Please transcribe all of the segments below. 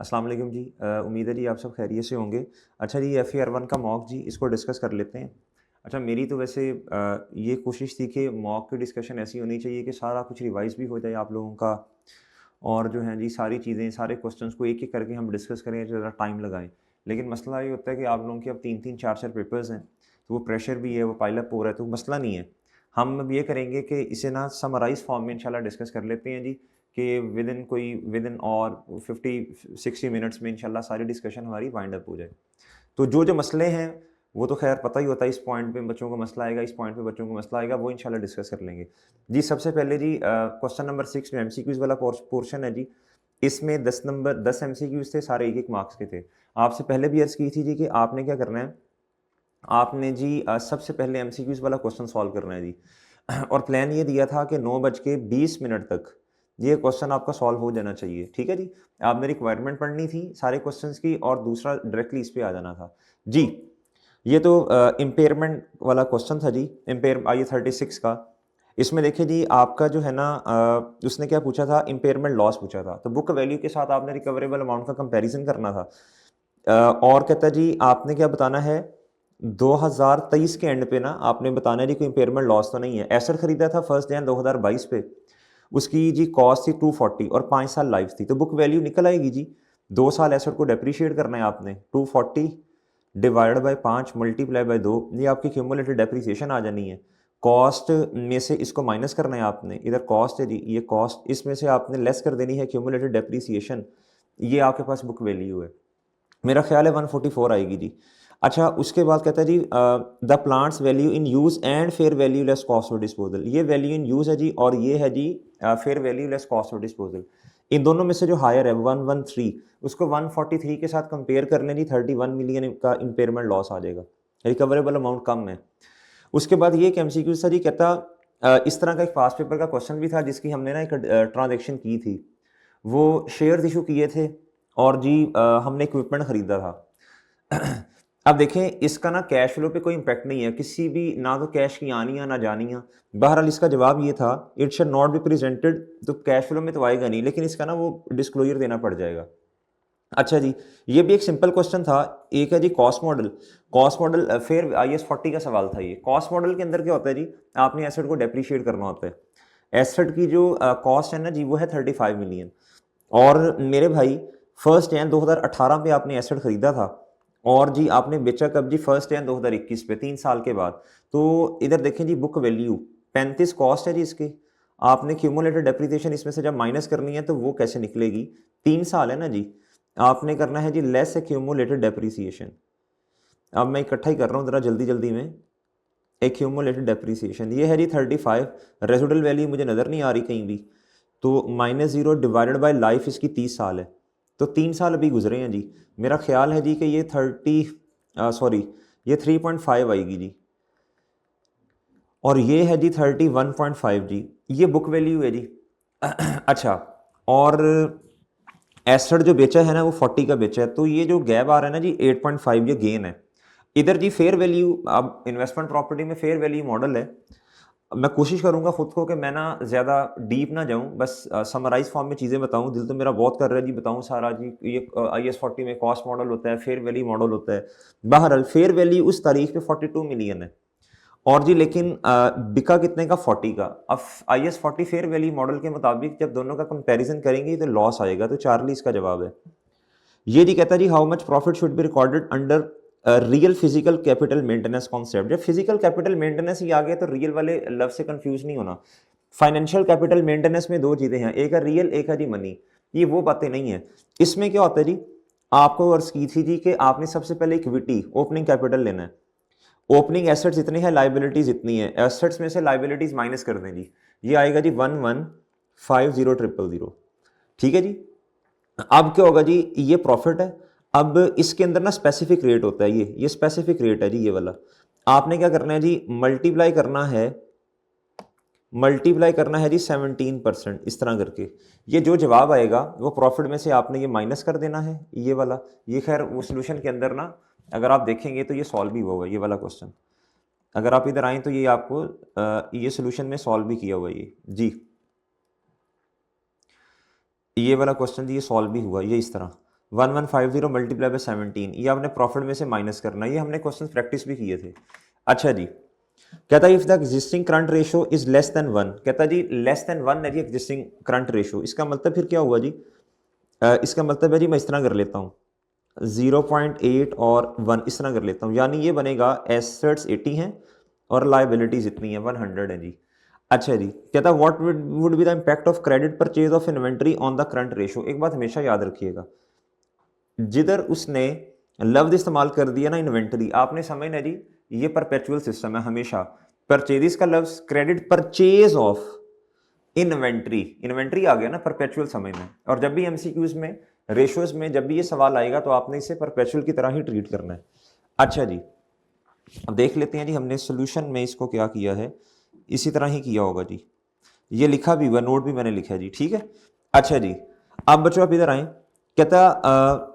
अस्सलाम वालेकुम जी। उम्मीद है जी आप सब खैरियत से होंगे। अच्छा जी, FER1 का मॉक जी, इसको डिस्कस कर लेते हैं। अच्छा, मेरी तो वैसे ये कोशिश थी कि मॉक की डिस्कशन ऐसी होनी चाहिए कि सारा कुछ रिवाइज़ भी हो जाए आप लोगों का, और जो है जी सारी चीज़ें, सारे क्वेश्चंस को एक-एक करके हम डिस्कस करें, ज़रा टाइम लगाएँ। लेकिन मसला ये होता है कि आप लोगों के अब 3-3 4-4 पेपर्स हैं, तो वो प्रेशर भी है, वो पाइल अप हो रहा है, तो मसला नहीं है। हम अब ये करेंगे कि इसे ना समराइज़ फॉर्म में इंशाल्लाह डिस्कस कर लेते हैं जी, कि विदिन और 50-60 मिनट्स में इंशाल्लाह सारी डिस्कशन हमारी वाइंड अप हो जाए। तो जो-जो मसले हैं, वो तो ख़ैर पता ही होता है, इस पॉइंट पे बच्चों को मसला आएगा, इस पॉइंट पे बच्चों को मसला आएगा, वो इंशाल्लाह डिस्कस कर लेंगे। जी, सबसे पहले जी क्वेश्चन नंबर 6 में एमसीक्यूज़ वाला पोर्शन है जी। इसमें 10 एमसीक्यूज़ थे, सारे 1-1 मार्क्स के थे। आपसे पहले भी अर्ज़ की थी जी कि आपने क्या करना है, आपने जी सबसे पहले एमसीक्यूज़ वाला क्वेश्चन सॉल्व करना है जी। और प्लान ये दिया था कि 9 बज के 20 मिनट तक ये क्वेश्चन आपका सॉल्व हो जाना चाहिए, ठीक है जी? आपने रिक्वायरमेंट पढ़नी थी सारे क्वेश्चंस की, और दूसरा डायरेक्टली इस पे आ जाना था। जी, ये तो इम्पेयरमेंट वाला क्वेश्चन था जी, इम्पेयर आइए 36 का। इसमें देखिए जी, आपका जो है ना उसने क्या पूछा था, इम्पेयरमेंट लॉस पूछा था। तो बुक वैल्यू के साथ आपने रिकवरेबल अमाउंट का कंपैरिज़न करना था। और कहता है जी, आपने क्या बताना है, 2023 के एंड पे ना आपने बताना है जी कोई इम्पेयरमेंट लॉस तो नहीं है। एसेट खरीदा था 1 जन 2022 पे, उसकी जी कॉस्ट थी 240 और 5 साल लाइफ थी, तो बुक वैल्यू निकल आएगी जी। 2 साल एसेट को डेप्रिशिएट करना है आपने, 240 डिवाइडेड बाय 5 मल्टीप्लाई बाय 2, ये आपकी क्यूमुलेटेड डेप्रिसिएशन आ जानी है। कॉस्ट में से इसको माइनस करना है आपने, इधर कॉस्ट है जी, ये कॉस्ट, इसमें से आपने लेस कर देनी है क्यूमुलेटेड डेप्रिसिएशन, ये आपके पास बुक वैल्यू है। मेरा ख्याल है 144 आएगी जी। अच्छा, उसके बाद कहता है जी the plant's value in use and fair value less cost of disposal, ये वैल्यू इन यूज़ है जी, और ये है जी fair value less cost of disposal. इन दोनों में से जो हायर है 113, उसको 143 के साथ कंपेयर कर लें जी, 31 मिलियन का इम्पेयरमेंट लॉस आ जाएगा। रिकवरेबल अमाउंट कम है। उसके बाद ये एक एमसीक्यू था जी, कहता इस तरह का एक पास्ट पेपर का क्वेश्चन भी था जिसकी हमने ना एक ट्रांज़ैक्शन की थी। वो शेयर्स इश्यू किए थे, और जी हमने इक्विपमेंट खरीदा था। अब देखें, इसका ना कैश फ्लो पे कोई इम्पैक्ट नहीं है, किसी भी, ना तो कैश की आनियाँ ना जानियाँ। बहरहाल इसका जवाब ये था, it should not be presented, तो कैश फ्लो में तो आएगा नहीं, लेकिन इसका ना वो डिस्क्लोजर देना पड़ जाएगा। अच्छा जी, ये भी एक सिंपल क्वेश्चन था। एक है जी कॉस्ट मॉडल। कॉस्ट मॉडल फिर IAS 40 का सवाल था ये। कॉस्ट मॉडल के अंदर क्या होता है जी, आपने एसेट को डेप्रिशिएट करना होता है। एसेट की जो कॉस्ट है ना जी, वो है 35 मिलियन, और मेरे भाई 1 जन 2018 पे आपने एसेट खरीदा था, और जी आपने बेचा कब जी, 1 जन 2021 पे, 3 साल के बाद। तो इधर देखें जी, बुक वैल्यू 35 कॉस्ट है जी इसकी, आपने क्यूमुलेटेड डेप्रिसिएशन इसमें से जब माइनस करनी है तो वो कैसे निकलेगी, 3 साल है ना जी, आपने करना है जी लेस एक्यूमुलेटेड डेप्रिसिएशन। अब मैं इकट्ठा ही कर रहा हूँ ज़रा जल्दी-जल्दी में। एक्यूमुलेटेड डेप्रिसिएशन ये है जी 35, रेजिडुअल वैल्यू मुझे नज़र नहीं आ रही कहीं भी, तो -0 डिवाइडेड बाय लाइफ इसकी 30 साल है, तो 3 साल अभी गुजरे हैं जी। मेरा ख्याल है जी कि ये 30 ये 3.5 आएगी जी, और ये है जी 31.5 जी, ये बुक वैल्यू है जी। अच्छा, और एसेट जो बेचा है ना वो 40 का बेचा है, तो ये जो गैप आ रहा है ना जी 8.5, ये गेन है। इधर जी फेयर वैल्यू, अब इन्वेस्टमेंट प्रॉपर्टी में फेयर वैल्यू मॉडल है। मैं कोशिश करूंगा खुद को कि मैं ना ज़्यादा डीप ना जाऊं, बस समराइज फॉर्म में चीज़ें बताऊं। दिल तो मेरा बहुत कर रहा है जी बताऊं सारा जी। ये IAS 40 में कॉस्ट मॉडल होता है, फेयर वैल्यू मॉडल होता है। बहरहाल फेयर वैल्यू उस तारीख पे 42 मिलियन है, और जी लेकिन बिका कितने का, 40 का। अब IAS 40 फेयर वैल्यू मॉडल के मुताबिक जब दोनों का कंपैरिजन करेंगे तो लॉस आएगा, तो चार्ली इसका जवाब है। ये जी कहता है जी, how much profit should be recorded under real physical capital maintenance concept. जब फिजिकल कैपिटल मेंटेनेंस ही आ गया तो रियल वाले लफ्ज से कंफ्यूज नहीं होना। फाइनेंशियल कैपिटल मेंटेनेंस में दो चीजें हैं, एक है रियल, एक है जी मनी। ये वो बातें नहीं है। इसमें क्या होता है जी, आपको अर्ज की थी जी कि आपने सबसे पहले इक्विटी ओपनिंग कैपिटल लेना है। ओपनिंग एसेट्स इतने हैं, लाइबिलिटीज इतनी है, एसेट्स में से लाइबिलिटीज माइनस कर दें जी, ये आएगा जी 1150000। ठीक है जी। अब क्या होगा जी, ये प्रॉफिट है। अब इसके अंदर ना स्पेसिफिक रेट होता है, ये स्पेसिफिक रेट है जी, ये वाला। आपने क्या करना है जी, मल्टीप्लाई करना है जी 17%, इस तरह करके ये जो जवाब आएगा वो प्रॉफिट में से आपने ये माइनस कर देना है, ये वाला। ये खैर वो सोल्यूशन के अंदर ना अगर आप देखेंगे तो ये सॉल्व भी होगा, ये वाला क्वेश्चन। अगर आप इधर आए तो ये आपको ये सोल्यूशन में सॉल्व भी किया हुआ ये जी, ये वाला क्वेश्चन जी, ये सॉल्व भी हुआ ये इस तरह। 1150 मल्टीप्लाई बाय 17, ये आपने प्रॉफिट में से माइनस करना है। ये हमने क्वेश्चन प्रैक्टिस भी किए थे। अच्छा जी, कहता है if the existing current ratio is less than 1, कहता जी लेस देन 1 है जी एग्जिस्टिंग करंट रेशो। इसका मतलब फिर क्या हुआ जी, इसका मतलब है जी मैं इस तरह कर लेता हूँ 0.8 और 1 इस तरह कर लेता हूँ, यानी ये बनेगा एसेट्स 80 हैं और लाइबिलिटीज इतनी है 100 है जी। अच्छा जी, कहता what would be the impact of credit purchase of inventory on the current ratio. एक बात हमेशा याद रखिएगा, जिधर उसने लफ्ज इस्तेमाल कर दिया ना इन्वेंट्री, आपने समझना जी ये परपेचुअल सिस्टम है हमेशा। परचेज का लफ्ज credit purchase of inventory, inventory आ गया ना, परपेचुअल समझना। और जब भी एमसीक्यूज में रेशियोज में जब भी ये सवाल आएगा तो आपने इसे परपेचुअल की तरह ही ट्रीट करना है। अच्छा जी, अब देख लेते हैं जी हमने सोल्यूशन में इसको क्या किया है, इसी तरह ही किया होगा जी। ये लिखा भी हुआ, नोट भी मैंने लिखा है जी, ठीक है। अच्छा जी, अब बच्चों आप इधर आए, कहता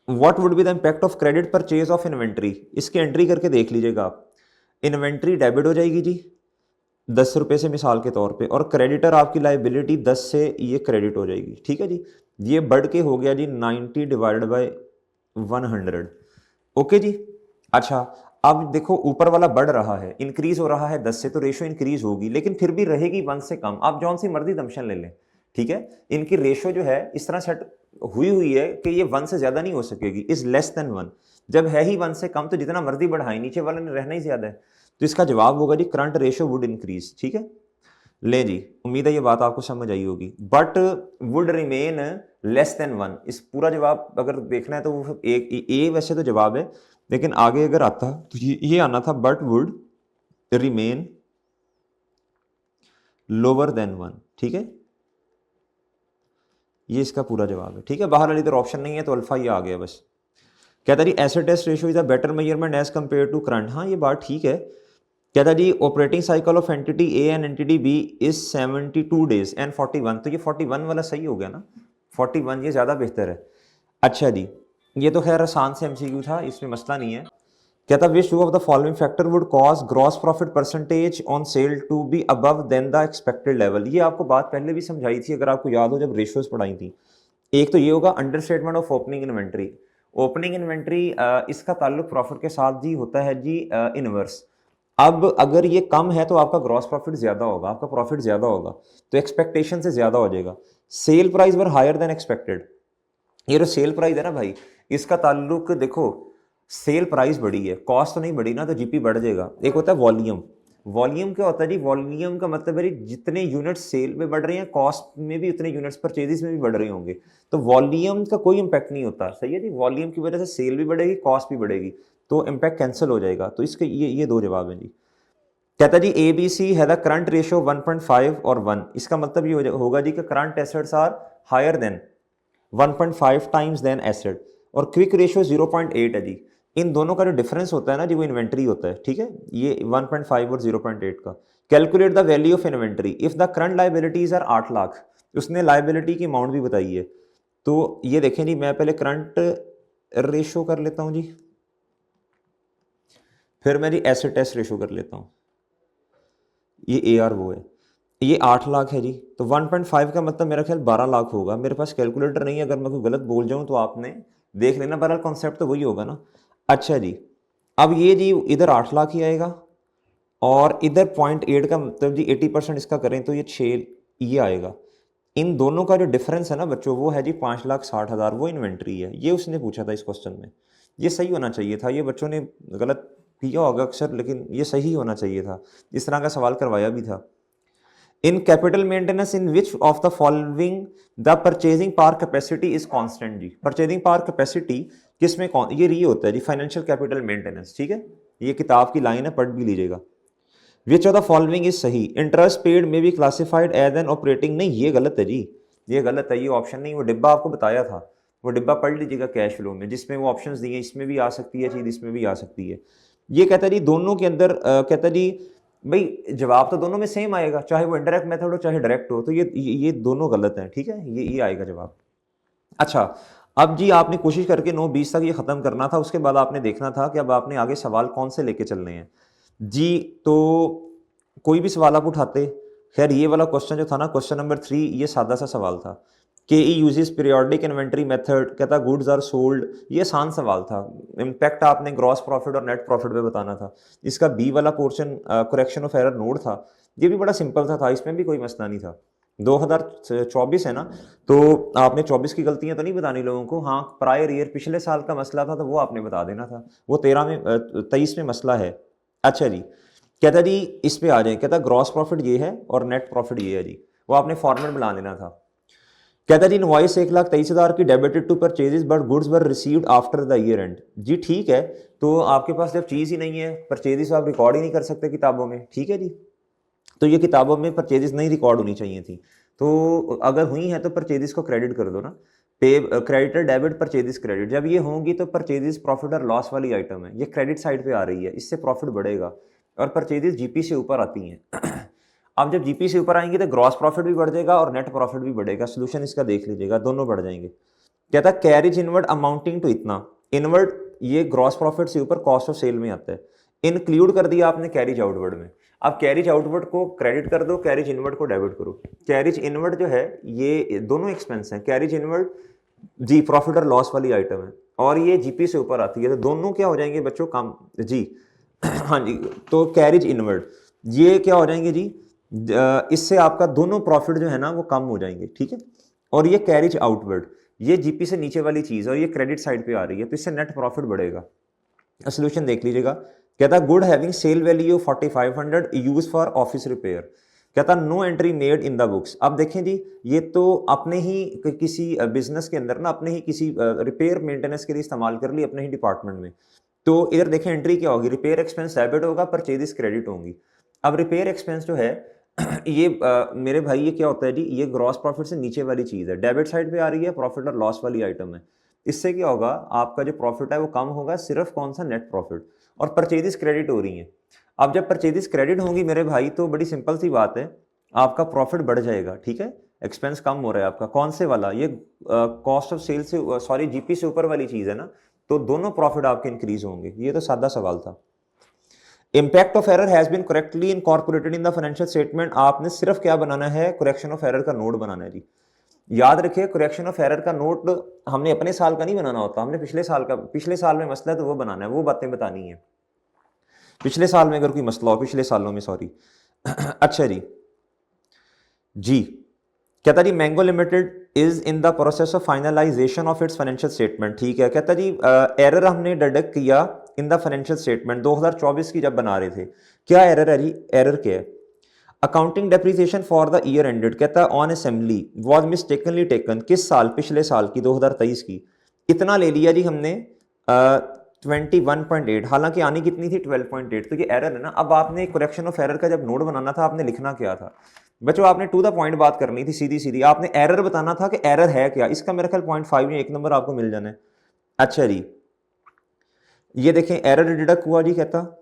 what would be the impact of credit purchase of inventory. इसकी एंट्री करके देख लीजिएगा आप, इन्वेंट्री डेबिट हो जाएगी जी 10 रुपये से मिसाल के तौर पे, और क्रेडिटर आपकी लाइबिलिटी 10 से ये क्रेडिट हो जाएगी, ठीक है जी। ये बढ़ के हो गया जी 90 डिवाइडेड बाय 100, ओके जी। अच्छा, अब देखो ऊपर वाला बढ़ रहा है, इंक्रीज हो रहा है 10 से, तो रेशो इंक्रीज होगी, लेकिन फिर भी रहेगी 1 से कम। आप जौन सी मर्जी दमशन ले लें, ठीक है, इनकी रेशो जो है इस तरह सेट हुई है कि ये 1 से ज्यादा नहीं हो सकेगी, इज लेस देन 1। जब है ही 1 से कम तो जितना मर्जी बढ़ाए, नीचे वाले ने रहना ही ज्यादा है, तो इसका जवाब होगा जी करंट रेशो वुड इंक्रीज, ठीक है। ले जी, उम्मीद है ये बात आपको समझ आई होगी। But would remain less than 1, इस पूरा जवाब अगर देखना है तो वो एक ए वैसे तो जवाब है, लेकिन आगे अगर आता तो ये आना था but would remain lower than 1, ठीक है। ये इसका पूरा जवाब है, ठीक है। बाहर वाली इधर ऑप्शन नहीं है तो अल्फा ये आ गया बस। कहता जी acid test ratio is a better measurement as compare to current. हाँ ये बात ठीक है। कहता जी operating cycle of entity A and entity B is 72 days and 41, तो ये 41 वाला सही हो गया ना, 41 ये ज़्यादा बेहतर है। अच्छा जी, ये तो खैर आसान से एमसीक्यू था, इसमें मसला नहीं है। कहता which two of the following factor would cause gross profit percentage on sale to be above than the expected level. ये आपको बात पहले भी समझाई थी अगर आपको याद हो जब रेशियोज पढ़ाई थी। एक तो ये होगा understatement of opening inventory. Opening inventory इसका ताल्लुक प्रॉफिट के साथ जी होता है जी इनवर्स। अब अगर ये कम है तो आपका ग्रॉस प्रॉफिट ज्यादा होगा, आपका प्रॉफिट ज्यादा होगा, तो एक्सपेक्टेशन से ज्यादा हो जाएगा। सेल प्राइस वर हायर देन एक्सपेक्टेड, ये जो सेल प्राइस है ना भाई, इसका ताल्लुक देखो सेल प्राइस बढ़ी है, कॉस्ट तो नहीं बढ़ी ना, तो जीपी बढ़ जाएगा। एक होता है वॉल्यूम, वॉल्यूम क्या होता है जी, वॉल्यूम का मतलब है जितने यूनिट्स सेल में बढ़ रहे हैं कॉस्ट में भी उतने यूनिट्स परचेजेस में भी बढ़ रहे होंगे, तो वॉल्यूम का कोई इंपैक्ट नहीं होता, सही है जी। वॉल्यूम की वजह से सेल भी बढ़ेगी कॉस्ट भी बढ़ेगी, तो इंपैक्ट कैंसिल हो जाएगा। तो इसके ये दो जवाब हैं जी। कहता जी ए बी सी है द करंट रेशियो 1.5 और 1, इसका मतलब ये होगा जी कि current assets are higher than 1.5 times than asset, और क्विक रेशियो 0.8 है जी। इन दोनों का जो डिफरेंस होता है ना जी वो इन्वेंट्री होता है, ठीक है, ये 1.5 और 0.8 का। Calculate the value of inventory if the current liabilities are 8 lakh, उसने लाइबिलिटी की अमाउंट भी बताई है। तो ये देखें जी, मैं पहले करंट रेशो कर लेता हूं जी, फिर मैं जी एसेट टेस्ट रेशो कर लेता हूं। ये ए आर वो है, ये 8 लाख है जी, तो 1.5 का मतलब मेरा ख्याल 12 लाख होगा। मेरे पास कैलकुलेटर नहीं है, अगर मैं कोई गलत बोल जाऊं तो आपने देख लेना, बहरहाल कॉन्सेप्ट तो वही होगा ना। अच्छा जी, अब ये जी इधर 8 लाख ही आएगा और इधर 0.8 का मतलब जी 80% इसका करें तो ये 6 ये आएगा। इन दोनों का जो डिफरेंस है ना बच्चों वो है जी 5,60,000, वो इन्वेंट्री है। ये उसने पूछा था इस क्वेश्चन में, ये सही होना चाहिए था। ये बच्चों ने गलत किया होगा अक्सर, लेकिन ये सही होना चाहिए था, इस तरह का सवाल करवाया भी था। In capital maintenance in which of the following the purchasing power capacity is constant ji. Purchasing power capacity किसमें ये होता है जी फाइनेंशियल कैपिटल मेंटेनेंस, ठीक है, ये किताब की लाइन है, पढ़ भी लीजिएगा। Which of the following is सही, interest paid may be classified as an operating, नहीं ये गलत है जी, ये गलत है, ये ऑप्शन नहीं। वो डिब्बा आपको बताया था, वो डिब्बा पढ़ लीजिएगा कैश फ्लो में, जिसमें वो ऑप्शंस दिए, इसमें भी आ सकती है चीज, इसमें भी आ सकती है। ये कहता है जी दोनों के अंदर कहता है जी भाई जवाब तो दोनों में सेम आएगा, चाहे वो इनडायरेक्ट मेथड हो चाहे डायरेक्ट हो, तो ये दोनों गलत हैं, ठीक है, ये आएगा जवाब। अच्छा, अब जी आपने कोशिश करके 9:20 तक ये खत्म करना था, उसके बाद आपने देखना था कि अब आपने आगे सवाल कौन से लेके चलने हैं जी। तो कोई भी सवाल आप उठाते, खैर ये वाला क्वेश्चन जो था ना क्वेश्चन नंबर 3, ये सादा सा सवाल था KE uses periodic inventory method, कहता गुड्स आर सोल्ड। ये आसान सवाल था, इम्पैक्ट आपने ग्रॉस प्रॉफिट और नेट प्रॉफिट पे बताना था। इसका बी वाला portion correction of error node था, ये भी बड़ा सिंपल था, इसमें भी कोई मसला नहीं था। 2024 है ना, तो आपने 24 की गलतियां तो नहीं बतानी लोगों को। हाँ, प्रायर ईयर पिछले साल का मसला था तो वो आपने बता देना था, वो 23 में मसला है। अच्छा जी, कहता जी इस पे आ जाए, कहता ग्रॉस प्रॉफिट ये है और नेट प्रॉफिट ये है जी, वो आपने फॉर्मेट बना लेना था। कहता जी इनवॉइस 1,23,000 की debited to purchases but goods were received after the year end. जी ठीक है, तो आपके पास जब चीज़ ही नहीं है, परचेजेस आप रिकॉर्ड ही नहीं कर सकते किताबों में, ठीक है जी। तो ये किताबों में परचेजेस नहीं रिकॉर्ड होनी चाहिए थी, तो अगर हुई है तो परचेजेस को क्रेडिट कर दो ना। पे क्रेडिटर डेबिट परचेजेस क्रेडिट, जब ये होंगी तो परचेजेस प्रॉफिट और लॉस वाली आइटम है, ये क्रेडिट साइड पे आ रही है, इससे प्रॉफिट बढ़ेगा और परचेजेस जीपी से ऊपर आती हैं। अब जब जीपी से ऊपर आएंगी तो ग्रॉस प्रॉफिट भी बढ़ जाएगा और नेट प्रॉफिट भी बढ़ेगा। सोल्यूशन इसका देख लीजिएगा, दोनों बढ़ जाएंगे। कहता कैरिज इनवर्ड अमाउंटिंग टू इतना, इनवर्ड ये ग्रॉस प्रॉफिट से ऊपर कॉस्ट ऑफ सेल में आता है, इंक्लूड कर दिया आपने कैरिज आउटवर्ड में। अब कैरिज आउटवर्ड को क्रेडिट कर दो, कैरिज इनवर्ड को डेबिट करो। कैरिज इनवर्ड जो है ये दोनों एक्सपेंस हैं, कैरिज इनवर्ड जी प्रॉफिट और लॉस वाली आइटम है और ये जीपी से ऊपर आती है, तो दोनों क्या हो जाएंगे बच्चों काम जी। हाँ जी, तो कैरिज इनवर्ड ये क्या हो जाएंगे जी, इससे आपका दोनों प्रॉफिट जो है ना वो कम हो जाएंगे, ठीक है। और ये कैरिज आउटवर्ड, ये जीपी से नीचे वाली चीज और ये क्रेडिट साइड पे आ रही है, तो इससे नेट प्रॉफिट बढ़ेगा। सोल्यूशन देख लीजिएगा। कहता good having sale value 4500 use for office repair. कहता no entry made in the books. अब देखें जी, ये तो अपने ही किसी बिजनेस के अंदर ना अपने ही किसी रिपेयर मेंटेनेंस के लिए इस्तेमाल कर ली अपने ही डिपार्टमेंट में। तो इधर देखें एंट्री क्या होगी, रिपेयर एक्सपेंस डेबिट होगा, परचेजेस क्रेडिट होंगी। अब रिपेयर एक्सपेंस जो है ये मेरे भाई ये क्या होता है जी, ये ग्रॉस प्रॉफिट से नीचे वाली चीज़ है, डेबिट साइड पे आ रही है, प्रॉफिट और लॉस वाली आइटम है। इससे क्या होगा, आपका जो प्रॉफिट है वो कम होगा, सिर्फ कौन सा, नेट प्रॉफिट। और परचेजेस क्रेडिट हो रही हैं। अब जब परचेजेस क्रेडिट होंगी मेरे भाई, तो बड़ी सिंपल सी बात है, आपका प्रॉफिट बढ़ जाएगा, ठीक है। एक्सपेंस कम हो रहा है आपका, कौन से वाला, ये कॉस्ट ऑफ सेल से सॉरी जीपी से ऊपर वाली चीज़ है ना, तो दोनों प्रॉफिट आपके इंक्रीज होंगे। ये तो सादा सवाल था। Impact of error has been correctly incorporated in the financial statement. आपने सिर्फ क्या बनाना है, करेक्शन ऑफ एरर का नोट बनाना है जी। याद रखिए, करेक्शन ऑफ एरर का नोट हमने अपने साल का नहीं बनाना होता, हमने पिछले साल का, पिछले साल में मसला है तो वो बनाना है, वो बातें बतानी है पिछले साल में अगर कोई मसला हो, पिछले सालों में सॉरी। अच्छा जी, जी कहता जी Mango Limited is in the process of finalisation of its financial statement. ठीक है, कहता जी एरर हमने डिडक्ट किया इन द फाइनेंशियल स्टेटमेंट 2024 की जब बना रहे थे। क्या एरर है जी, एरर क्या है, accounting depreciation for the year ended, कहता है on assembly was mistakenly taken, किस साल, पिछले साल की 2023 की। इतना ले लिया जी हमने 21.8, हालांकि आनी कितनी थी 12.8, तो ये एरर है ना। अब आपने करेक्शन ऑफ एरर का जब नोट बनाना था, आपने लिखना क्या था बच्चों, आपने टू द पॉइंट बात करनी थी, सीधी सीधी आपने एरर बताना था कि एरर है क्या। इसका मेरा ख्याल 0.5 या 1 नंबर आपको मिल जाना है। अच्छा जी, ये देखें एरर डिडक्ट हुआ जी, कहता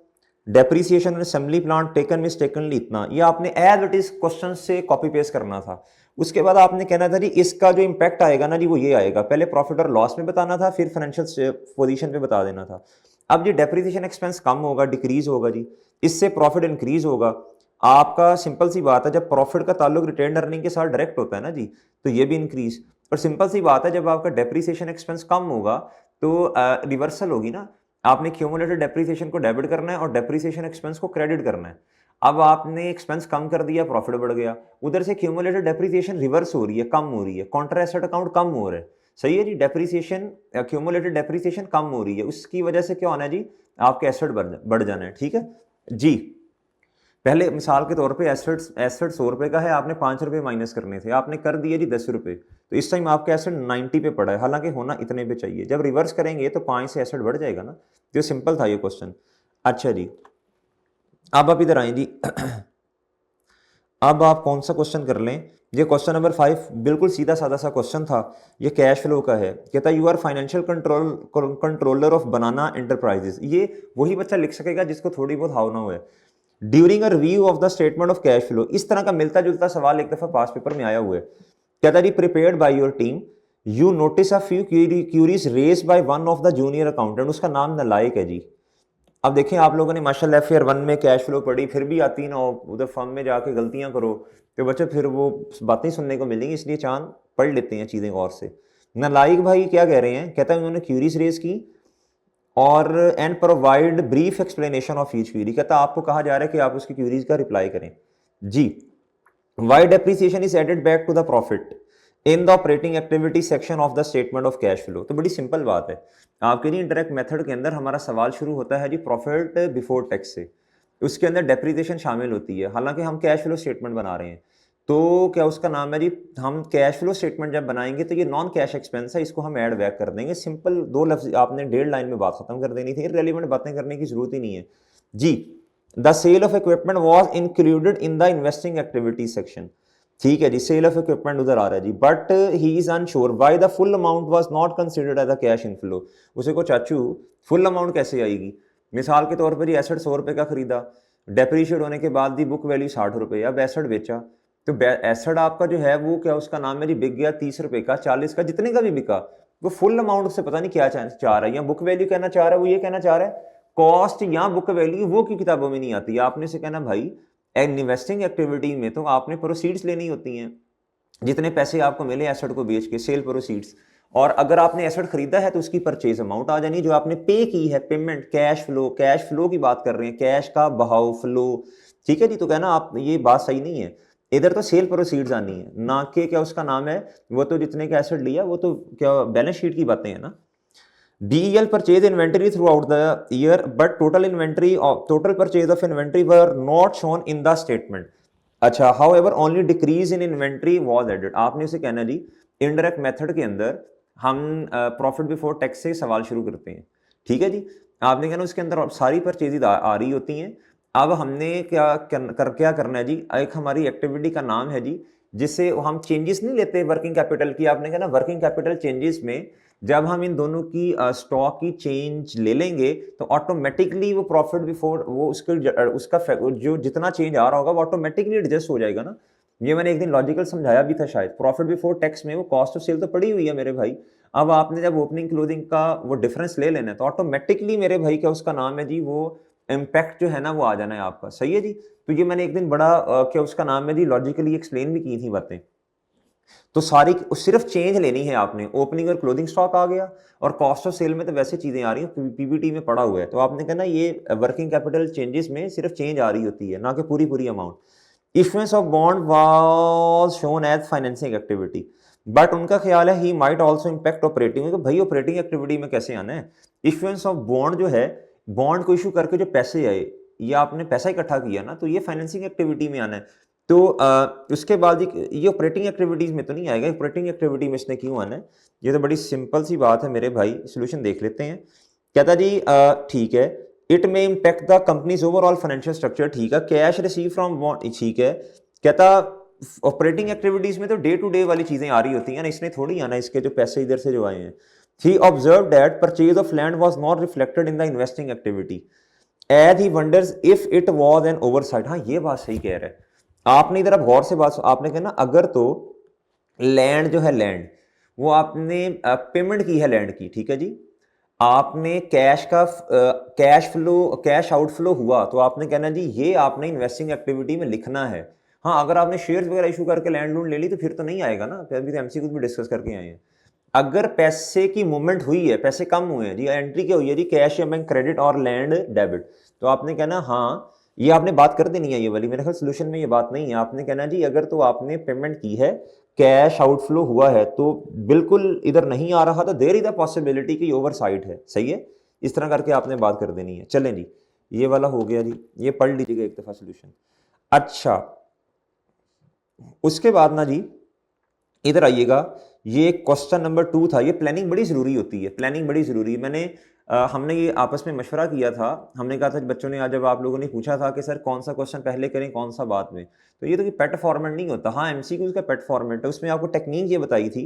depreciation assembly plant taken mistakenly इतना, ये आपने एज इट इज क्वेश्चन से कॉपी पेस्ट करना था। उसके बाद आपने कहना था जी इसका जो इंपैक्ट आएगा ना जी वो ये आएगा, पहले प्रॉफिट और लॉस में बताना था, फिर फाइनेंशियल पोजीशन पे बता देना था। अब जी डेप्रिसिएशन एक्सपेंस कम होगा, डिक्रीज होगा जी, इससे प्रॉफिट इंक्रीज होगा। आपका सिंपल सी बात है, जब प्रॉफिट का ताल्लुक रिटेन अर्निंग के साथ डायरेक्ट होता है ना जी, तो ये भी इंक्रीज। और सिंपल सी बात है, जब आपका डेप्रिसिएशन एक्सपेंस कम होगा तो रिवर्सल होगी ना, आपने क्यूमुलेटेड डेप्रिसिएशन को डेबिट करना है और डेप्रिसिएशन एक्सपेंस को क्रेडिट करना है। अब आपने एक्सपेंस कम कर दिया, प्रॉफिट बढ़ गया, उधर से क्यूमुलेटेड डेप्रिसिएशन रिवर्स हो रही है, कम हो रही है, कॉन्ट्रा एसेट अकाउंट कम हो रहा है। सही है जी, डेप्रिसिएशन क्यूमुलेटेड डेप्रिसिएशन कम हो रही है, उसकी वजह से क्या होना है जी, आपके एसेट बढ़ जाना है। ठीक है जी, पहले मिसाल के तौर पे एसेट 100 रुपए का है, आपने 5 रुपए माइनस करने थे, आपने कर दिए जी 10 रुपए, तो इस टाइम आपका एसेट 90 पे पड़ा है, हालांकि होना इतने पे चाहिए। जब रिवर्स करेंगे तो 5 से एसेट बढ़ जाएगा ना, तो सिंपल था ये क्वेश्चन। अच्छा जी, अब आप इधर आए जी। अब आप कौन सा क्वेश्चन कर लें, ये क्वेश्चन नंबर 5 बिल्कुल सीधा साधा सा क्वेश्चन था, ये कैश फ्लो का है। कहता you are financial controller of Banana Enterprises. ये वही बच्चा लिख सकेगा जिसको थोड़ी बहुत हावना हुआ है। During a review of the statement of cash flow, इस तरह का मिलता जुलता सवाल एक दफा पास पेपर में आया हुआ है। कहता जी prepared by your team, you notice a few queries raise by one of the junior accountant, उसका नाम नालायक है जी। अब देखें, आप लोगों ने माशाल्लाह FAR 1 में कैश फ्लो पढ़ी, फिर भी आती ना हो, उधर फर्म में जाके गलतियां करो तो बच्चे फिर वो बातें सुनने को मिलेंगी, इसलिए चांद पढ़ लेते हैं चीज़ें गौर से। नालायक भाई क्या कह रहे हैं, कहता है उन्होंने क्यूरीज रेज की और and provide brief explanation of each query, कहता आपको कहा जा रहा है कि आप उसकी क्यूरीज का रिप्लाई करें जी। Why depreciation is added back to the profit in the operating activity section of the statement of cash flow. तो बड़ी सिंपल बात है, आपके लिए इंटरेक्ट मेथड के अंदर हमारा सवाल शुरू होता है जी प्रॉफिट बिफोर टैक्स से, उसके अंदर डेप्रिसिएशन शामिल होती है। हालांकि हम कैश फ्लो स्टेटमेंट बना रहे हैं, तो क्या उसका नाम है जी, हम कैश फ्लो स्टेटमेंट जब बनाएंगे तो ये नॉन कैश एक्सपेंस है, इसको हम ऐड बैक कर देंगे। सिंपल 2 लफ्ज, आपने 1.5 लाइन में बात खत्म कर देनी थी, इररिलेवेंट बातें करने की जरूरत ही नहीं है जी। The sale of equipment was included in the investing activity section, ठीक है जी, सेल ऑफ इक्विपमेंट उधर आ रहा है जी, but he is unsure why the full amount was not considered as a cash inflow. उसे को चाचू फुल अमाउंट कैसे आएगी, मिसाल के तौर पर ये एसेट 100 रुपए का खरीदा, डेप्रीशिएट होने के बाद दी बुक वैल्यू 60 रुपए, अब एसेट बेचा तो एसेट आपका जो है वो क्या उसका नाम है जी बिक गया 30 रुपए का, 40 का, जितने का भी बिका, वो फुल अमाउंट से पता नहीं क्या चाह रहा है, या बुक वैल्यू कहना चाह रहा है, वो ये कहना चाह रहा है कॉस्ट या बुक वैल्यू वो की किताबों में नहीं आती है। आपने से कहना भाई इन्वेस्टिंग एक्टिविटी में तो आपने प्रोसीड्स लेनी होती हैं, जितने पैसे आपको मिले एसेट को बेच के, सेल प्रोसीड्स, और अगर आपने एसेट खरीदा है तो उसकी परचेज अमाउंट आ जानी जो आपने पे की है, पेमेंट, कैश फ्लो की बात कर रहे हैं, कैश का बहाव फ्लो, ठीक है जी। तो कहना आप ये बात सही नहीं है, इधर तो सेल प्रोसीड्स आनी है, ना कि क्या उसका नाम है वो तो जितने का एसेट लिया वो तो क्या बैलेंस शीट की बातें हैं ना। DEL purchase inventory throughout the year, but total purchase of inventory were not shown in the statement. अच्छा, however only decrease in inventory was added। आपने उसे कहना जी इनडायरेक्ट मेथड के अंदर हम प्रॉफिट बिफोर टैक्स से सवाल शुरू करते हैं, ठीक है जी। आपने कहना उसके अंदर सारी परचेज आ रही होती हैं। अब हमने क्या करना है जी, एक हमारी एक्टिविटी का नाम है जी जिससे हम चेंजेस नहीं लेते वर्किंग कैपिटल की। आपने कहना वर्किंग कैपिटल चेंजेस में जब हम इन दोनों की स्टॉक की चेंज ले लेंगे तो ऑटोमेटिकली वो प्रॉफिट बिफोर वो उसका जो जितना चेंज आ रहा होगा वो ऑटोमेटिकली एडजस्ट हो जाएगा ना। ये मैंने एक दिन लॉजिकल समझाया भी था शायद। प्रॉफिट बिफोर टैक्स में वो कॉस्ट ऑफ सेल तो पड़ी हुई है मेरे भाई, अब आपने जब ओपनिंग क्लोजिंग का वो डिफरेंस ले लेना है तो ऑटोमेटिकली मेरे भाई क्या उसका नाम है जी वो इम्पैक्ट जो है ना वो आ जाना है आपका, सही है जी। तो ये मैंने एक दिन बड़ा क्या उसका नाम है जी लॉजिकली एक्सप्लेन भी की थी बातें। तो सारी सिर्फ चेंज लेनी है आपने, ओपनिंग और क्लोजिंग स्टॉक आ गया, और कॉस्ट ऑफ सेल में तो वैसे चीजें आ रही हैं, पीबीटी में पड़ा हुआ है। तो आपने कहना ये वर्किंग कैपिटल चेंजेस में सिर्फ चेंज आ रही होती है, ना कि पूरी amount. Issuance of bond was shown as financing activity, but उनका ख्याल है he might also impact operating. तो भाई ऑपरेटिंग एक्टिविटी में कैसे आना है, इश्यूएंस ऑफ बॉन्ड जो है, बॉन्ड को इशू करके जो पैसे आए, ये आपने पैसा इकट्ठा किया ना, तो ये फाइनेंसिंग एक्टिविटी में आना है। तो उसके बाद ये ऑपरेटिंग एक्टिविटीज में तो नहीं आएगा, ऑपरेटिंग एक्टिविटी में इसने क्यों आना है, ये तो बड़ी सिंपल सी बात है मेरे भाई, सोल्यूशन देख लेते हैं। कहता जी ठीक है, इट में impact the companies overall financial structure, ठीक है, कैश रिसीव फ्रॉम बॉन्ड, ठीक है। कहता ऑपरेटिंग एक्टिविटीज में तो डे टू डे वाली चीजें आ रही होती हैं ना, इसने थोड़ी आना इसके जो पैसे इधर से जो आए हैं। He observed that purchase of land was not reflected in the investing activity, as he wonders if it was an oversight। हाँ ये बात सही कह रहा है आपने, इधर अब गौर से बात आपने कहना, अगर तो लैंड जो है, लैंड वो आपने पेमेंट की है लैंड की, ठीक है जी, आपने कैश का कैश आउटफ्लो हुआ, तो आपने कहना जी ये आपने इन्वेस्टिंग एक्टिविटी में लिखना है। हाँ अगर आपने शेयर्स वगैरह इशू करके लैंड लोन ले ली तो फिर तो नहीं आएगा ना, फिर भी तो एमसीक्यू भी डिस्कस करके आए हैं। अगर पैसे की मूवमेंट हुई है, पैसे कम हुए हैं जी, एंट्री क्या हुई है जी, कैश या बैंक क्रेडिट और लैंड डेबिट, तो आपने कहना हाँ ये आपने बात कर देनी है ये वाली, मेरे ख्याल सोल्यूशन में ये बात नहीं है। आपने कहना जी अगर तो आपने पेमेंट की है, कैश आउटफ्लो हुआ है, तो बिल्कुल इधर नहीं आ रहा, तो देयर इज द पॉसिबिलिटी कि ओवरसाइट है, सही है, इस तरह करके आपने बात कर देनी है। चलें जी, ये वाला हो गया जी, ये पढ़ लीजिएगा एक दफा सोल्यूशन। अच्छा उसके बाद ना जी इधर आइएगा, ये क्वेश्चन नंबर 2 था। ये प्लानिंग बड़ी जरूरी होती है, प्लानिंग बड़ी जरूरी है। हमने ये आपस में मशवरा किया था, हमने कहा था बच्चों ने आज जब आप लोगों ने पूछा था कि सर कौन सा क्वेश्चन पहले करें कौन सा बाद में, तो ये तो कि पेट फॉर्मेट नहीं होता। हाँ एमसीक्यूज का पेट फॉर्मेट है, उसमें आपको टेक्निक ये बताई थी,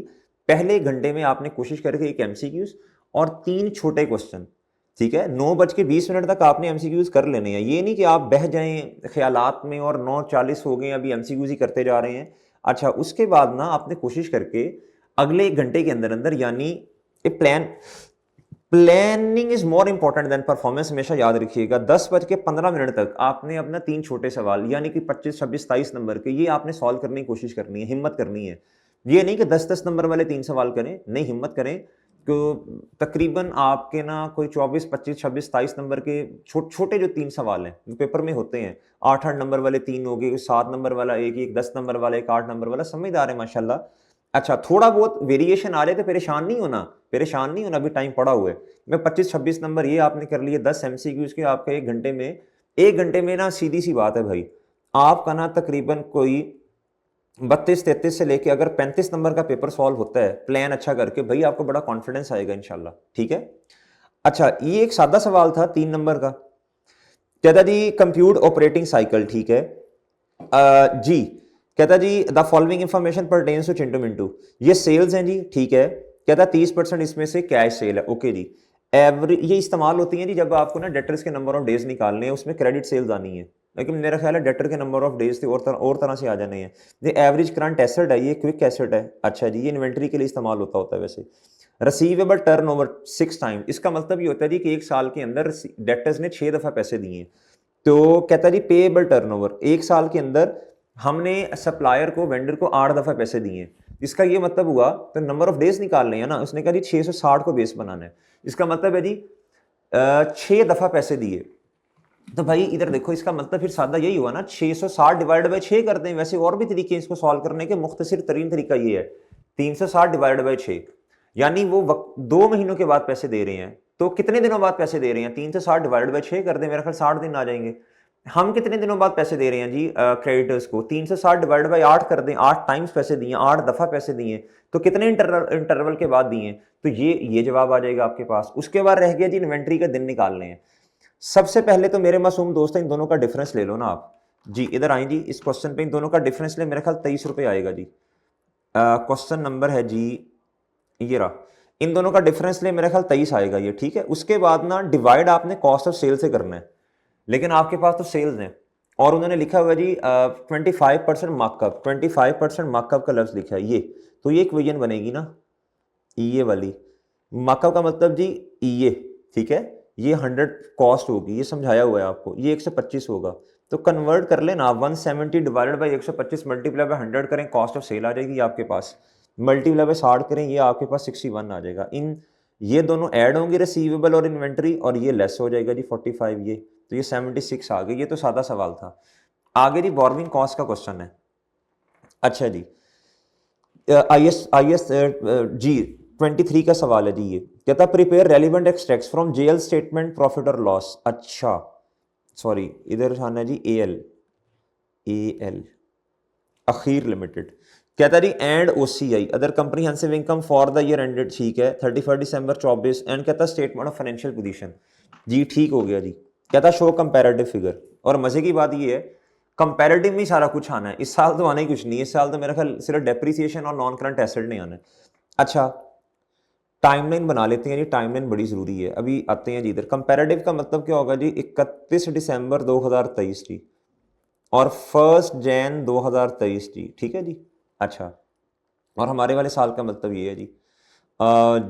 पहले घंटे में आपने कोशिश करके एक एमसीक्यूज और 3 छोटे क्वेश्चन, ठीक है, 9:20 तक आपने एमसीक्यूज कर लेने हैं। ये नहीं कि आप बह जाएं ख्यालात में और 9:40 हो गए अभी एमसीक्यूज ही करते जा रहे हैं। अच्छा उसके बाद ना आपने कोशिश करके अगले 1 घंटे के अंदर अंदर, यानी planning is more important than performance, हमेशा याद रखिएगा। 10:15 तक आपने अपना 3 छोटे सवाल यानी कि 25, 26, 27 नंबर के, ये आपने सॉल्व करने की कोशिश करनी है, हिम्मत करनी है। ये नहीं कि 10-10 नंबर वाले 3 सवाल करें, नहीं हिम्मत करें। तो तकरीबन आपके ना कोई 24, 25, 26, 27 नंबर के छोटे जो 3 सवाल हैं, जो पेपर में होते हैं, 8-8 नंबर वाले 3 हो गए, 7 नंबर वाला 1, 10 नंबर वाला 1, 8 नंबर वाला, समझदार है माशाल्लाह। अच्छा, थोड़ा बहुत वेरिएशन आ रहे तो परेशान नहीं होना, अभी टाइम पड़ा हुआ है। मैं 25-26 नंबर ये आपने कर लिए, 10 एमसीक्यूज़ के आपका 1 घंटे में ना सीधी-सी बात है भाई, आपका ना तकरीबन कोई 32-33 से लेके अगर 35 नंबर का पेपर सॉल्व होता है प्लान अच्छा करके, भाई आपको बड़ा कॉन्फिडेंस आएगा इंशाल्लाह, ठीक है। अच्छा, ये एक सादा सवाल था 3 नंबर का। कहता जी कंप्यूट ऑपरेटिंग साइकिल, ठीक है। जी कहता जी the following information pertains to Chintu Mintu, ये सेल्स हैं जी, ठीक है। कहता 30% इसमें से कैश सेल है, ओके जी। एवरी ये इस्तेमाल होती है जी जब आपको ना डेटर्स के नंबर ऑफ डेज निकालने हैं, उसमें क्रेडिट सेल्स आनी है, लेकिन मेरा ख्याल है डेटर के नंबर ऑफ डेज थे और तरह से आ जाने हैं। ये एवरेज करंट एसेट है, ये क्विक एसेट है। अच्छा जी, ये इन्वेंट्री के लिए इस्तेमाल होता है वैसे। रिसीवेबल टर्नओवर 6 टाइम, इसका मतलब ये होता है जी कि एक साल के अंदर डेटर्स ने 6 दफा पैसे दिए। तो कहता जी पेएबल टर्नओवर, एक साल के अंदर हमने सप्लायर को, वेंडर को 8 दफा पैसे दिए। इसका ये मतलब हुआ, तो नंबर ऑफ डेज निकालने हैं ना, उसने कहा जी 660 को बेस बनाना है। इसका मतलब है जी 6 दफा पैसे दिए। तो भाई इधर देखो, इसका मतलब फिर सादा यही हुआ ना, 660 डिवाइड बाई 6 कर दें। वैसे और भी तरीके इसको सॉल्व करने के, मुख्तसर तरीन तरीका ये है 360 डिवाइड बाई 6, यानी वो 2 महीनों के बाद पैसे दे रहे हैं, तो कितने दिनों बाद पैसे दे रहे हैं, 360 डिवाइड बाई 6 कर दें, मेरा ख्याल 60 दिन आ जाएंगे। हम कितने दिनों बाद पैसे दे रहे हैं जी क्रेडिटर्स को, 360 डिवाइड बाई 8 कर दें, 8 टाइम्स पैसे दिए, 8 दफा पैसे दिए, तो कितने इंटरवल के बाद दिए, तो ये जवाब आ जाएगा आपके पास। उसके बाद रह गया जी इन्वेंट्री का दिन निकालने हैं। सबसे पहले तो मेरे मासूम दोस्त, इन दोनों का डिफरेंस ले लो ना आप जी, इधर आए जी, इस क्वेश्चन पे इन दोनों का डिफरेंस ले, मेरे ख्याल 23 रुपए आएगा जी। क्वेश्चन नंबर है जी ये रहा, इन दोनों का डिफरेंस ले, मेरे ख्याल 23 आएगा ये, ठीक है। उसके बाद ना डिवाइड आपने कॉस्ट ऑफ सेल से करना है, लेकिन आपके पास तो सेल्स हैं और उन्होंने लिखा हुआ जी 25% मार्कअप, 25% मार्कअप का लफ्ज लिखा है ये, तो ये इक्वेशन बनेगी ना ये वाली, मार्कअप का मतलब जी ये, ठीक है। ये 100 कॉस्ट होगी, ये समझाया हुआ है आपको, ये 125 होगा, तो कन्वर्ट कर लेना, 170 डिवाइडेड बाई 125 मल्टीप्लाई बाई 100 करें, कॉस्ट ऑफ सेल आ जाएगी आपके पास, मल्टीप्लाई बाई 60 करें, ये आपके पास 61 आ जाएगा। इन ये दोनों ऐड होंगे रिसीवेबल और इन्वेंट्री, और ये लेस हो जाएगा जी 45, ये तो ये 76 आ गई। ये तो सादा सवाल था। आगे जी बोर्रोइंग कॉस्ट का क्वेश्चन है। अच्छा जी, आई एस जी 23 का सवाल है जी, ये कहता prepare relevant extracts from JL statement profit और लॉस। अच्छा सॉरी, इधर आना है जी एल अखीर लिमिटेड। कहता जी and OCI other comprehensive income for the year ended, ठीक है 31 दिसंबर 24, एंड कहता स्टेटमेंट ऑफ फाइनेंशियल पोजीशन, जी ठीक हो गया जी। कहता शो कंपैरेटिव फिगर, और मजे की बात ये है कंपैरेटिव में सारा कुछ आना है, इस साल तो आना ही कुछ नहीं है, इस साल तो मेरा ख्याल सिर्फ डेप्रीसिएशन और नॉन करंट एसेट नहीं आना है। अच्छा, टाइमलाइन बना लेते हैं जी, टाइमलाइन बड़ी जरूरी है। अभी आते हैं जी इधर, कंपैरेटिव का मतलब क्या होगा जी 31 दिसंबर 2023 जी और 1 जैन 2023 जी, ठीक है जी। अच्छा, और हमारे वाले साल का मतलब ये है जी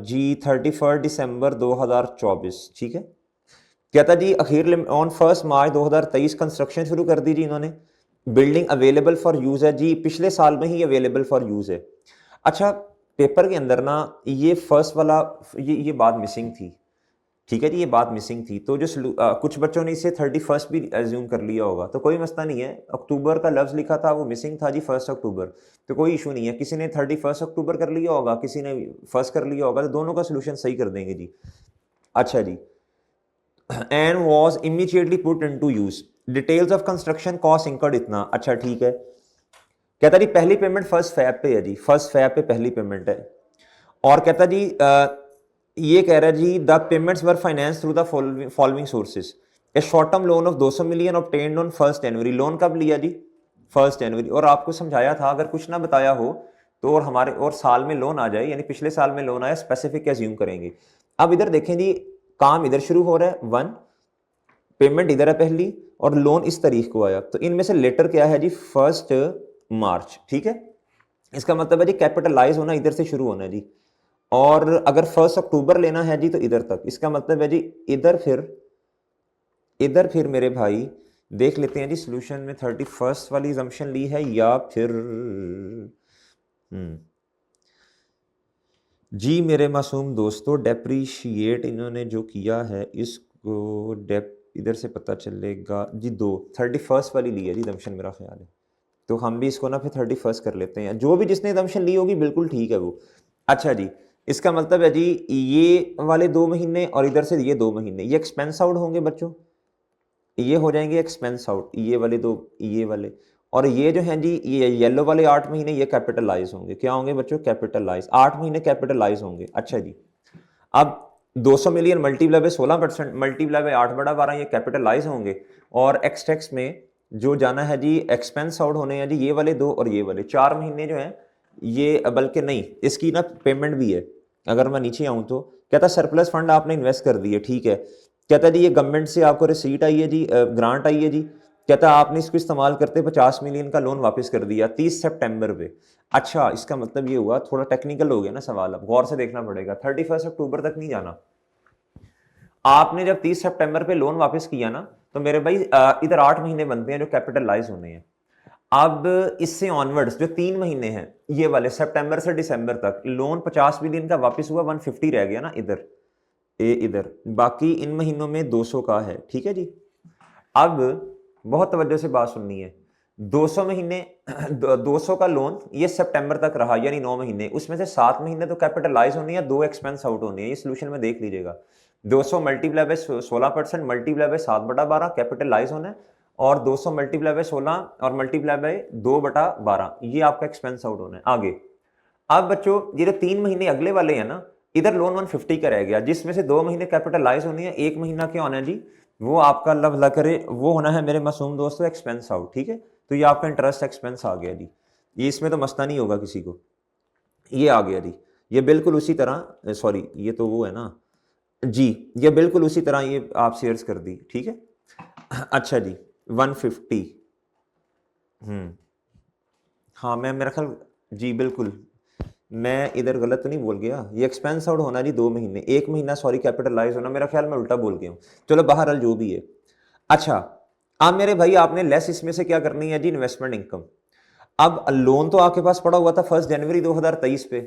जी 31 दिसंबर 2024, ठीक है। कहता जी अखीर ऑन 1 मार्च 2023 कंस्ट्रक्शन शुरू कर दी जी इन्होंने, बिल्डिंग अवेलेबल फॉर यूज है जी, पिछले साल में ही अवेलेबल फॉर यूज है। अच्छा, पेपर के अंदर ना ये फर्स्ट वाला ये बात मिसिंग थी, ठीक है जी, ये बात मिसिंग थी, तो जो कुछ बच्चों ने इसे 31 भी एज्यूम कर लिया होगा, तो कोई मसला नहीं है। अक्टूबर का लफ्ज लिखा था, वो मिसिंग था जी 1 अक्टूबर, तो कोई इशू नहीं है। किसी ने 31 अक्टूबर कर लिया होगा, किसी ने फर्स्ट कर लिया होगा, तो दोनों का सोल्यूशन सही कर देंगे जी। अच्छा जी, and was immediately put into use, details of construction cost incurred इतना। अच्छा ठीक है, कहता जी पहली पेमेंट 1 फैब पे है जी, 1 फैब पे पहली पेमेंट है। और कहता जी ये कह रहा है जी the payments were finance through the following sources, a short term loan of 200 million obtained on 1 जनवरी। लोन कब लिया जी 1 जनवरी, और आपको समझाया था अगर कुछ ना बताया हो तो और हमारे और साल में लोन आ जाए, यानी पिछले साल में लोन आया, स्पेसिफिक एज्यूम करेंगे। अब इधर देखें जी, काम इधर शुरू हो रहा है 1, पेमेंट इधर है पहली, और लोन इस तारीख को आया, तो इनमें से लेटर क्या है जी 1 मार्च, ठीक है। इसका मतलब है जी कैपिटलाइज होना इधर से शुरू होना है जी, और अगर 1 अक्टूबर लेना है जी तो इधर तक, इसका मतलब है जी इधर फिर मेरे भाई देख लेते हैं जी सोल्यूशन में 31 वाली जम्पशन ली है या फिर जी मेरे मासूम दोस्तों, डेप्रीशिएट इन्होंने जो किया है इसको डेप इधर से पता चलेगा जी, 31st वाली ली है जी दमशन, मेरा ख्याल है। तो हम भी इसको ना फिर 31st कर लेते हैं, जो भी जिसने दमशन ली होगी बिल्कुल ठीक है वो। अच्छा जी, इसका मतलब है जी ये वाले 2 महीने और इधर से ये 2 महीने ये एक्सपेंस आउट होंगे बच्चों, ये हो जाएंगे एक्सपेंस आउट, ये वाले दो, ये वाले। और ये जो हैं जी ये येलो वाले 8 महीने ये कैपिटलाइज होंगे, क्या होंगे बच्चों, कैपिटलाइज, 8 महीने कैपिटलाइज होंगे। अच्छा जी, अब 200 million multiply by 16% multiply bye 8/12 ये कैपिटलाइज होंगे। और एक्स टैक्स में जो जाना है जी एक्सपेंस आउट होने हैं जी ये वाले 2 और ये वाले 4 महीने जो हैं ये, बल्कि नहीं इसकी ना पेमेंट भी है। अगर मैं नीचे आऊं तो कहता सरप्लस फंड आपने इन्वेस्ट कर दिए, ठीक है। कहता जी ये गवर्नमेंट से आपको रिसीट आई है जी, ग्रांट आई है जी। कहता आपने इसको इस्तेमाल करते 50 मिलियन का लोन वापस कर दिया 30 सितंबर पे। अच्छा, इसका मतलब ये हुआ, थोड़ा टेक्निकल हो गया ना सवाल, अब गौर से देखना पड़ेगा। 31 अक्टूबर तक नहीं जाना, आपने जब 30 सितंबर पे लोन वापस किया ना, तो मेरे भाई इधर 8 महीने बनते हैं जो कैपिटलाइज होने हैं। अब इससे ऑनवर्ड्स जो 3 महीने हैं ये वाले सितंबर से दिसंबर तक लोन 50 मिलियन का वापस हुआ, 150 रह गया ना इधर, इधर बाकी इन महीनों में 200 का है, ठीक है जी। अब बहुत तवज्जो से बात सुननी है, 200 महीने 200 का लोन ये सितंबर तक रहा यानी 9 महीने, उसमें से 7 महीने तो कैपिटलाइज होनी है, 2 एक्सपेंस आउट होनी है। ये सोल्यूशन में देख लीजिएगा, 200 multiply by 16% multiply by 7/12 capitalise होना है, और 200 मल्टीप्लाई बाय 16 और मल्टीप्लाई बाय 2/12 ये आपका एक्सपेंस आउट होना है। आगे अब बच्चों ये जो 3 महीने अगले वाले हैं ना, इधर लोन 150 का रह गया, जिसमें से 2 महीने कैपिटलाइज होनी है, 1 महीना क्या होना है जी, वो आपका अल्लाह भला करे वो होना है मेरे मासूम दोस्तों एक्सपेंस आउट, ठीक है। तो ये आपका इंटरेस्ट एक्सपेंस आ गया जी, ये इसमें तो मसला नहीं होगा किसी को, ये आ गया जी। ये बिल्कुल उसी तरह, सॉरी ये तो वो है ना जी, ये बिल्कुल उसी तरह ये आप शेयर्स कर दी, ठीक है। अच्छा जी, 150, हाँ मैं मेरा ख्याल, जी बिल्कुल, मैं इधर गलत तो नहीं बोल गया, ये एक्सपेंस आउट होना जी 2 महीने, 1 महीना सॉरी कैपिटलाइज होना, मेरा ख्याल मैं उल्टा बोल गया हूँ। चलो बहरहाल जो भी है। अच्छा, अब मेरे भाई आपने लेस इसमें से क्या करनी है जी, इन्वेस्टमेंट इनकम। अब लोन तो आपके पास पड़ा हुआ था 1 जनवरी 2023 पे,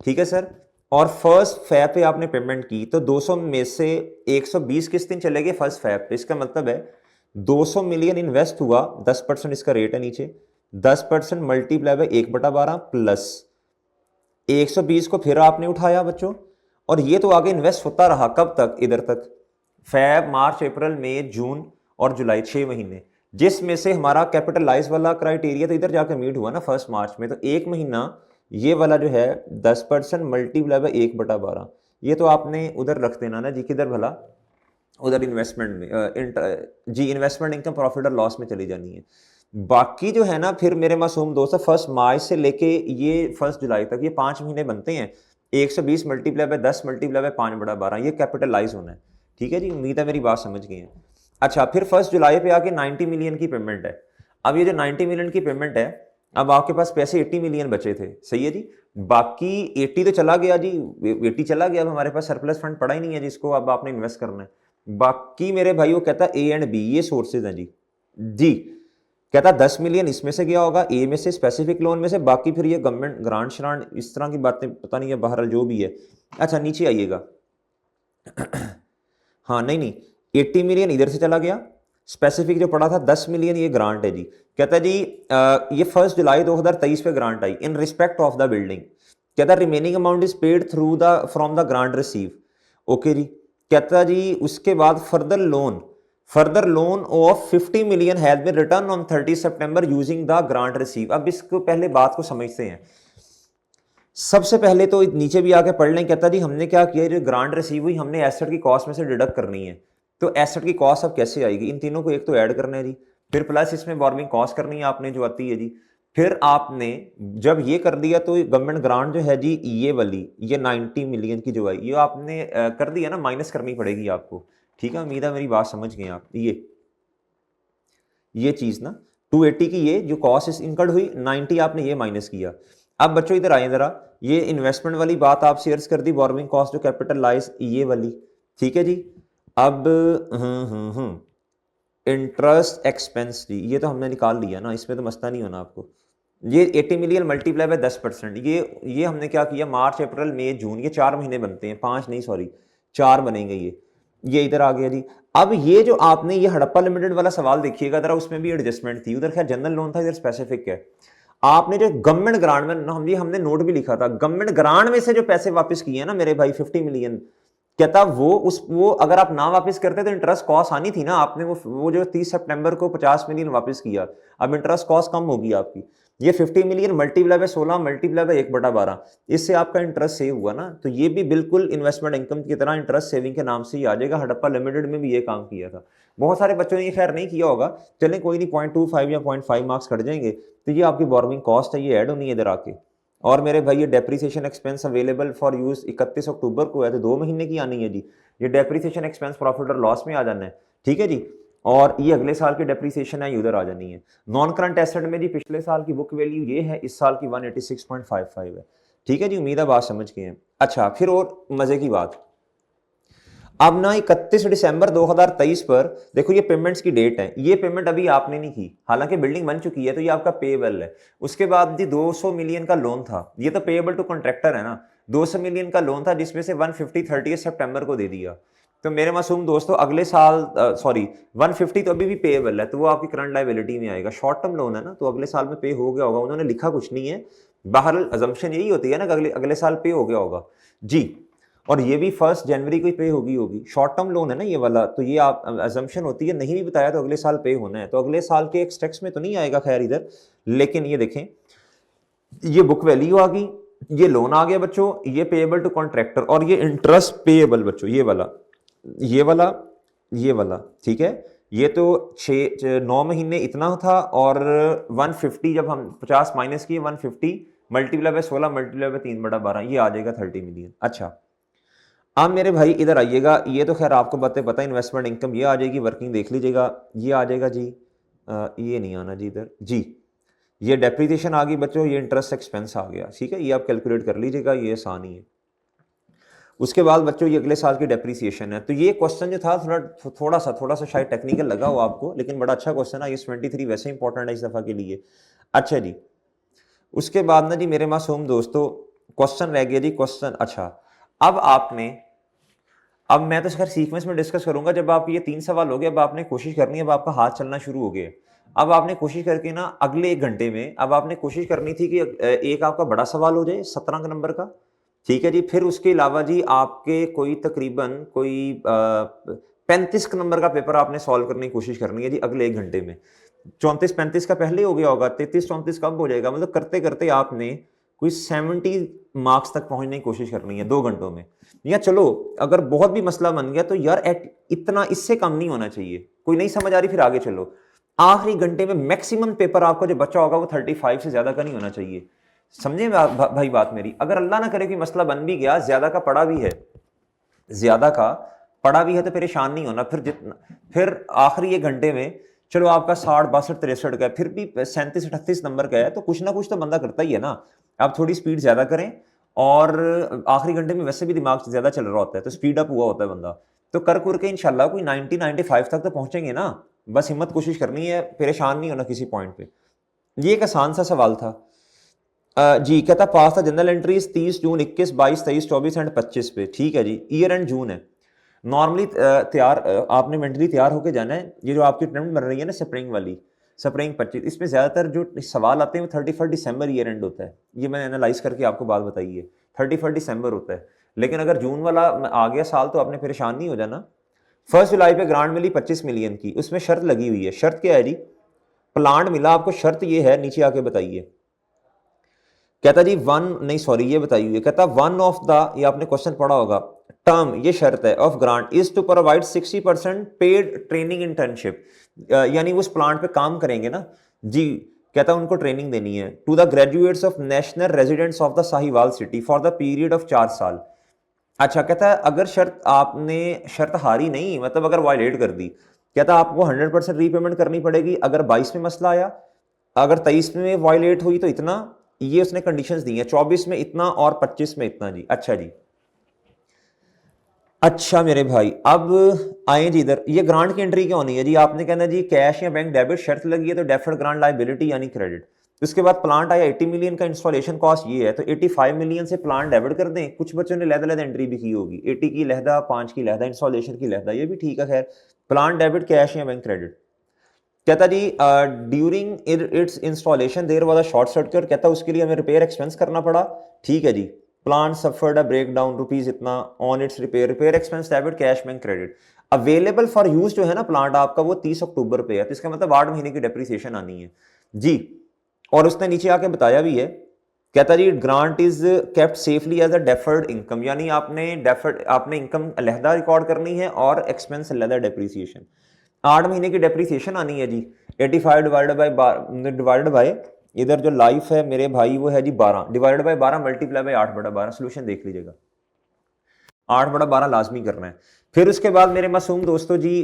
ठीक है सर, और 1 फैब पे आपने पेमेंट की, तो 200 में से 120 किस दिन चले गए 1 फैब पे। इसका मतलब है 200 मिलियन इन्वेस्ट हुआ, 10% इसका रेट है नीचे, 10% मल्टीप्लाई बाय 1/12 प्लस 120 को फिर आपने उठाया बच्चों, और ये तो आगे इन्वेस्ट होता रहा कब तक, इधर तक, फैब मार्च अप्रैल मई जून और जुलाई 6 महीने, जिसमें से हमारा कैपिटलाइज वाला क्राइटेरिया तो इधर जाकर मीट हुआ ना 1 मार्च में, तो 1 महीना ये वाला जो है 10% मल्टीप्लाई बाय 1/12, ये तो आपने उधर रख देना ना जी, किधर भला, उधर इन्वेस्टमेंट में, जी इन्वेस्टमेंट इनकम प्रॉफिट और लॉस में चली जानी है। बाकी जो है ना फिर मेरे मासूम दोस्त 1 मार्च से लेके ये 1 जुलाई तक ये 5 महीने बनते हैं, 120 मल्टीप्लाई बाय 10 मल्टीप्लाई बाय 5/12 ये कैपिटलाइज होना है, ठीक है जी। उम्मीद है मेरी बात समझ गई है। अच्छा, फिर 1 जुलाई पे आके 90 मिलियन की पेमेंट है। अब ये जो 90 मिलियन की पेमेंट है, अब आपके पास पैसे 80 मिलियन बचे थे, सही है जी। बाकी 80 तो चला गया जी, 80 चला गया, अब हमारे पास सरप्लस फंड पड़ा ही नहीं है जिसको अब आपने इन्वेस्ट करना है। बाकी मेरे भाई वो कहता है ए एंड बी ये सोर्सेज हैं जी, जी कहता 10 मिलियन इसमें से गया होगा ए में से, स्पेसिफिक लोन में से, बाकी फिर ये गवर्नमेंट ग्रांट श्रांट इस तरह की बातें पता नहीं है, बहरहाल जो भी है। अच्छा नीचे आइएगा, हाँ नहीं नहीं, 80 मिलियन इधर से चला गया, स्पेसिफिक जो पड़ा था 10 मिलियन ये ग्रांट है जी। कहता है जी ये 1 जुलाई 2023 पे grant I in respect of the building. कहता remaining amount is paid through the from the grant receive, okay जी। कहता जी उसके बाद further loan of 50 million has been return on 30 सितंबर यूजिंग द ग्रांट रिसीव। अब इसको पहले बात को समझते हैं, सबसे पहले तो नीचे भी आके पढ़ लें। कहता जी हमने क्या किया, जो ग्रांट रिसीव हुई हमने एसेट की कॉस्ट में से डिडक्ट करनी है, तो एसेट की कॉस्ट अब कैसे आएगी, इन तीनों को एक तो ऐड करना है जी, फिर प्लस इसमें बोरोइंग कॉस्ट करनी है आपने जो आती है जी, फिर आपने जब ये कर दिया तो गवर्नमेंट ग्रांट जो है जी ये वाली ये 90 मिलियन की जो आई ये आपने कर दिया ना, माइनस करनी पड़ेगी आपको, ठीक है। उम्मीद है मेरी बात समझ गए आप। ये चीज ना 280 की ये जो कॉस्ट इनकर्ड हुई, 90 आपने ये माइनस किया। अब बच्चों इधर आए जरा, ये इन्वेस्टमेंट वाली बात आप शेयर्स कर दी, बोरोइंग कॉस्ट जो कैपिटलाइज ये वाली, ठीक है जी। अब इंटरेस्ट एक्सपेंस जी ये तो हमने निकाल लिया ना, इसमें तो मसला नहीं होना आपको, ये 80 मिलियन मल्टीप्लाई बाय 10%, ये हमने क्या किया, मार्च अप्रैल मई जून, ये 4 महीने बनते हैं, 5 नहीं सॉरी 4 बनेंगे ये इधर आ गया जी। अब ये जो आपने ये हड़प्पा लिमिटेड वाला सवाल देखिएगा जरा, उसमें भी एडजस्टमेंट थी, उधर खैर जनरल लोन था, इधर स्पेसिफिक है। आपने जो गवर्नमेंट ग्रांट में हमने नोट भी लिखा था, गवर्नमेंट ग्रांट में से जो पैसे वापस किए ना मेरे भाई 50 मिलियन, कहता वो अगर आप ना वापस करते तो इंटरेस्ट कॉस्ट आनी थी ना, आपने वो जो 30 सितंबर को 50 मिलियन वापस किया, अब इंटरेस्ट कॉस्ट कम होगी आपकी। ये 50 million multiply by 16 multiply bye 1/12, इससे आपका इंटरेस्ट सेव हुआ ना, तो ये भी बिल्कुल इन्वेस्टमेंट इनकम की तरह इंटरेस्ट सेविंग के नाम से ही आ जाएगा। हड़प्पा लिमिटेड में भी ये काम किया था, बहुत सारे बच्चों ने ये खैर नहीं किया होगा, चलें कोई नहीं, 0.25 या 0.5 मार्क्स कट जाएंगे, तो ये आपकी बोरोइंग कॉस्ट है, ये ऐड होनी है इधर आके। और मेरे भाई ये depreciation expense available for use 31 अक्टूबर को है, तो 2 महीने की आनी है जी, ये डेप्रीसिएशन एक्सपेंस प्रॉफिट और लॉस में आ जाना है, ठीक है जी। और ये अगले साल की डेप्रीसिएशन है, उधर आ जानी है। नॉन करंट एसेट में जी पिछले साल की बुक वैल्यू ये है, इस साल की 186.55 है, ठीक है जी, उम्मीद है बात समझ गए हैं। अच्छा, फिर और मजे की बात, अब ना 31 दिसंबर 2023 पर देखो ये पेमेंट्स की डेट है, ये पेमेंट अभी आपने नहीं की, हालांकि बिल्डिंग बन चुकी है, तो ये आपका पेएबल है। उसके बाद जी 200 मिलियन का लोन था, ये तो पेएबल टू कॉन्ट्रैक्टर है ना, 200 मिलियन का लोन था जिसमें से 150 30 सितंबर को दे दिया, तो मेरे मासूम दोस्तों अगले साल सॉरी 150 तो अभी भी पेएबल है, तो वो आपकी करंट लायबिलिटी में आएगा, शॉर्ट टर्म लोन है ना, तो अगले साल में पे हो गया होगा, उन्होंने लिखा कुछ नहीं है, बाहर अजम्पशन यही होती है ना कि अगले साल पे हो गया होगा जी। और ये भी 1 जनवरी को ही पे होगी, शॉर्ट टर्म लोन है ना ये वाला, तो ये आप अजम्पशन होती है, नहीं भी बताया तो अगले साल पे होना है, तो अगले साल के एक टैक्स में तो नहीं आएगा खैर इधर, लेकिन ये देखें ये बुक वैल्यू आ गई, ये लोन आ गया बच्चों, ये पेएबल टू कॉन्ट्रैक्टर, और ये इंटरेस्ट पेएबल बच्चों, ये वाला ठीक है, ये तो 9 महीने इतना था, और 150 जब हम 50 माइनस किए 150 मल्टीप्लाई बाय 16 मल्टीप्लाई बाय 3/12, ये आ जाएगा 30 मिलियन। अच्छा, अब मेरे भाई इधर आइएगा, ये तो खैर आपको बातें पता है, इन्वेस्टमेंट इनकम ये आ जाएगी, वर्किंग देख लीजिएगा, ये आ जाएगा जी, ये नहीं आना जी इधर जी, ये डेप्रीसिएशन आ गई बच्चों, ये इंटरेस्ट एक्सपेंस आ गया, ठीक है, ये आप कैलकुलेट कर लीजिएगा, ये आसान ही है। उसके बाद बच्चों ये अगले साल की डेप्रीसिएशन है, तो ये क्वेश्चन जो था थोड़ा सा शायद टेक्निकल लगा हो आपको, लेकिन बड़ा अच्छा क्वेश्चन है, ये 23 वैसे इंपॉर्टेंट है इस दफा के लिए। अच्छा जी, उसके बाद ना जी मेरे मासूम दोस्तों क्वेश्चन रह गया जी, क्वेश्चन, अच्छा अब मैं तो खैर सीक्वेंस में डिस्कस करूंगा, जब आपके ये 3 सवाल हो गए, अब आपने कोशिश करनी है, अब आपका हाथ चलना शुरू हो गया, अब आपने कोशिश करके ना अगले 1 घंटे में, अब आपने कोशिश करनी थी कि एक आपका बड़ा सवाल हो जाए 17 नंबर का, ठीक है जी, फिर उसके अलावा जी आपके कोई तकरीबन 35 नंबर का पेपर आपने सॉल्व करने की कोशिश करनी है जी अगले 1 घंटे में। 34-35 का पहले हो गया होगा, 33-34 कब हो जाएगा, मतलब करते करते आपने कोई 70 मार्क्स तक पहुंचने की कोशिश करनी है 2 घंटों में, या चलो अगर बहुत भी मसला बन गया तो यार इतना इससे कम नहीं होना चाहिए, कोई नहीं समझ आ रही फिर आगे चलो, आखिरी घंटे में मैक्सिमम पेपर आपको जो बचा होगा वो 35 से ज्यादा का नहीं होना चाहिए, समझे भाई बात मेरी। अगर अल्लाह ना करे कि मसला बन भी गया, ज्यादा का पड़ा भी है तो परेशान नहीं होना, फिर आखिरी 1 घंटे में चलो आपका 60 62 63 का है, फिर भी 37 38 नंबर का है, तो कुछ ना कुछ तो बंदा करता ही है ना, आप थोड़ी स्पीड ज्यादा करें, और आखिरी घंटे में वैसे भी दिमाग ज्यादा चल रहा होता है, तो स्पीड अप हुआ होता है बंदा, तो कर के इंशाल्लाह कोई 90-95 तक तो पहुंचेंगे ना, बस हिम्मत कोशिश करनी है, परेशान नहीं होना किसी पॉइंट पे। ये एक आसान सा सवाल था जी, कहता पास था जनरल एंट्रीज 30 जून 21 22 23 24 एंड 25 पे, ठीक है जी, ईयर एंड जून है, नॉर्मली आपने मेंटली तैयार होकर जाना है, ये जो आपकी अटेम्प्ट बन रही है ना स्प्रिंग वाली, स्प्रिंग 25, इसमें ज्यादातर जो सवाल आते हैं वो 31 दिसंबर ईयर एंड होता है, ये मैंने एनालाइज करके आपको बात बताई है, 31 दिसंबर होता है, लेकिन अगर जून वाला आ गया साल तो आपने परेशान नहीं हो जाना। 1 जुलाई पे ग्रांट मिली 25 मिलियन की, उसमें शर्त लगी हुई है, शर्त क्या है जी, प्लांट मिला आपको, शर्त ये है, नीचे आके बताइए, कहता जी ये बताई हुई है, कहता वन ऑफ द, ये आपने क्वेश्चन पढ़ा होगा, टर्म ये शर्त है of grant is to provide 60% paid training internship, यानी वो उस प्लांट पे काम करेंगे ना जी, कहता उनको ट्रेनिंग देनी है, to the graduates of national residents of the Sahiwal city for the period of 4 साल। अच्छा, कहता है अगर शर्त हारी नहीं, मतलब अगर वायलेट कर दी, कहता आपको 100% रीपेमेंट करनी पड़ेगी, अगर 22 में मसला आया, अगर 23 में वायलेट हुई तो इतना, ये उसने कंडीशंस दी हैं, 24 में इतना और 25 में इतना जी। अच्छा जी, अच्छा मेरे भाई अब आए जी इधर, ये ग्रांट की एंट्री क्या होनी है जी, आपने कहना जी कैश या बैंक डेबिट शर्त लगी है तो डेफर्ड ग्रांट लायबिलिटी यानी क्रेडिट, उसके बाद प्लांट आया 80 मिलियन का, इंस्टॉलेशन कॉस्ट ये है, तो 85 मिलियन से प्लांट डेबिट कर दें। कुछ बच्चों ने लहदा एंट्री भी की होगी, 80 की लहदा, 5 की लहदा, इंस्टॉलेशन की लहदा, ये भी ठीक है। खैर, प्लांट डेबिट कैश या बैंक क्रेडिट। कहता जी during its installation there was a short circuit, कहता उसके लिए हमें रिपेयर एक्सपेंस करना पड़ा। ठीक है जी, plant suffered a breakdown rupees इतना on its repair, repair expense debit cash bank credit. Available for use जो है ना प्लांट आपका, वो 30 अक्टूबर पे है, तो इसका मतलब 8 महीने की डेप्रिसिएशन आनी है जी। और उसने नीचे आके बताया भी है, कहता जी grant is kept safely as a deferred income, यानी आपने इनकम अलहदा रिकॉर्ड करनी है और एक्सपेंस अलहदा डेप्रिसिएशन। 8 महीने की डेप्रिसिएशन आनी है जी। 85 डिवाइडेड बाय इधर जो लाइफ है मेरे भाई वो है जी 12 divided by 12 multiply by 8/12। Solution देख लीजिएगा, 8/12 लाजमी करना है। फिर उसके बाद मेरे मासूम दोस्तों जी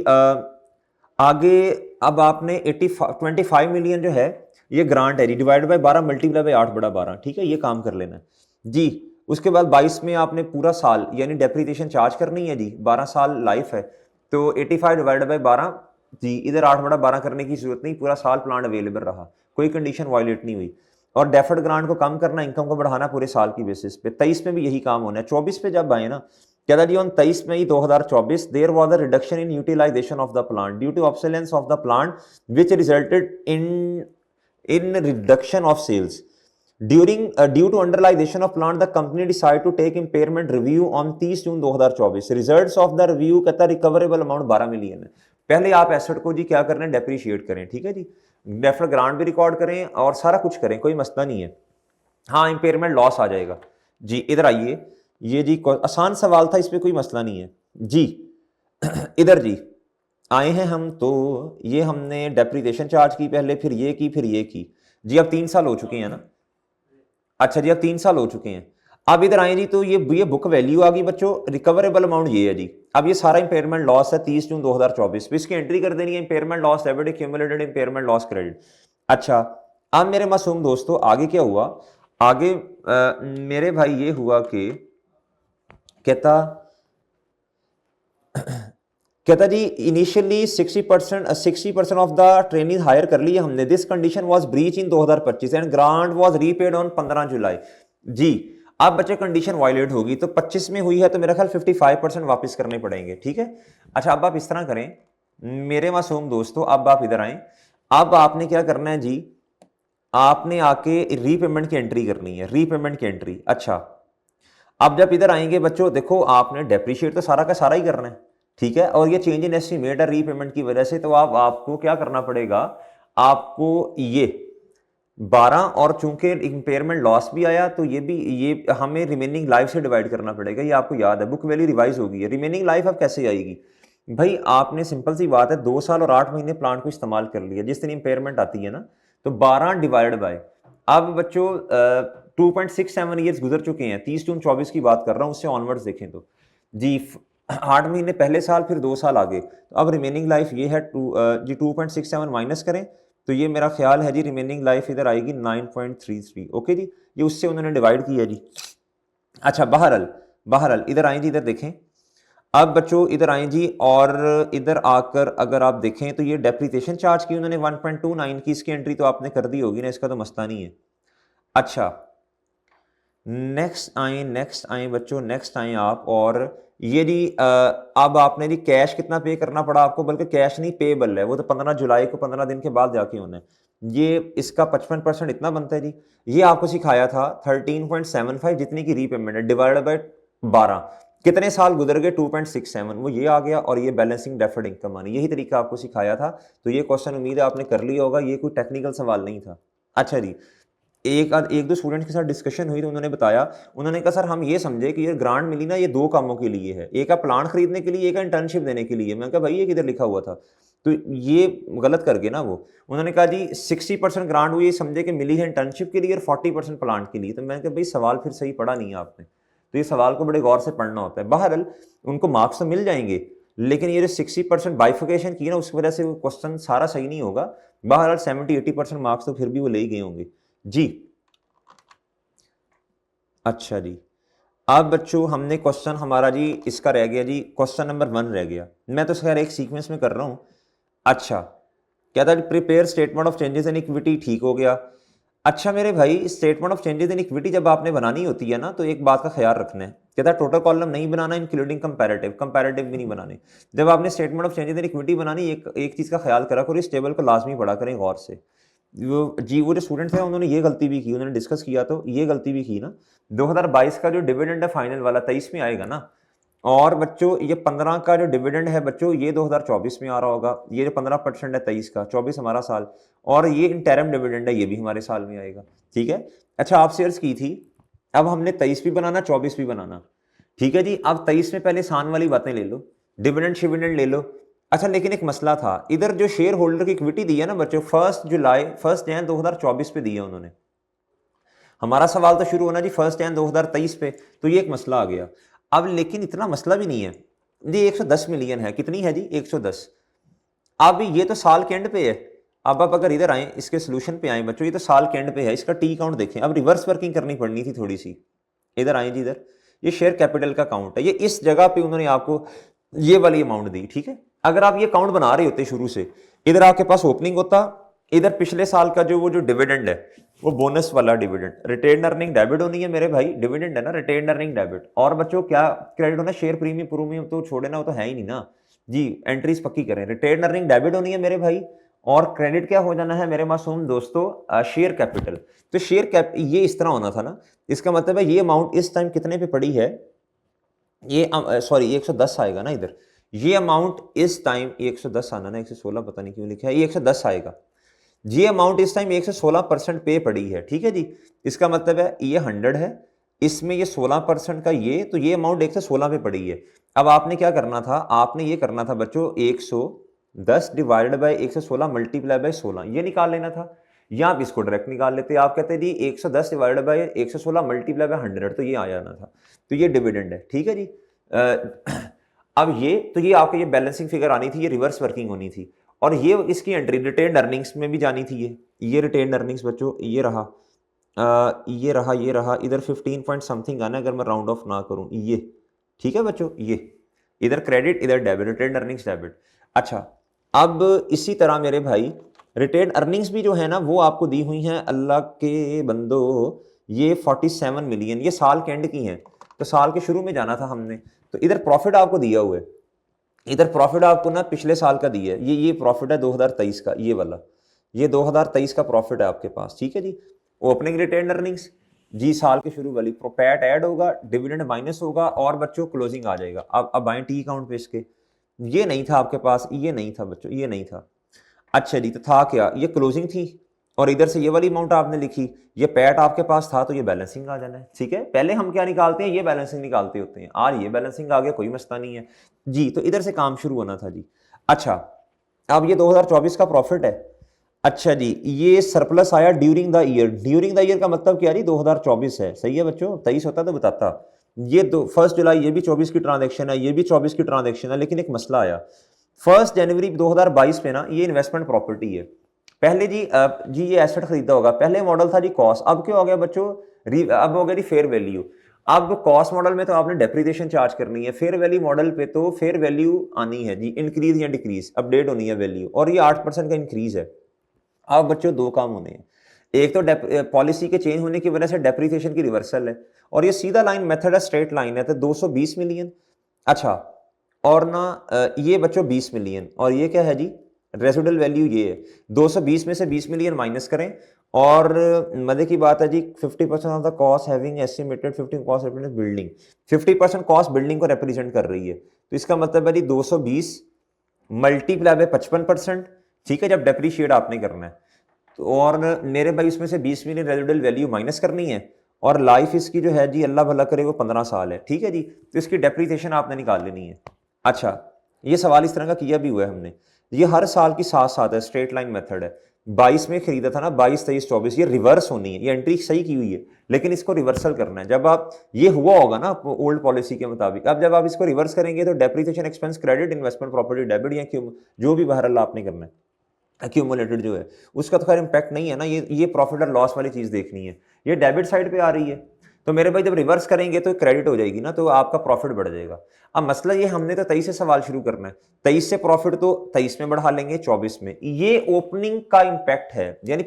आगे अब आपने 25 मिलियन जो है ये ग्रांट है जी, डिवाइड बाय 12 मल्टीप्लाई बाय 8/12। ठीक है, ये काम कर लेना है जी। उसके बाद 22 में आपने पूरा साल यानी डेप्रिसिएशन चार्ज करनी है जी, 12 साल लाइफ है, तो 85 डिवाइडेड बाय 12 जी, इधर 8/12 करने की जरूरत नहीं, पूरा साल प्लांट अवेलेबल रहा, कोई कंडीशन वायलेट नहीं हुई। और डेफर्ड ग्रांट को कम करना, इनकम को बढ़ाना पूरे साल की बेसिस पे। 23 में भी यही काम होना है। 24 पे जब आए ना, कहता जी on 23 May 2024 there was a reduction in utilisation of the plant due to obsolescence of the plant which resulted in reduction of sales due to underutilization of plant the company decide to take impairment review on 30 June 2024। Results of the review कहता recoverable amount 12 million है। पहले आप asset को जी क्या करना है, depreciate करें। ठीक है जी, डेफर्ड ग्रांट भी रिकॉर्ड करें और सारा कुछ करें, कोई मसला नहीं है। हाँ, इंपेयरमेंट लॉस आ जाएगा जी। इधर आइए, ये जी आसान सवाल था, इसमें कोई मसला नहीं है जी। इधर जी आए हैं हम, तो ये हमने डेप्रिसिएशन चार्ज की पहले, फिर ये की, फिर ये की जी। अब 3 साल हो चुके हैं ना। अच्छा जी, अब 3 साल हो चुके हैं। अब इधर आए जी, तो ये बुक वैल्यू आ गई बच्चों, रिकवरेबल अमाउंट ये है जी। अब ये सारा इंपेयरमेंट लॉस है 30 जून 2024, इसकी एंट्री कर देनी है, impairment loss debit accumulated impairment loss credit. अच्छा, अब मेरे मासूम दोस्तों आगे क्या हुआ, आगे मेरे भाई ये हुआ कि कहता जी initially 60% of the training hire कर लिया हमने। This condition was breach in 2025 and grant was repaid on 15 July जी। अब बच्चे कंडीशन वायलेट होगी, तो 25 में हुई है, तो मेरा ख्याल 55% वापस करने पड़ेंगे। ठीक है, अच्छा अब आप इस तरह करें मेरे मासूम दोस्तों, अब आप इधर आए, अब आपने क्या करना है जी, आपने आके रीपेमेंट की एंट्री करनी है, रीपेमेंट की एंट्री। अच्छा, अब जब इधर आएंगे बच्चों, देखो आपने डेप्रिशिएट तो सारा का सारा ही करना है। ठीक है, और ये चेंज इन एस्टिमेट है रीपेमेंट की वजह से, तो आपको क्या करना पड़ेगा, आपको ये 12 और चूंकि इंपेयरमेंट लॉस भी आया, तो ये हमें रिमेनिंग लाइफ से डिवाइड करना पड़ेगा। ये आपको याद है, बुक वैल्यू रिवाइज होगी है। रिमेनिंग लाइफ अब कैसे आएगी भाई, आपने सिंपल सी बात है, 2 साल और 8 महीने प्लांट को इस्तेमाल कर लिया, जिस दिन इंपेयरमेंट आती है ना, तो 12 डिवाइड बाय, अब बच्चों 2.67 ईयर्स गुजर चुके हैं, 30 जून 24 की बात कर रहा हूं, उससे ऑनवर्ड्स देखें तो जी 8 महीने पहले साल, फिर 2 साल आगे, तो अब रिमेनिंग लाइफ ये है जी 2.67 माइनस करें, तो ये मेरा ख्याल है जी रिमेनिंग लाइफ इधर आएगी 9.33। ओके जी, ये उससे उन्होंने डिवाइड किया जी। अच्छा, बहरल इधर आए जी, इधर देखें, अब बच्चों इधर आए जी, और इधर आकर अगर आप देखें तो ये डेप्रिसिएशन चार्ज की उन्होंने 1.29 की, इसकी एंट्री तो आपने कर दी होगी ना, इसका तो मसला नहीं है। अच्छा, नेक्स्ट आए बच्चों, नेक्स्ट आए आप, और ये जी अब आपने जी कैश कितना पे करना पड़ा आपको, बल्कि कैश नहीं पेबल है, वो तो 15 जुलाई को 15 दिन के बाद जाके होना है। ये इसका 55% इतना बनता है जी। ये आपको सिखाया था 13.75 जितनी की रीपेमेंट है, डिवाइडेड बाय 12, कितने साल गुजर गए 2.67, वो ये आ गया, और ये बैलेंसिंग डेफर्ड इनकम आनी, यही तरीका आपको सिखाया था। तो ये क्वेश्चन उम्मीद है आपने कर लिया होगा, ये कोई टेक्निकल सवाल नहीं था। अच्छा जी, एक दो स्टूडेंट्स के साथ डिस्कशन हुई, तो उन्होंने बताया, उन्होंने कहा सर हम ये समझे कि ये ग्रांट मिली ना, ये 2 कामों के लिए है, एक है प्लांट खरीदने के लिए, एक है इंटर्नशिप देने के लिए। मैं कहा भाई ये किधर लिखा हुआ था, तो ये गलत कर गए ना वो। उन्होंने कहा जी 60% ग्रांट हुई, समझे कि मिली है इंटर्नशिप के लिए और 40% प्लांट के लिए। तो मैंने कहा भाई सवाल फिर सही पढ़ा नहीं है आपने, तो ये सवाल को बड़े गौर से पढ़ना होता है। बहरहाल उनको मार्क्स तो मिल जाएंगे, लेकिन ये जो 60% बाइफिकेशन की ना, उसकी वजह से वो क्वेश्चन सारा सही नहीं होगा। बहरहाल 70-80% मार्क्स तो फिर भी वो ले ही गए होंगे जी। अच्छा जी, अब बच्चों हमने क्वेश्चन हमारा जी इसका रह गया जी, क्वेश्चन नंबर 1 रह गया। मैं तो खैर एक सीक्वेंस में कर रहा हूं। अच्छा, क्या था, prepare statement of changes in equity, ठीक हो गया। अच्छा मेरे भाई, statement of changes in equity जब आपने बनानी होती है ना, तो एक बात का ख्याल रखना है, कहता है टोटल कॉलम नहीं बनाना इंक्लूडिंग कंपैरेटिव, कंपैरेटिव भी नहीं बनाने। जब आपने statement of changes in equity बनानी, एक एक चीज़ का ख्याल करा करो, इस टेबल को लाजमी पढ़ा करें गौर से। वो जो स्टूडेंट थे उन्होंने ये गलती भी की, उन्होंने डिस्कस किया तो ये गलती भी की ना, 2022 का जो डिविडेंड है फाइनल वाला 23 में आएगा ना, और बच्चों ये 15 का जो डिविडेंड है बच्चों ये 2024 में आ रहा होगा, ये जो 15% है 23 का, 24 हमारा साल, और ये इंटरम डिविडेंड है ये भी हमारे साल में आएगा, ठीक है। अच्छा आप शेयर्स की थी, अब हमने 23 भी बनाना 24 भी बनाना, ठीक है जी। अब 23 में पहले सान वाली बातें ले लो, डिविडेंड शिविडेंड ले लो। अच्छा लेकिन एक मसला था, इधर जो शेयर होल्डर की इक्विटी दी है ना बच्चों, 1 जनवरी 2024 पे दी है उन्होंने। हमारा सवाल तो शुरू होना जी 1 जनवरी 2023 पे, तो ये एक मसला आ गया। अब लेकिन इतना मसला भी नहीं है जी, 110 मिलियन है, कितनी है जी 110। अब ये तो साल के एंड पे है, अब आप अगर इधर आए इसके सोल्यूशन पे आए बच्चों, ये तो साल के एंड पे है, इसका टी काउंट देखें। अब रिवर्स वर्किंग करनी पड़नी थी थोड़ी सी, इधर आए जी, इधर ये शेयर कैपिटल का काउंट है, ये इस जगह पे उन्होंने आपको ये वाली अमाउंट दी, ठीक है। अगर आप ये काउंट बना रहे होते शुरू से, इधर आपके पास ओपनिंग होता, इधर पिछले साल का वो जो डिविडेंड है वो बोनस वाला डिविडेंड, रिटेन अर्निंग डेबिट होनी है मेरे भाई, डिविडेंड है ना रिटेन अर्निंग डेबिट, और बच्चों क्या क्रेडिट होना, शेयर प्रीमियम प्रूमियम तो छोड़े ना, वो तो है ही नहीं ना जी, एंट्रीज पक्की करें, रिटेन अर्निंग डेबिट होनी है मेरे भाई, और क्रेडिट क्या हो जाना है मेरे मासूम दोस्तों, शेयर कैपिटल। तो शेयर कैप ये इस तरह होना था ना, इसका मतलब है ये अमाउंट इस टाइम कितने पे पड़ी है, ये सॉरी 110 आएगा ना इधर, ये अमाउंट इस टाइम 110 आना ना, 116 पता नहीं क्यों लिखा है, ये 110 आएगा, ये अमाउंट इस टाइम 116% पे पड़ी है, ठीक है जी। इसका मतलब है ये 100 है, इसमें ये 16% का ये, तो ये अमाउंट 116 पे पड़ी है। अब आपने क्या करना था, आपने ये करना था बच्चों 110 डिवाइडेड बाय 116 मल्टीप्लाई बाय 16 ये निकाल लेना था, या आप इसको डायरेक्ट निकाल लेते, आप कहते जी 110 डिवाइडेड बाय 116 मल्टीप्लाई बाय 100, तो ये आ जाना था, तो ये डिविडेंड है, ठीक है जी। अब ये तो ये आपके ये बैलेंसिंग फिगर आनी थी, ये रिवर्स वर्किंग होनी थी, और ये इसकी एंट्री रिटेन अर्निंग्स में भी जानी थी, ये रिटेन अर्निंग्स बच्चों ये रहा, ये रहा इधर 15 पॉइंट समथिंग आना, अगर मैं राउंड ऑफ ना करूं ये, ठीक है बच्चों, ये इधर क्रेडिट इधर डेबिट, रिटेन अर्निंग्स डेबिट। अच्छा अब इसी तरह मेरे भाई रिटेन अर्निंग्स भी जो है ना वो आपको दी हुई हैं अल्लाह के बंदो, ये 47 मिलियन, ये साल के एंड की हैं, तो साल के शुरू में जाना था हमने, तो इधर प्रॉफिट आपको दिया हुआ है, इधर प्रॉफिट आपको ना पिछले साल का दिया है, ये प्रॉफिट है 2023 का, ये वाला ये 2023 का प्रॉफिट है आपके पास, ठीक है जी। ओपनिंग रिटेन अर्निंग्स जी साल के शुरू वाली, पैट ऐड होगा, डिविडेंड माइनस होगा, और बच्चों क्लोजिंग आ जाएगा। अब आए टी काउंट पे इसके, ये नहीं था आपके पास, ये नहीं था बच्चों, ये नहीं था। अच्छा जी, तो था क्या, ये क्लोजिंग थी, और इधर से ये वाली अमाउंट आपने लिखी, ये पैट आपके पास था, तो ये बैलेंसिंग आ जाना है, ठीक है। पहले हम क्या निकालते हैं, ये बैलेंसिंग निकालते होते हैं, आज ये बैलेंसिंग आ गया, कोई मसला नहीं है जी। तो इधर से काम शुरू होना था जी। अच्छा अब ये 2024 का प्रॉफिट है, अच्छा जी, ये सरप्लस आया during the year, during the year का मतलब क्या जी 2024 है, सही है बच्चों, 23 होता तो बताता। ये 1 जुलाई ये भी 24 की ट्रांजैक्शन है, ये भी 24 की ट्रांजैक्शन है, लेकिन एक मसला आया 1 जनवरी 2022 पे ना, ये इन्वेस्टमेंट प्रॉपर्टी है, पहले जी ये एसेट खरीदा होगा, पहले मॉडल था जी कॉस्ट, अब क्या हो गया बच्चों, अब हो गया जी फेयर वैल्यू। अब कॉस्ट मॉडल में तो आपने डेप्रिसिएशन चार्ज करनी है, फेयर वैल्यू मॉडल पे तो फेयर वैल्यू आनी है जी, इंक्रीज या डिक्रीज अपडेट होनी है वैल्यू, और ये 8% का इंक्रीज है। अब बच्चों दो काम होने हैं, एक तो पॉलिसी के चेंज होने की वजह से डेप्रिसिएशन की रिवर्सल है, और ये सीधा लाइन मेथड है, स्ट्रेट लाइन है, तो 220 मिलियन। अच्छा और ना ये बच्चों 20 मिलियन, और ये क्या है जी रेसिडुअल वैल्यू, ये है 220 में से 20 मिलियन माइनस करें, और मजे की बात है जी 50% of the cost having estimated 15 cost building, 50% cost building को रिप्रेजेंट कर रही है, तो इसका मतलब है जी 220 मल्टीप्लाई बाय 55%, ठीक है, जब डेप्रीशिएट आपने करना है तो, और मेरे भाई इसमें से 20 मिलियन रेसिडुअल वैल्यू माइनस करनी है, और लाइफ इसकी जो है जी अल्लाह भला करे वो 15 साल है, ठीक है जी, तो इसकी डेप्रीसिएशन आपने निकाल लेनी है। अच्छा ये सवाल इस तरह का किया भी हुआ है हमने, ये हर साल की साथ साथ है, स्ट्रेट लाइन मेथड है, 22 में खरीदा था ना, 22 23 24, ये रिवर्स होनी है, ये एंट्री सही की हुई है, लेकिन इसको रिवर्सल करना है, जब आप ये हुआ होगा ना ओल्ड पॉलिसी के मुताबिक, अब जब आप इसको रिवर्स करेंगे तो depreciation expense credit, investment property debit, या जो भी बहरहाल आपने करना है एक्यूमुलेटेड जो है उसका तो खैर इंपैक्ट नहीं है ना, ये प्रॉफिट और लॉस वाली चीज देखनी है, ये डेबिट साइड पे आ रही है, तो मेरे भाई जब रिवर्स करेंगे तो क्रेडिट हो जाएगी ना, तो आपका प्रॉफिट बढ़ जाएगा। अब मसला ये हमने तो 23 से सवाल शुरू करना है, 23 से प्रॉफिट तो 23 में बढ़ा लेंगे 24 में, ये ओपनिंग का इंपैक्ट है, यानी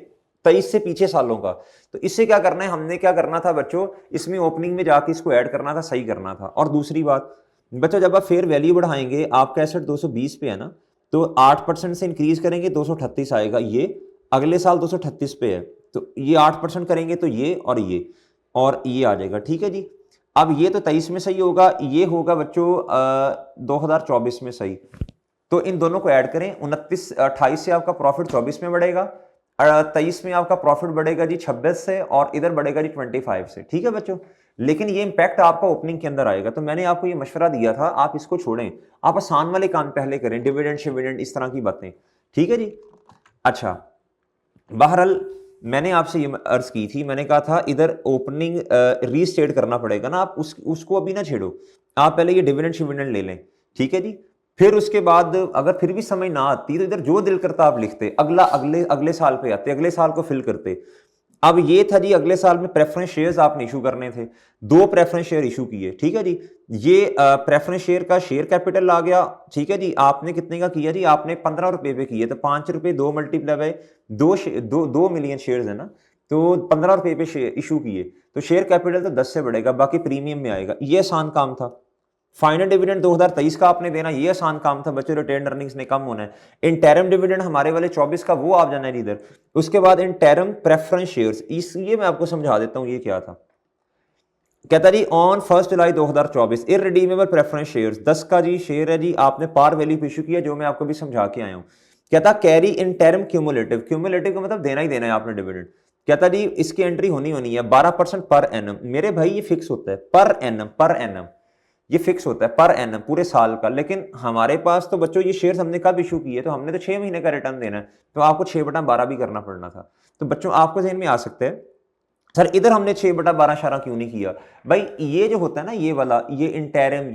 23 से पीछे सालों का। तो इससे क्या करना है, हमने क्या करना था बच्चों, इसमें ओपनिंग में जाके इसको ऐड करना था, सही करना था। और दूसरी बात बच्चों, जब आप फेयर वैल्यू बढ़ाएंगे, आपका एसेट 220 पे है ना, तो 8% से इंक्रीज करेंगे 238 आएगा, ये अगले साल 238 पे है, तो ये 8% करेंगे तो ये और ये आ जाएगा। ठीक है जी। अब ये तो 23 में सही होगा, ये होगा बच्चों 2024 में सही। तो इन दोनों को ऐड करें, 28 से आपका प्रॉफिट 24 में बढ़ेगा, 23 में आपका प्रॉफिट बढ़ेगा जी 26 से, और इधर बढ़ेगा जी 25 से। ठीक है बच्चों, लेकिन ये इंपैक्ट आपका ओपनिंग के अंदर आएगा। तो मैंने आपको ये मशवरा दिया था, आप इसको छोड़ें, आप आसान वाले काम पहले करें, डिविडेंड शिविडेंड इस तरह की बातें। ठीक है जी। अच्छा, बहरहाल मैंने आपसे ये अर्ज की थी, मैंने कहा था इधर ओपनिंग रीस्टेट करना पड़ेगा ना, आप उसको अभी ना छेड़ो, आप पहले ये डिविडेंड शिविडेंड ले लें। ठीक है जी। फिर उसके बाद अगर फिर भी समझ ना आती तो इधर जो दिल करता आप लिखते, अगले साल पे आते, अगले साल को फिल करते। अब ये था जी, अगले साल में प्रेफरेंस शेयर्स आपने इशू करने थे, 2 प्रेफरेंस शेयर इशू किए। ठीक है जी। ये प्रेफरेंस शेयर का शेयर कैपिटल आ गया। ठीक है जी। आपने कितने का किया जी, आपने 15 रुपए पे किए, तो 5 रुपए 2 मल्टीप्लाई बाय 2 मिलियन शेयर्स है ना, तो 15 रुपए पे इशू किए, तो शेयर कैपिटल तो 10 से बढ़ेगा, बाकी प्रीमियम में आएगा। ये आसान काम था। फाइनल डिविडेंड 2023 का आपने देना, ये आसान काम था बच्चों, रिटेन अर्निंग्स ने कम होना है। इंटरम डिविडेंड हमारे वाले 24 का, वो आप जाना है इधर। उसके बाद इंटरम प्रेफरेंस शेयर्स, ये मैं आपको समझा देता हूं ये क्या था। कहता जी on 1 July 2024 irredeemable preference shares 10 का जी शेयर है जी, आपने पार वैल्यू पे इशू किया, जो मैं आपको भी समझा के आया हूं। कहता कैरी इंटरम क्यूमुलेटिव, क्यूमुलेटिव का मतलब देना ही देना है आपने डिविडेंड। कहता जी इसकी एंट्री होनी है 12% पर एनम। मेरे भाई ये फिक्स होता है पर एनम, ये फिक्स होता है पर एनम पूरे साल का। लेकिन हमारे पास तो बच्चों ये शेयर्स हमने कब इशू किए, तो हमने तो 6 महीने का रिटर्न देना है, तो आपको 6/12 भी करना पड़ना था। तो बच्चों आपको ज़हन में आ सकता है सर इधर हमने 6/12 इशारा क्यों नहीं किया। भाई ये जो होता है ना, ये वाला, ये इंटरम,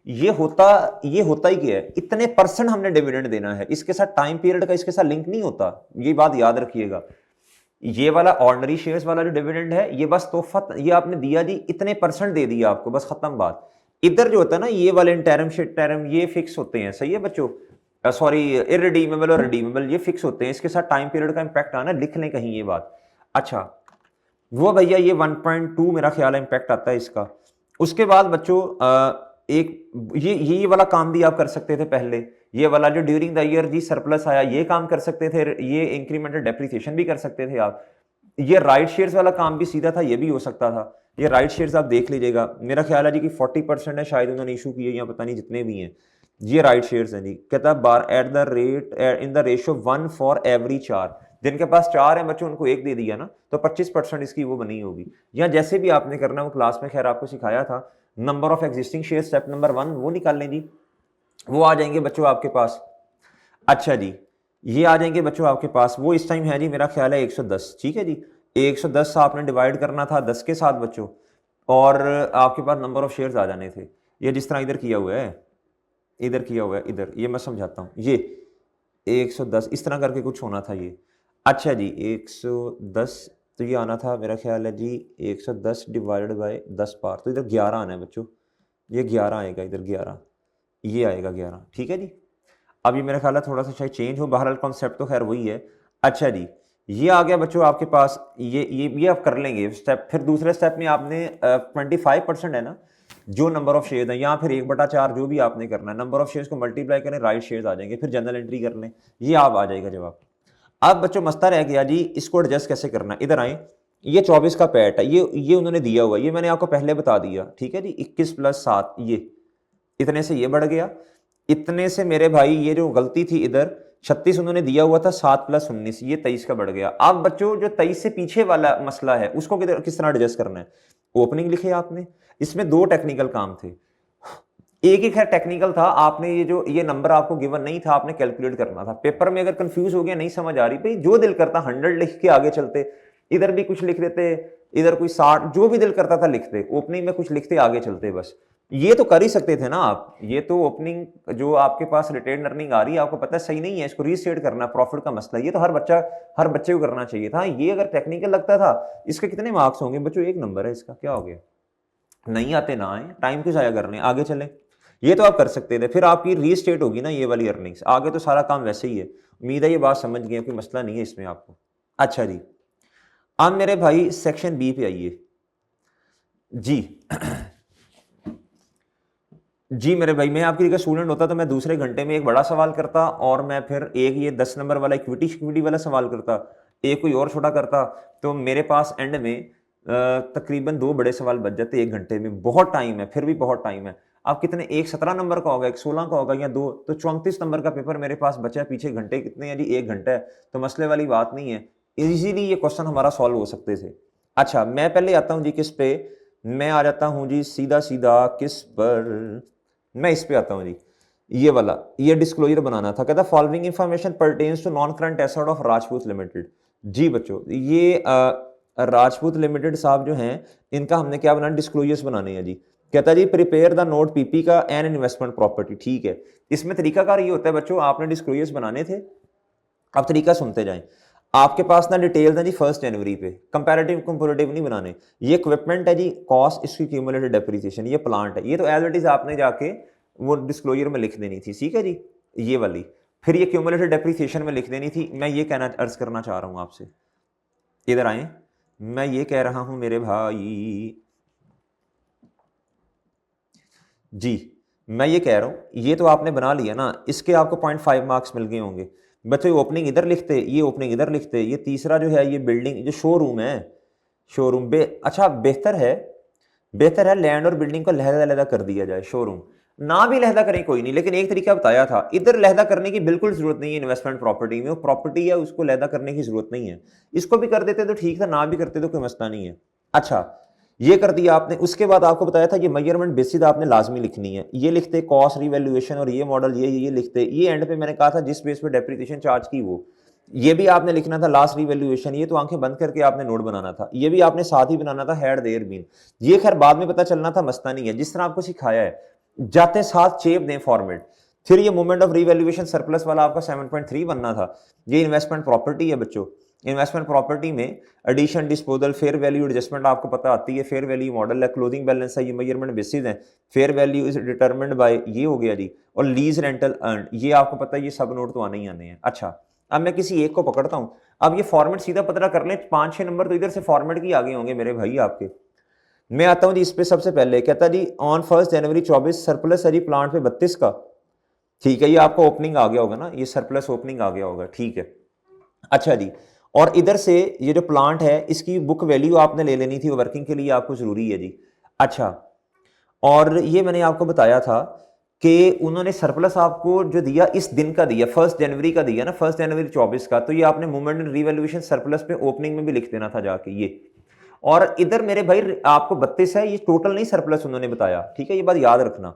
ये होता ही क्या है, इतने परसेंट हमने डिविडेंड देना है, इसके साथ टाइम पीरियड का इसके साथ लिंक नहीं होता, ये बात याद रखिएगा। ये वाला ऑर्डिनरी शेयर्स वाला जो डिविडेंड है, ये बस तोहफा, ये आपने दिया जी, इतने परसेंट दे दिया आपको, बस खत्म बात। इधर जो होता है ना, ये वाले इंटरम ये फिक्स होते हैं। सही है बच्चों, सॉरी इररिडीमेबल और रिडीमेबल ये फिक्स होते हैं, इसके साथ टाइम पीरियड का इंपैक्ट आना, लिख लें कहीं ये बात। अच्छा, वो भैया ये 1.2 मेरा ख्याल है इंपैक्ट आता है इसका। उसके बाद बच्चों एक ये वाला काम भी आप कर सकते थे पहले, ये वाला जो ड्यूरिंग द ईयर जी सरप्लस आया, ये काम कर सकते थे, ये इंक्रीमेंटल डेप्रिसिएशन भी कर सकते थे आप। ये राइट शेयर्स वाला काम भी सीधा था, ये भी हो सकता था। ये राइट शेयर्स आप देख लीजिएगा, मेरा ख्याल है जी कि 40% है शायद उन्होंने इशू किए, या पता नहीं जितने भी हैं, ये राइट शेयर्स हैं जी। कहता है बार at the rate in the ratio 1 for every 4, जिनके पास 4 हैं बच्चों उनको 1 दे दिया ना, तो 25% इसकी वो बनी होगी। या जैसे भी आपने करना, वो क्लास में खैर आपको सिखाया था, number of existing share step number 1 वो निकाल लें जी, वो आ जाएंगे बच्चों आपके पास। अच्छा जी, ये आ जाएंगे बच्चों आपके पास, वो इस टाइम है जी मेरा ख्याल है 110। ठीक है जी, 110 आपने डिवाइड करना था 10 के साथ बच्चों, और आपके पास नंबर ऑफ शेयर्स आ जाने थे। ये जिस तरह इधर किया हुआ है, इधर किया हुआ है, इधर ये मैं समझाता हूँ, ये 110 इस तरह करके कुछ होना था ये। अच्छा जी 110, तो ये आना था मेरा ख्याल है जी 110 डिवाइडेड बाय 10 पार, तो इधर 11 आना है बच्चों, ये 11 आएगा, इधर 11, ये आएगा 11। ठीक है जी। अब ये मेरा ख्याल है थोड़ा सा शायद चेंज हो, बहरहाल कॉन्सेप्ट तो खैर वही है। अच्छा जी, ये आ गया बच्चों आपके पास, ये आप कर लेंगे स्टेप। फिर दूसरे स्टेप में आपने 25% है ना, जो नंबर ऑफ शेयर्स हैं, या फिर 1/4 जो भी आपने करना है, नंबर ऑफ शेयर्स को मल्टीप्लाई करें, राइट शेयर्स आ जाएंगे, फिर जनरल एंट्री कर लें, ये आप आ जाएगा जवाब। अब बच्चों मसला रह गया जी, इसको एडजस्ट कैसे करना है। इधर आए, ये 24 का पैट है, ये उन्होंने दिया हुआ, ये मैंने आपको पहले बता दिया। ठीक है जी, 21 + 7, ये इतने से ये बढ़ गया, इतने से मेरे भाई ये जो गलती थी इधर 36 उन्होंने दिया हुआ था, 7 + 19 ये 23 का बढ़ गया। अब बच्चों जो 23 से पीछे वाला मसला है, उसको किस तरह एडजस्ट करना है। ओपनिंग लिखे आपने, इसमें 2 टेक्निकल काम थे, एक ही खैर टेक्निकल था, आपने ये नंबर आपको गिवन नहीं था, आपने कैलकुलेट करना था। पेपर में अगर कंफ्यूज हो गया, नहीं समझ आ रही, भाई जो दिल करता 100 लिख के आगे चलते, इधर भी कुछ लिख देते, इधर कोई 60, जो भी दिल करता था लिखते, ओपनिंग में कुछ लिखते आगे चलते, बस ये तो कर ही सकते थे ना आप। ये तो ओपनिंग जो आपके पास रिटेन अर्निंग आ रही है, आपको पता है सही नहीं है, इसको रीस्टेट करना, प्रॉफिट का मसला, ये तो हर बच्चे को करना चाहिए था। ये अगर टेक्निकल लगता था, इसके कितने मार्क्स होंगे बच्चों, 1 नंबर है इसका, क्या हो गया, नहीं आते ना आए, टाइम क्यों जाया करने, आगे चले। ये तो आप कर सकते थे, फिर आपकी रीस्टेट होगी ना ये वाली अर्निंग्स, आगे तो सारा काम वैसे ही है। उम्मीद है ये बात समझ गए, कोई मसला नहीं है इसमें आपको। अच्छा जी, अब मेरे भाई सेक्शन बी पे आइए जी। जी मेरे भाई, मैं आपकी जगह स्टूडेंट होता तो मैं दूसरे घंटे में एक बड़ा सवाल करता और मैं फिर एक ये 10 नंबर वाला इक्विटी वाला सवाल करता, एक कोई और छोटा करता, तो मेरे पास एंड में तकरीबन 2 बड़े सवाल बच जाते 1 घंटे में। बहुत टाइम है, फिर भी बहुत टाइम है। आप कितने, एक 17 नंबर का होगा, एक 16 का होगा या 2, तो 34 नंबर का पेपर मेरे पास बचा है। पीछे घंटे कितने हैं जी? 1 घंटा है, तो मसले वाली बात नहीं है। इजीली ये क्वेश्चन हमारा सॉल्व हो सकते थे। अच्छा, मैं पहले आता हूँ जी किस पे, मैं आ जाता हूँ जी सीधा सीधा किस पर, मैं इस पे आता हूँ जी, ये वाला, ये डिस्क्लोजर बनाना था। कहता following information pertains to non current asset of Rajput limited. जी बच्चों, ये राजपूत लिमिटेड साहब जो हैं, इनका हमने क्या बनाना, डिस्क्लोजर्स बनाने हैं जी। कहता जी प्रिपेयर द नोट पीपी का एन इन्वेस्टमेंट प्रॉपर्टी। ठीक है, इसमें तरीकाकार ये होता है बच्चों, आपने डिस्क्लोजर्स बनाने थे। अब तरीका सुनते जाएं। आपके पास ना डिटेल्स है जी 1 जनवरी पे, कंपैरेटिव कंपैरेटिव नहीं बनाने। ये इक्विपमेंट है जी, कॉस्ट, इसकी क्यूमुलेटेड डेप्रिसिएशन, ये प्लांट है, ये तो एज इट इज आपने जाके वो डिस्क्लोजर में लिख देनी थी, ठीक है जी, ये वाली। फिर ये क्यूमुलेटेड डेप्रिसिएशन में लिख देनी थी। मैं ये कहना अर्ज करना चाह रहा हूं आपसे, इधर आए, मैं ये कह रहा हूं मेरे भाई जी, मैं ये कह रहा हूं, ये तो आपने बना लिया ना, इसके आपको 0.5 मार्क्स मिल गए होंगे। बच्चों ओपनिंग इधर लिखते, ये ओपनिंग इधर लिखते, ये तीसरा जो है ये बिल्डिंग जो शोरूम है, शोरूम अच्छा बेहतर है लैंड और बिल्डिंग को लहदा कर दिया जाए, शोरूम ना भी लहदा करें कोई नहीं, लेकिन एक तरीका बताया था, इधर लहदा करने की बिल्कुल जरूरत नहीं है। इन्वेस्टमेंट प्रॉपर्टी में वो प्रॉपर्टी है, उसको लहदा करने की जरूरत नहीं है। इसको भी कर देते तो ठीक था, ना भी करते तो कोई मसला नहीं है। अच्छा, ये कर दिया आपने। उसके बाद आपको बताया था ये मेजरमेंट बेसिस आपने लाजमी लिखनी है, ये लिखते कॉस्ट रिवैल्यूएशन और ये मॉडल ये लिखते। ये एंड पे मैंने कहा था जिस बेस पे डेप्रिसिएशन चार्ज की वो, ये भी आपने लिखना था लास्ट रिवैल्यूएशन। ये तो आंखें बंद करके आपने नोट बनाना था, ये भी आपने साथ ही बनाना था हैड देयर बीन। ये खैर बाद में पता चलना था, मसला नहीं है, जिस तरह आपको सिखाया है जाते साथ चेप दें फॉर्मेट। फिर ये मोमेंट ऑफ रिवैल्यूएशन सरप्लस वाला आपका 7.3 बनना था। ये इन्वेस्टमेंट प्रॉपर्टी है बच्चों, इन्वेस्टमेंट प्रॉपर्टी में addition, disposal, fair value adjustment आपको पता आती है। फेयर वैल्यू मॉडल है, क्लोजिंग बैलेंस है, ये मेजरमेंट बेसिस है। Fair value is determined by, ये हो गया जी। और लीज रेंटल अर्न, ये आपको पता है, ये सब नोट तो आने ही आने हैं। अच्छा, अब मैं किसी एक को पकड़ता हूं। अब ये फॉर्मेट सीधा पता कर लें, 5-6 नंबर तो इधर से फॉर्मेट की आगे होंगे मेरे भाई आपके। मैं आता हूं जी इस पे सबसे पहले, कहता जी ऑन 1 जनवरी 24 सरप्लस है जी प्लांट पे 32 का। ठीक है, ये आपको ओपनिंग आ गया होगा ना, ये सरप्लस ओपनिंग आ गया होगा, ठीक है। अच्छा जी, और इधर से ये जो प्लांट है इसकी बुक वैल्यू आपने ले लेनी थी, वर्किंग के लिए आपको जरूरी है जी। अच्छा, और ये मैंने आपको बताया था कि उन्होंने सरप्लस आपको जो दिया इस दिन का दिया, 1 जनवरी का दिया ना, 1 जनवरी 24 का, तो ये आपने मूवमेंट एंड रिवैल्यूएशन सरप्लस पे ओपनिंग में भी लिख देना था जाके ये। और इधर मेरे भाई आपको 32 है, ये टोटल नहीं सरप्लस उन्होंने बताया, ठीक है, ये बात याद रखना।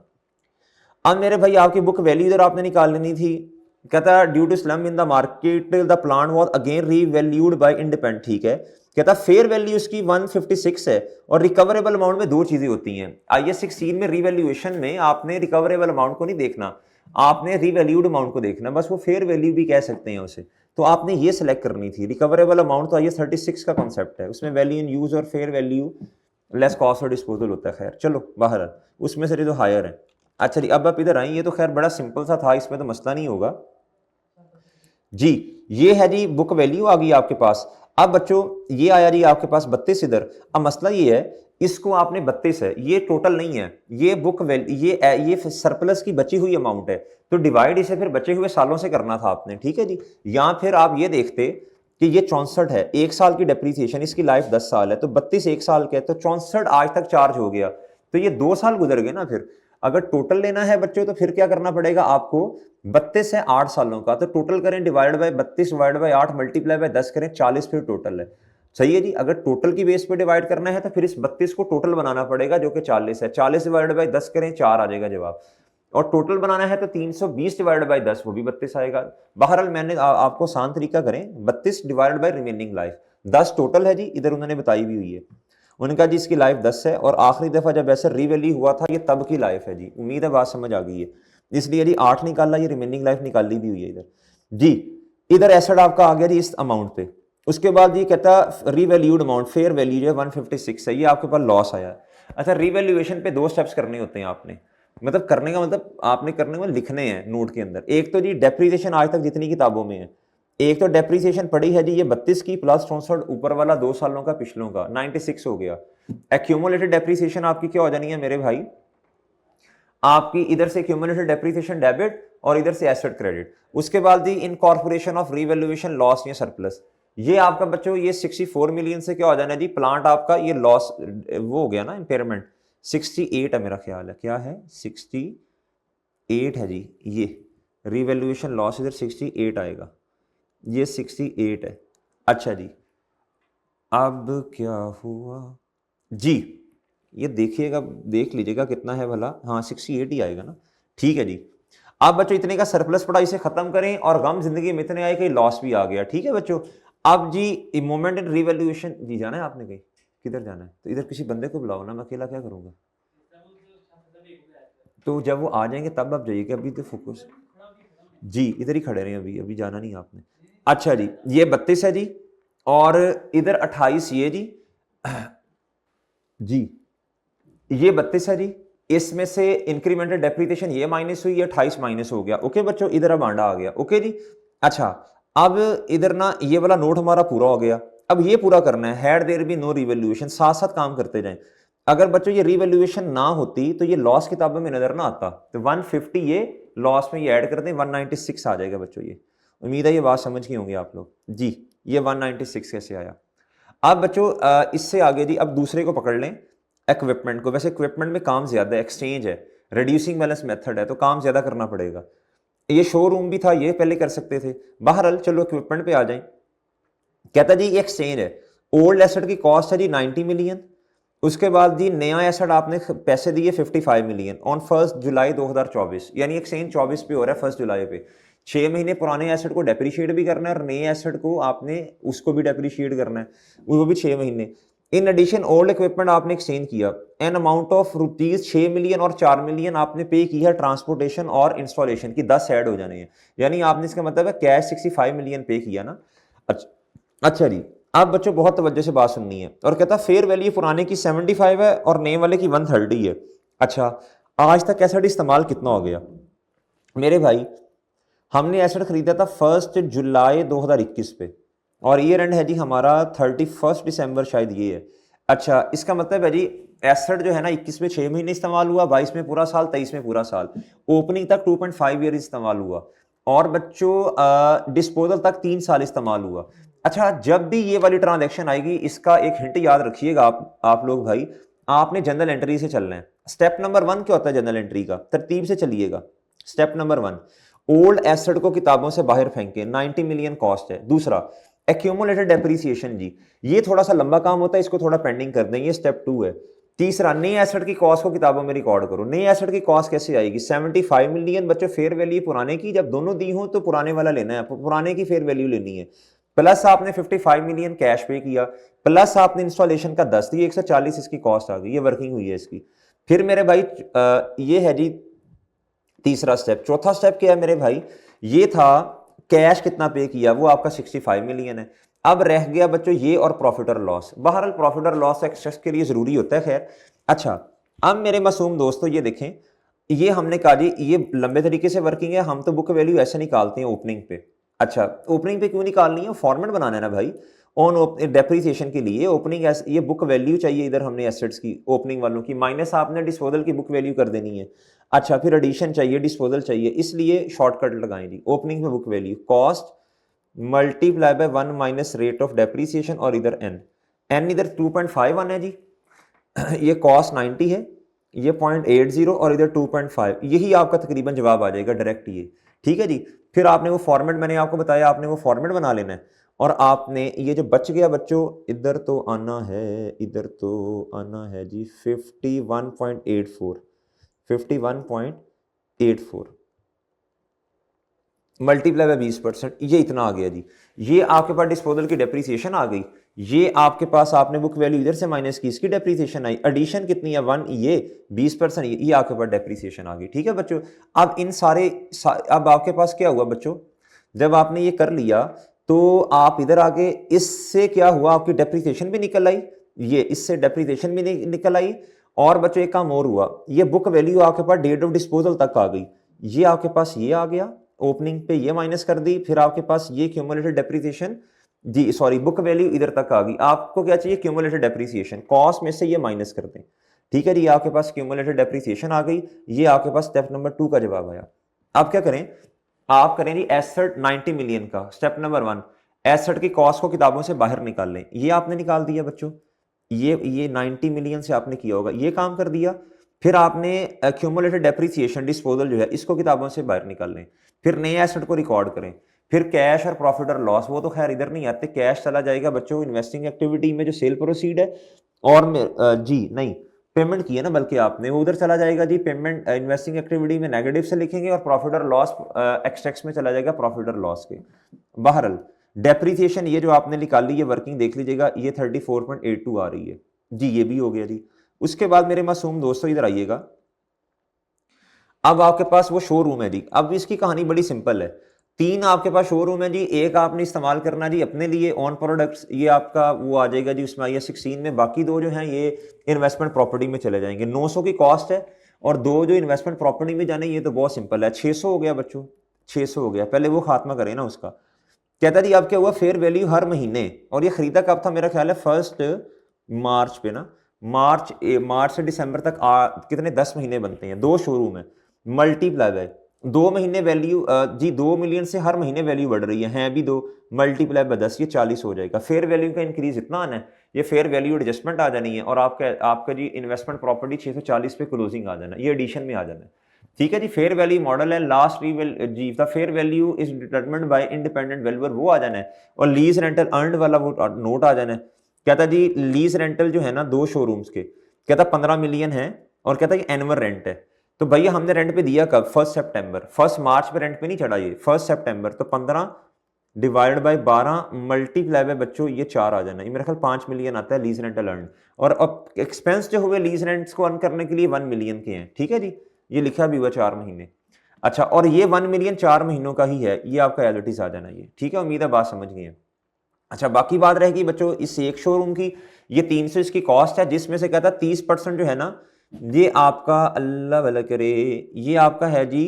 अब मेरे भाई आपकी बुक वैल्यू इधर आपने निकाल लेनी थी। कहता due to slump in the market the plant was again revalued by independent. ठीक है, कहता फेयर वैल्यू इसकी 156 है और रिकवरेबल अमाउंट में 2 चीजें होती हैं। IAS 16 में रिवैल्यूएशन में आपने रिकवरेबल अमाउंट को नहीं देखना, आपने रिवैल्यूड अमाउंट को देखना, बस वो फेयर वैल्यू भी कह सकते हैं उसे। तो आपने ये सिलेक्ट करनी थी। रिकवरेबल अमाउंट तो IAS 36 का कॉन्सेप्ट है, उसमें वैल्यू इन यूज और फेयर वैल्यू लेस कॉस्ट और डिस्पोजल होता है। खैर चलो बाहर, उसमें से जो हायर है। अच्छा जी, अब आप इधर आए, ये तो खैर बड़ा सिंपल सा था, इसमें तो मसला नहीं होगा जी। ये है जी बुक वैल्यू आ गई आपके पास। अब बच्चों ये आया जी आपके पास 32 इधर। अब मसला ये है, इसको आपने 32 है, ये टोटल नहीं है, ये बुक वैल्यू, ये सरप्लस की बची हुई अमाउंट है, तो डिवाइड इसे फिर बचे हुए सालों से करना था आपने, ठीक है जी। या फिर आप ये देखते कि ये 64 है, 1 साल की डेप्रीसिएशन, इसकी लाइफ 10 साल है, तो 32 1 साल के, तो 64 आज तक चार्ज हो गया, तो ये 2 साल गुजर गए ना। फिर अगर टोटल लेना है बच्चों तो फिर क्या करना पड़ेगा आपको, 32 है 8 सालों का, तो टोटल करें divide by 32 divide by 8 multiply by 10 करें, 40 फिर टोटल है। सही है जी। अगर टोटल की बेस पे डिवाइड करना है तो फिर इस 32 को टोटल बनाना पड़ेगा जो कि 40 है, 40 डिवाइड बाय 10 करें 4 आ जाएगा जवाब। और टोटल बनाना है तो 320 डिवाइड बाय 10, वो भी 32 आएगा। बहरहाल मैंने आपको आसान तरीका करें, 32 divide by remaining life, 10 total है जी, इधर उन्होंने बताई भी हुई है। उनका जी इसकी लाइफ 10 है, और आखिरी दफा जब ऐसे रीवैल्यू हुआ था ये तब की लाइफ है जी। उम्मीद है बात समझ आ गई है। इसलिए जी 8 निकाला, ये रिमेनिंग लाइफ निकाली भी हुई है इधर जी। इधर एसेट आपका आ गया जी इस अमाउंट पे। उसके बाद ये कहता रीवैल्यूड अमाउंट, फेयर वैल्यू जो है 156 है, ये आपके पास लॉस आया। अच्छा, रीवैल्यूएशन पे 2 स्टेप्स करने होते हैं आपने, मतलब करने का मतलब आपने करने में लिखने हैं नोट के अंदर। एक तो जी डेप्रिसिएशन आज तक जितनी किताबों में है, एक तो डेप्रीसिएशन पड़ी है जी ये 32 की प्लस 64 ऊपर वाला 2 सालों का पिछलों का 96 हो गया। एक्यूमुलेटेड डेप्रीसिएशन आपकी क्या हो जानी है मेरे भाई, आपकी इधर से एक्यूमुलेटेड डेप्रीसिएशन डेबिट और इधर से एसेट क्रेडिट। उसके बाद दी इनकॉर्पोरेशन ऑफ रीवैल्यूएशन लॉस या सरप्लस, ये आपका बच्चों ये 64 मिलियन से क्या हो जाना है जी, प्लांट आपका ये लॉस वो हो गया ना इंपेयरमेंट, 68 है मेरा ख्याल है, क्या है 68 है जी, ये रीवैल्यूएशन लॉस इधर 68 आएगा, ये 68 है। अच्छा जी, अब क्या हुआ जी, ये देखिएगा, देख लीजिएगा कितना है भला, हाँ 68 ही आएगा ना, ठीक है जी। अब बच्चों इतने का सरप्लस पड़ा, इसे खत्म करें और गम जिंदगी में इतने आए कि लॉस भी आ गया, ठीक है बच्चों। अब जी मोमेंट इन रिवैल्यूएशन जी, जाना है आपने कहीं, किधर जाना है, तो इधर किसी बंदे को बुलाओ ना, मैं अकेला क्या करूंगा, तो जब वो आ जाएंगे तब आप जाइएगा, अभी तो फोकस जी इधर ही खड़े रहे, अभी अभी जाना नहीं आपने। अच्छा जी, ये 32 है जी, और इधर 28 ये जी ये 32 है जी, इसमें से इंक्रीमेंटल डेप्रिसिएशन ये माइनस हुई, ये 28 माइनस हो गया, ओके बच्चों, इधर अब आंडा आ गया, ओके जी। अच्छा, अब इधर ना ये वाला नोट हमारा पूरा हो गया, अब ये पूरा करना है, had there be no revaluation, साथ साथ काम करते जाएं। अगर बच्चों ये रिवैल्यूएशन ना होती तो ये लॉस किताबों में नजर ना आता, तो 150 ये लॉस में ये ऐड कर दें, 196 आ जाएगा बच्चों। ये उम्मीद है ये बात समझ गए होंगे आप लोग जी, ये 196 कैसे आया। अब बच्चों इससे आगे जी अब दूसरे को पकड़ लें, इक्विपमेंट को। वैसे इक्विपमेंट में काम ज्यादा है, एक्सचेंज है, रिड्यूसिंग बैलेंस मेथड है, तो काम ज्यादा करना पड़ेगा। ये शोरूम भी था, ये पहले कर सकते थे, बहरहाल चलो इक्विपमेंट पे आ जाएं। कहता जी एक्सचेंज है, ओल्ड एसेट की कॉस्ट है जी 90 मिलियन, उसके बाद जी नया एसेट आपने पैसे दिए 55 मिलियन ऑन 1 जुलाई 2024, यानी एक्सचेंज 24 पे हो रहा है 1 जुलाई पे। 6 महीने पुराने एसेट को डेप्रिशिएट भी करना है और नए एसेट को आपने उसको भी डेप्रिशिएट करना है, वो भी 6 महीने। इन एडिशन ओल्ड इक्विपमेंट आपने एक्सचेंज किया, an amount of rupees 6 million और 4 मिलियन आपने पे किया ट्रांसपोर्टेशन और इंस्टॉलेशन की, 10 ऐड हो जाने हैं, यानी आपने इसका मतलब है कैश 65 मिलियन पे किया ना। अच्छा जी, आप बच्चों बहुत तवज्जो से बात सुननी है, और कहता फेयर वैल्यू पुराने की 75 है और नए वाले की 130 है। अच्छा, आज तक एसेट इस्तेमाल कितना हो गया मेरे भाई, हमने एसेट खरीदा था 1 जुलाई 2021 पे, और ईयर एंड है जी हमारा 31 दिसंबर शायद ये है। अच्छा, इसका मतलब है जी एसेट जो है ना 21 में 6 महीने इस्तेमाल हुआ, 22 में पूरा साल, 23 में पूरा साल, ओपनिंग तक 2.5 ईयर इस्तेमाल हुआ, और बच्चों डिस्पोजल तक 3 साल इस्तेमाल हुआ। अच्छा, जब भी ये वाली ट्रांजैक्शन आएगी, इसका एक हिंट याद रखिएगा आप लोग भाई, आपने जनरल एंट्री से चलना है। स्टेप नंबर 1 क्या होता है जनरल एंट्री का, तरतीब से चलिएगा। स्टेप नंबर 1, ओल्ड एसेट को किताबों से बाहर फेंके, 90 मिलियन कॉस्ट है। दूसरा, एक्यूमुलेटेड डेप्रिसिएशन जी, ये थोड़ा सा लंबा काम होता है, इसको थोड़ा पेंडिंग कर दें, ये स्टेप 2 है। तीसरा, नए एसेट की कॉस्ट को किताबों में रिकॉर्ड करो। नए एसेट की कॉस्ट कैसे आएगी, 75 मिलियन बच्चों फेयर वैल्यू पुराने की, जब दोनों दी हो तो पुराने वाला लेना है, पुराने की फेयर वैल्यू लेनी है, प्लस आपने 55 मिलियन कैश पे किया, प्लस आपने इंस्टॉलेशन का 10 दिया, 140 इसकी कॉस्ट आ गई, ये वर्किंग हुई है इसकी। फिर मेरे भाई ये है जी तीसरा स्टेप। चौथा स्टेप क्या है मेरे भाई, ये था कैश कितना पे किया, वो आपका 65 मिलियन है। अब रह गया बच्चों ये और प्रॉफिट और लॉस, बहरहाल प्रॉफिट और लॉस एक्सेस के लिए जरूरी होता है, खैर। अच्छा, अब मेरे मासूम दोस्तों ये देखें, ये हमने कहा जी ये लंबे तरीके से वर्किंग है, हम तो बुक वैल्यू ऐसे निकालते हैं ओपनिंग पे। अच्छा, ओपनिंग पे क्यों निकालनी है, फॉर्मेट बनाना है ना भाई, ऑन डेप्रिसिएशन के लिए ओपनिंग ये बुक वैल्यू चाहिए, इधर हमने एसेट्स की ओपनिंग वालों की, माइनस आपने डिस्पोजल की बुक वैल्यू कर देनी है। अच्छा, फिर एडिशन चाहिए, डिस्पोजल चाहिए, इसलिए शॉर्टकट लगाएं जी, ओपनिंग में book value cost multiply by 1 minus rate of depreciation, और इधर एन इधर 2.51 है जी, ये कॉस्ट 90 है, ये 0.80 और इधर 2.5, यही आपका तकरीबन जवाब आ जाएगा डायरेक्ट ये, ठीक है जी। फिर आपने वो फॉर्मेट मैंने आपको बताया, आपने वो फॉर्मेट बना लेना है, और आपने ये जो बच गया बच्चों, इधर तो आना है, इधर तो आना है जी 51.84 मल्टीप्लाई बाय 20%, ये इतना आ गया जी। ये आपके पास डिस्पोजल की डेप्रीसिएशन आ गई, ये आपके पास आपने बुक वैल्यू इधर से माइनस की, इसकी डेप्रीसिएशन आई, एडिशन कितनी है 1, ये 20%, ये आपके पास डेप्रीसिएशन आ गई, ठीक है बच्चों। अब इन सारे अब आपके पास क्या हुआ बच्चों, जब आपने ये कर लिया तो आप इधर आगे, इससे क्या हुआ, आपकी डेप्रीसिएशन भी निकल आई, ये इससे डेप्रीसिएशन भी निकल आई, और बच्चों एक काम और हुआ, ये बुक वैल्यू आपके पास डेट ऑफ डिस्पोजल तक आ गई, ये आपके पास ये आ गया, ओपनिंग पे ये माइनस कर दी, फिर आपके पास ये क्यूमुलेटेड डेप्रिसिएशन जी सॉरी बुक वैल्यू इधर तक आ गई। आपको क्या चाहिए? क्यूमुलेटेड डेप्रिसिएशन, कॉस्ट में से ये माइनस कर दें। ठीक है जी, आपके पास क्यूमुलेटेड डेप्रिसिएशन आ गई, ये आपके पास स्टेप नंबर 2 का जवाब आया। अब क्या करें? आप करें जी एसेट 90 मिलियन का, स्टेप नंबर 1 एसेट की कॉस्ट को किताबों से बाहर निकाल लें। ये आपने निकाल दिया बच्चों, ये 90 मिलियन से आपने किया होगा, ये काम कर दिया। फिर आपने क्यूमुलेटेड डेप्रिसिएशन डिस्पोजल जो है इसको किताबों से बाहर निकाल लें, फिर नए एसेट को रिकॉर्ड करें, फिर कैश और प्रॉफिट और लॉस, वो तो खैर इधर नहीं आते, कैश चला जाएगा बच्चों इन्वेस्टिंग एक्टिविटी में जो सेल प्रोसीड है, और जी नहीं पेमेंट की है ना बल्कि आपने, वो उधर चला जाएगा जी पेमेंट इन्वेस्टिंग एक्टिविटी में नेगेटिव से लिखेंगे, और प्रॉफिट और लॉस एक्सट्रैक्ट्स में चला जाएगा प्रॉफिट और लॉस के। बहरहाल डेप्रिसिएशन ये जो आपने निकाली है वर्किंग देख लीजिएगा, ये 34.82 आ रही है जी, ये भी हो गया जी। उसके बाद मेरे मासूम दोस्तों इधर आइएगा, अब आपके पास वो शोरूम है जी। अब इसकी कहानी बड़ी सिंपल है, 3 आपके पास शोरूम है जी, एक आपने इस्तेमाल करना जी अपने लिए ऑन प्रोडक्ट्स, ये आपका वो आ जाएगा जी उसमें IAS 16 में, बाकी 2 जो हैं ये इन्वेस्टमेंट प्रॉपर्टी में चले जाएंगे। 900 की कॉस्ट है और 2 जो इन्वेस्टमेंट प्रॉपर्टी में जाने, ये तो बहुत सिंपल है। 600 हो गया बच्चों, 600 हो गया, पहले वो खात्मा करें ना उसका। कहता जी अब क्या हुआ, फेयर वैल्यू हर महीने, और ये खरीदा कब था? मेरा ख्याल है 1 मार्च पे ना, मार्च से दिसंबर तक कितने 10 महीने बनते हैं, 2 शोरूम है, मल्टीप्लाई बाय 2 महीने वैल्यू जी 2 मिलियन से हर महीने वैल्यू बढ़ रही है भी 2, मल्टीप्लाई बाय 10 ये 40 हो जाएगा। फेयर वैल्यू का इंक्रीज इतना आना है, ये फेयर वैल्यू एडजस्टमेंट आ जानी है, और आपका जी इन्वेस्टमेंट प्रॉपर्टी 640 पे क्लोजिंग आ जाना, ये एडिशन में आ जाना है। ठीक है जी, फेयर वैल्यू मॉडल है, लास्ट जी the fair value is determined by independent valuer, वो आ जाना है, और लीज रेंटल अर्नड वाला वो नोट आ जाना है। कहता जी लीज रेंटल जो है ना 2 शोरूम्स के, कहता 15 मिलियन है, और कहता कि एनुअल रेंट है। तो भैया हमने रेंट पे दिया कब? 1 सितंबर, 1 मार्च पे रेंट पे नहीं चढ़ा ये, 1 सितंबर, तो 15 डिवाइड बाय 12 मल्टीप्लाई बाय बच्चों ये 4 आ जाना, ये मेरा ख्याल 5 मिलियन आता है लीज रेंटल अर्न, और अब एक्सपेंस जो हुए लीज रेंट्स को अर्न करने के लिए 1 मिलियन के हैं। ठीक है जी, ये लिखा भी हुआ 4 महीने। अच्छा, और ये 1 मिलियन 4 महीनों का ही है, ये आपका एज इट इज आ जाना ये। ठीक है, उम्मीद है बात समझ गई है। अच्छा, बाकी बात रहेगी बच्चों इस एक शोरूम की, ये 300 इसकी कॉस्ट है, जिसमें से कहता 30% जो है ना ये आपका अल्लाह भला करे, ये आपका है जी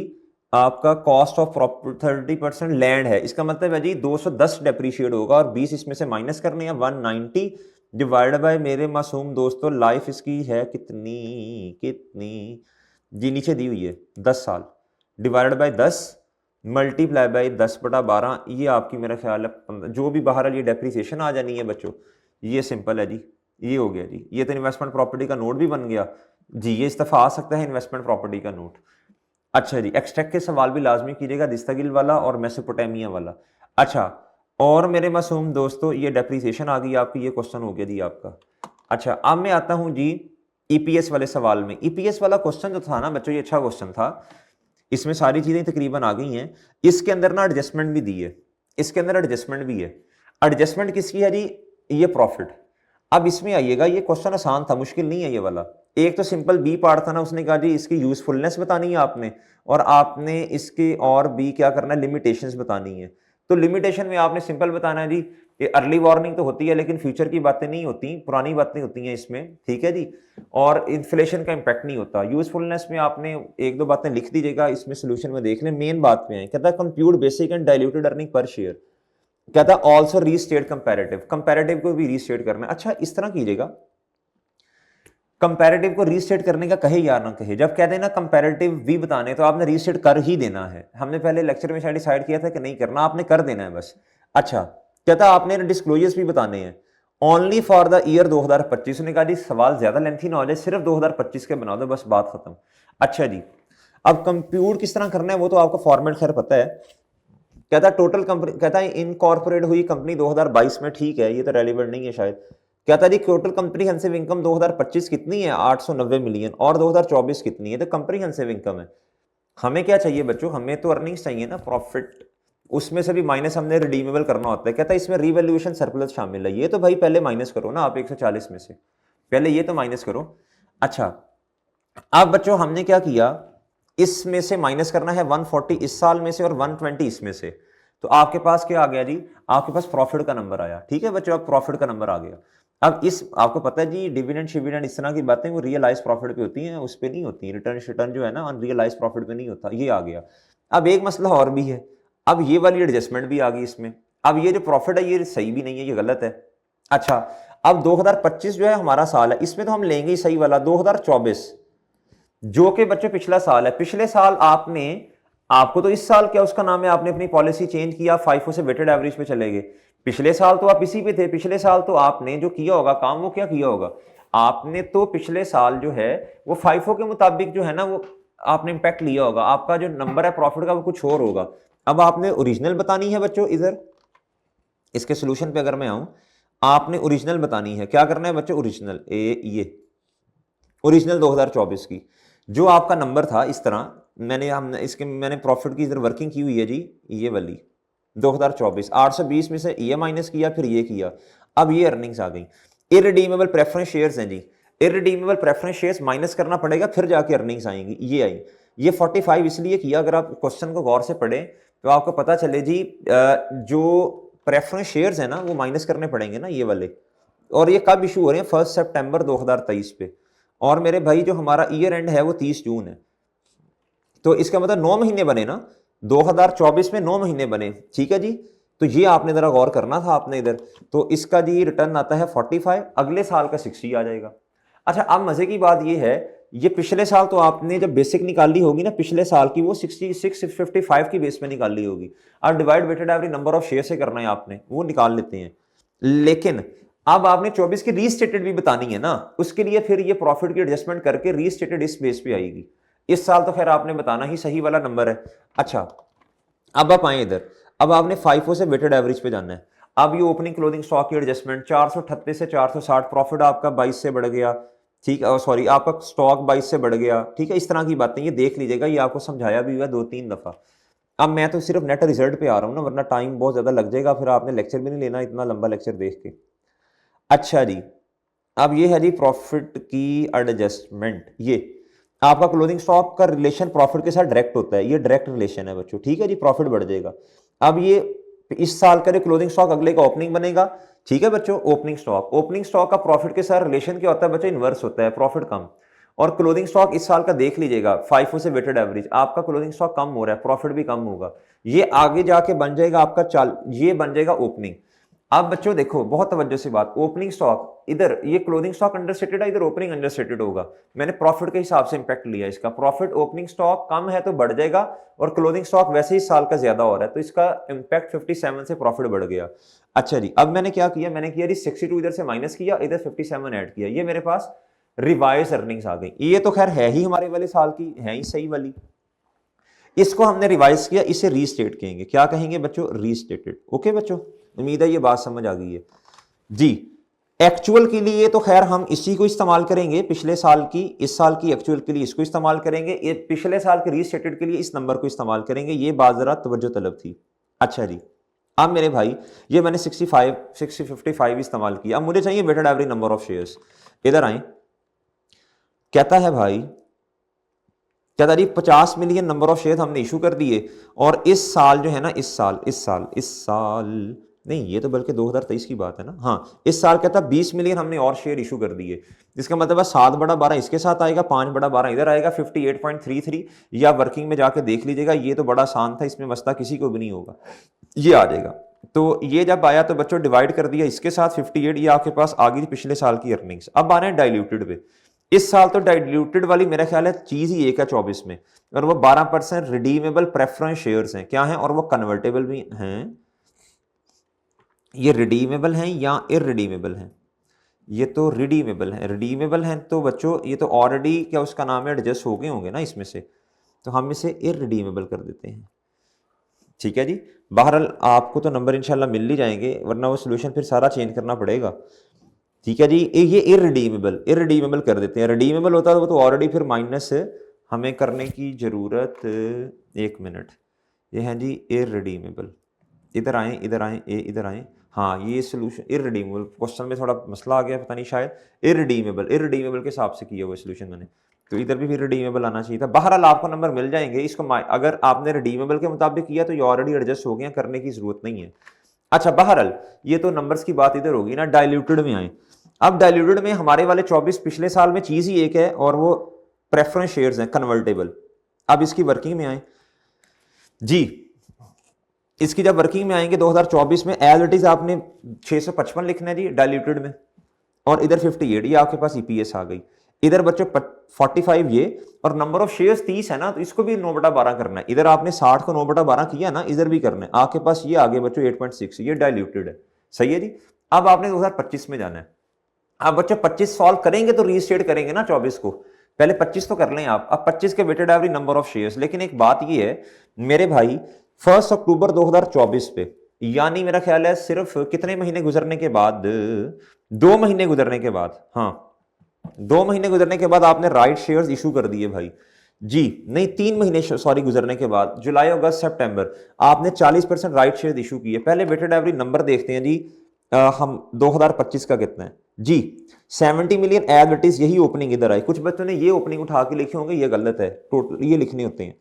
आपका कॉस्ट ऑफ प्रॉपर्टी, 30% लैंड है। इसका मतलब है जी 210 डेप्रीशिएट होगा, और 20 इसमें से माइनस करने हैं, 190 डिवाइड बाय मेरे मासूम दोस्तों लाइफ इसकी है कितनी कितनी जी, नीचे दी हुई है 10 साल, डिवाइड बाय 10 मल्टीप्लाई बाय 10/12, ये आपकी मेरा ख्याल है जो भी बाहर ये डेप्रीसिएशन आ जानी है बच्चों, ये सिंपल है जी, ये हो गया जी। ये तो इन्वेस्टमेंट प्रॉपर्टी का नोट भी बन गया जी, ये इस दफा आ सकता है इन्वेस्टमेंट प्रॉपर्टी का नोट। अच्छा जी, एक्सट्रैक्ट के सवाल भी लाजमी कीजिएगा, दिस्तगिल वाला और मेसोपोटामिया वाला। अच्छा, और मेरे मासूम दोस्तों ये डेप्रीसिएशन आ गई आपकी, ये क्वेश्चन हो गया जी आपका। अच्छा, अब मैं आता हूं जी ईपीएस वाले सवाल में। ईपीएस वाला क्वेश्चन जो था ना बच्चों, ये अच्छा क्वेश्चन था, इसमें सारी चीजें तकरीबन आ गई हैं। इसके अंदर ना एडजस्टमेंट भी दी है, इसके अंदर एडजस्टमेंट भी है। एडजस्टमेंट किसकी है जी? ये प्रॉफिट। अब इसमें आइएगा, ये क्वेश्चन आसान था, मुश्किल नहीं है ये वाला। एक तो सिंपल बी पार्ट था ना, उसने कहा जी इसकी यूजफुलनेस बतानी है आपने, और आपने इसके और बी क्या करना है, लिमिटेशंस बतानी है। तो लिमिटेशन में आपने सिंपल बताना है जी, ये अर्ली वार्निंग तो होती है लेकिन फ्यूचर की बातें नहीं होती, पुरानी बातें होती हैं इसमें। ठीक है जी, और इन्फ्लेशन का इंपैक्ट नहीं होता। यूजफुलनेस में आपने 1-2 बातें लिख दीजिएगा, इसमें सोल्यूशन में देख लें। मेन बात पे है, कहता है compute basic and diluted earning per share, कहता है ऑल्सो रीस्टेट कंपैरेटिव, कंपैरेटिव को भी रीस्टेट करना है। अच्छा, इस तरह कीजिएगा, कंपैरेटिव को रीस्टेट करने का कहे या ना कहे, जब कहते हैं ना कंपैरेटिव भी बताने, तो आपने रीस्टेट कर ही देना है। हमने पहले लेक्चर में शायद डिसाइड किया था कि नहीं करना, आपने कर देना है बस। अच्छा, कहता आपने डिस्क्लोजर्स भी बताने हैं ओनली फॉर द ईयर 2025। ने कहा जी सवाल ज्यादा लेंथी ना हो जाए, सिर्फ 2025 के बना दो, बस बात खत्म। अच्छा जी, अब कंप्यूट किस तरह करना है वो तो आपको फॉर्मेट खैर पता है। कहता टोटल कंपनी, कहता है इनकॉर्पोरेट हुई कंपनी 2022 में, ठीक है ये तो रेलिवेंट नहीं है शायद। कहता जी टोटल कंप्रीहेंसिव इनकम 2025 कितनी है? 890 मिलियन, और 2024 कितनी है? तो कंप्रीहेंसिव इनकम है। हमें क्या चाहिए बच्चों? हमें तो अर्निंग्स चाहिए ना, प्रॉफिट, उसमें से भी माइनस हमने रिडीमेबल करना होता है। कहता है इसमें रिवैल्यूएशन सरप्लस शामिल है, ये तो भाई पहले माइनस करो ना आप 140 में से, पहले ये तो माइनस करो। अच्छा, अब बच्चों हमने क्या किया, इसमें से माइनस करना है 140 इस साल में से और 120 इसमें से, तो आपके पास क्या आ गया जी? आपके पास प्रॉफिट का नंबर आया। ठीक है बच्चों, अब प्रॉफिट का नंबर आ गया। अब इस आपको पता है जी डिविडेंड शिविडेंड इस तरह की बातें वो रियलाइज प्रॉफिट पे होती हैं, उस पे नहीं होती। रिटर्न जो है ना अनरियलाइज प्रॉफिट पे नहीं होता। ये आ गया। अब एक मसला और भी है, अब ये वाली एडजस्टमेंट भी आ गई इसमें। अब ये जो प्रॉफिट है ये सही भी नहीं है, ये गलत है। अच्छा, अब 2025 जो है हमारा साल है, इसमें तो हम लेंगे ही सही वाला 2024, जो कि बच्चों पिछला साल है। पिछले साल आपको तो इस साल क्या उसका नाम है, आपने अपनी पॉलिसी चेंज किया, फाइफो से वेटेड एवरेज पे चले गए। पिछले साल तो आप इसी पे थे। पिछले साल तो आपने जो किया होगा काम, वो क्या किया होगा, आपने तो पिछले साल जो है वो फाइफो के मुताबिक जो है ना वो आपने इंपैक्ट लिया होगा। आपका जो नंबर है प्रॉफिट का वो कुछ और होगा। अब आपने ओरिजिनल बतानी है बच्चों, इधर इसके सोल्यूशन पे अगर मैं आऊं, आपने ओरिजिनल बतानी है। क्या करना है बच्चों, ओरिजिनल ये ओरिजिनल 2024 की जो आपका नंबर था। इस तरह मैंने प्रॉफिट की इधर वर्किंग की हुई है जी, ये वाली 2024 820 में से ये माइनस किया, फिर ये किया, अब ये अर्निंग्स आ गई। इररिडीमेबल प्रेफरेंस शेयर्स हैं जी, इररिडीमेबल प्रेफरेंस शेयर्स माइनस करना पड़ेगा, फिर जाके अर्निंग्स आएंगी। ये आई, ये 45 इसलिए किया, अगर आप क्वेश्चन को गौर से पढ़े तो आपको पता चले जी जो प्रेफरेंस शेयर्स है ना वो माइनस करने पड़ेंगे ना ये वाले। और ये कब इशू हो रहे हैं, 1 सितंबर 2023 पे, और मेरे भाई जो हमारा ईयर एंड है वो 30 जून है। तो इसका मतलब 9 महीने बने ना, 2024 में 9 महीने बने, ठीक है जी। तो ये आपने जरा गौर करना था आपने इधर। तो इसका जी रिटर्न आता है 45, अगले साल का 60 आ जाएगा। अच्छा, अब मजे की बात ये है, ये पिछले साल तो आपने जब बेसिक निकाली होगी ना पिछले साल की, वो 6655 की बेस पे निकाली होगी। अब divide weighted average number of share से करना है आपने, वो निकाल लेते हैं। लेकिन अब आपने 24 की रीस्टेटेड भी बतानी है ना, उसके लिए फिर ये प्रॉफिट की एडजस्टमेंट करके रीस्टेटेड इस बेस पे आएगी। इस साल तो खैर आपने बताना ही सही वाला नंबर है। अच्छा, अब आप आए इधर, अब आपने फाइफो से वेटेड एवरेज पे जाना है। अब ये ओपनिंग क्लोजिंग स्टॉक की एडजस्टमेंट 438 से 460, प्रॉफिट आपका 22 से बढ़ गया, ठीक है, सॉरी आपका स्टॉक 22 से बढ़ गया, ठीक है। इस तरह की बातें ये देख लीजिएगा, ये आपको समझाया भी हुआ 2-3 दफा। अब मैं तो सिर्फ नेट रिजल्ट पे आ रहा हूँ ना, वरना टाइम बहुत ज्यादा लग जाएगा, फिर आपने लेक्चर भी नहीं लेना इतना लंबा लेक्चर देख के। अच्छा जी, अब ये है जी प्रॉफिट की एडजस्टमेंट। ये आपका क्लोजिंग स्टॉक का रिलेशन प्रॉफिट के साथ डायरेक्ट होता है, ये डायरेक्ट रिलेशन है बच्चों, ठीक है जी। प्रॉफिट बढ़ जाएगा। अब ये इस साल का जो क्लोजिंग स्टॉक अगले का ओपनिंग बनेगा, ठीक है बच्चों। ओपनिंग स्टॉक का प्रॉफिट के साथ रिलेशन क्या होता है बच्चों, इनवर्स होता है, प्रॉफिट कम। और क्लोजिंग स्टॉक इस साल का देख लीजिएगा, फाइफो से वेटेड एवरेज, आपका क्लोजिंग स्टॉक कम हो रहा है, प्रॉफिट भी कम होगा। ये आगे जाके बन जाएगा आपका ये बन जाएगा ओपनिंग। अब बच्चों देखो, बहुत तवज्जो से बात, ओपनिंग स्टॉक इधर, ये क्लोजिंग स्टॉक अंडरस्टेटेड है, इधर ओपनिंग अंडरस्टेटेड होगा। मैंने प्रॉफिट के हिसाब से इंपैक्ट लिया इसका। प्रॉफिट ओपनिंग स्टॉक कम है तो बढ़ जाएगा, और क्लोजिंग स्टॉक वैसे ही साल का ज्यादा हो रहा है, तो इसका इंपैक्ट 57 से प्रॉफिट बढ़ गया। अच्छा जी, अब मैंने क्या किया, मैंने किया जी 62 इधर से माइनस किया, इधर 57 ऐड किया, ये मेरे पास रिवाइज अर्निंग्स आ गई। ये तो खैर है ही हमारे वाले साल की, है ही सही वाली। इसको हमने रिवाइज किया, इसे रीस्टेट कहेंगे। क्या कहेंगे बच्चों, रीस्टेटेड। ओके बच्चों, उम्मीद है ये बात समझ आ गई है जी। एक्चुअल के लिए तो खैर हम इसी को इस्तेमाल करेंगे, पिछले साल की, इस साल की एक्चुअल के लिए इसको इस्तेमाल करेंगे, ये पिछले साल के रीस्टेटेड के लिए इस नंबर को इस्तेमाल करेंगे। ये बात जरा तवज्जो तलब थी। अच्छा जी, अब मेरे भाई ये मैंने 55 इस्तेमाल किया। अब मुझे चाहिए weighted average number of shares. इधर आए, कहता है भाई, कहता जी 50 मिलियन नंबर ऑफ शेयर हमने इशू कर दिए, और इस साल जो है ना, इस साल नहीं, ये तो बल्कि 2023 की बात है ना। हाँ, इस साल कहता 20 मिलियन हमने और शेयर इशू कर दिए। इसका मतलब है 7/12 इसके साथ आएगा, 5/12 इधर आएगा, 58.33, या वर्किंग में जाके देख लीजिएगा। ये तो बड़ा आसान था, इसमें मसला किसी को भी नहीं होगा, ये आ जाएगा। तो ये जब आया तो बच्चों डिवाइड कर दिया इसके साथ 58, ये आपके पास आ गई पिछले साल की अर्निंग्स। अब आने डाइल्यूटेड पे। इस साल तो डाइल्यूटेड वाली मेरा ख्याल है चीज ही एक है 24 में, और वो 12% रिडीमेबल प्रेफरेंस शेयर्स हैं। क्या हैं, और वो कन्वर्टेबल भी हैं। ये रिडीमेबल हैं या इररिडीमेबल हैं, ये तो रिडीमेबल हैं। रिडीमेबल हैं तो बच्चों ये तो ऑलरेडी क्या उसका नाम है, एडजस्ट हो गए होंगे ना इसमें से, तो हम इसे इररिडीमेबल कर देते हैं, ठीक है जी। बहरहाल आपको तो नंबर इंशाल्लाह मिल ही जाएंगे, वरना वो सोल्यूशन फिर सारा चेंज करना पड़ेगा, ठीक है जी। ये इररिडीमेबल कर देते हैं। रिडीमेबल होता है वो तो ऑलरेडी फिर माइनस हमें करने की जरूरत, एक मिनट, ये है जी इररिडीमेबल। इधर आए, इधर आए, हाँ ये सोल्यूशन इररिडीमेबल। क्वेश्चन में थोड़ा मसला आ गया, पता नहीं शायद। इररिडीमेबल के हिसाब से किया हुआ सोल्यूशन मैंने, तो इधर भी फिर रिडीमेबल आना चाहिए था। बहरहाल आपको नंबर मिल जाएंगे इसको, अगर आपने रिडीमेबल के मुताबिक किया तो ये ऑलरेडी एडजस्ट हो गया, करने की जरूरत नहीं है। अच्छा, बहरहाल ये तो नंबर्स की बात इधर होगी ना। डाइल्यूटेड में आए, अब डाइल्यूटेड में हमारे वाले 24 पिछले साल में चीज ही एक है, और वो प्रेफरेंस शेयर्स हैं कन्वर्टेबल। अब इसकी वर्किंग में आए, जी। इसकी जब वर्किंग में आएंगे 2024 में एज इट इज आपने 655 लिखना है जी डायल्यूटेड में, और इधर 58, ये आपके पास ईपीएस आ गई। इधर बच्चों 45 ये, और नंबर ऑफ शेयर्स 30 है ना, तो इसको भी 9/12 करना है। इधर आपने 60 को 9/12 किया ना, इधर भी करना है। आपके पास ये आगे बच्चों 8.6, ये डायल्यूटेड है। सही है जी। अब आपने 2025 में जाना है। अब बच्चों 25 सॉल्व करेंगे तो रीस्टेट करेंगे ना 24 को, पहले 25 तो कर लें आप। अब 25 के weighted average number of shares, लेकिन एक बात ये है मेरे भाई 1 अक्टूबर 2024 पे, यानी मेरा ख्याल है सिर्फ कितने महीने गुजरने के बाद, 2 महीने गुजरने के बाद, हाँ 2 महीने गुजरने के बाद आपने राइट शेयर्स इशू कर दिए भाई जी। नहीं 3 महीने सॉरी गुजरने के बाद, जुलाई अगस्त सितंबर, आपने 40% राइट शेयर इशू किए। पहले वेटेड एवरेज नंबर देखते हैं जी, हम 2025 का कितना है जी, 70 मिलियन एज इट इज, यही ओपनिंग इधर आई। कुछ बच्चों ने ये ओपनिंग उठा के लिखे होंगे, ये गलत है, टोटल ये लिखने होते हैं।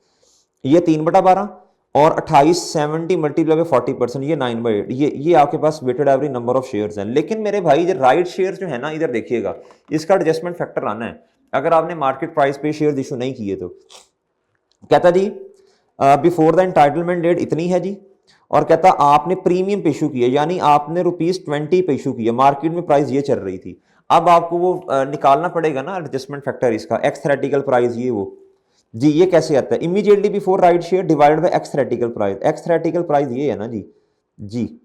ये 3/12 और 28 70 मल्टीप्लाई बाय 40%, ये 9/8, ये आपके पास weighted average number of shares हैं। लेकिन मेरे भाई इधर राइट शेयर जो है ना, इधर देखिएगा, इसका एडजस्टमेंट फैक्टर आना है। अगर आपने मार्केट प्राइस पे शेयर इशू नहीं किए तो कहता जी बिफोर द एंटाइटलमेंट डेट इतनी है जी, और कहता आपने प्रीमियम पे इशू किया, यानी आपने ₹20 पे इशू किया, मार्केट में प्राइस ये चल रही थी। अब आपको वो निकालना पड़ेगा ना एडजस्टमेंट फैक्टर, इसका एक्स थ्योरेटिकल प्राइस, ये वो जी। ये कैसे आता है, immediately before right share divided by x theoretical price. X theoretical price ये है ना जी, जी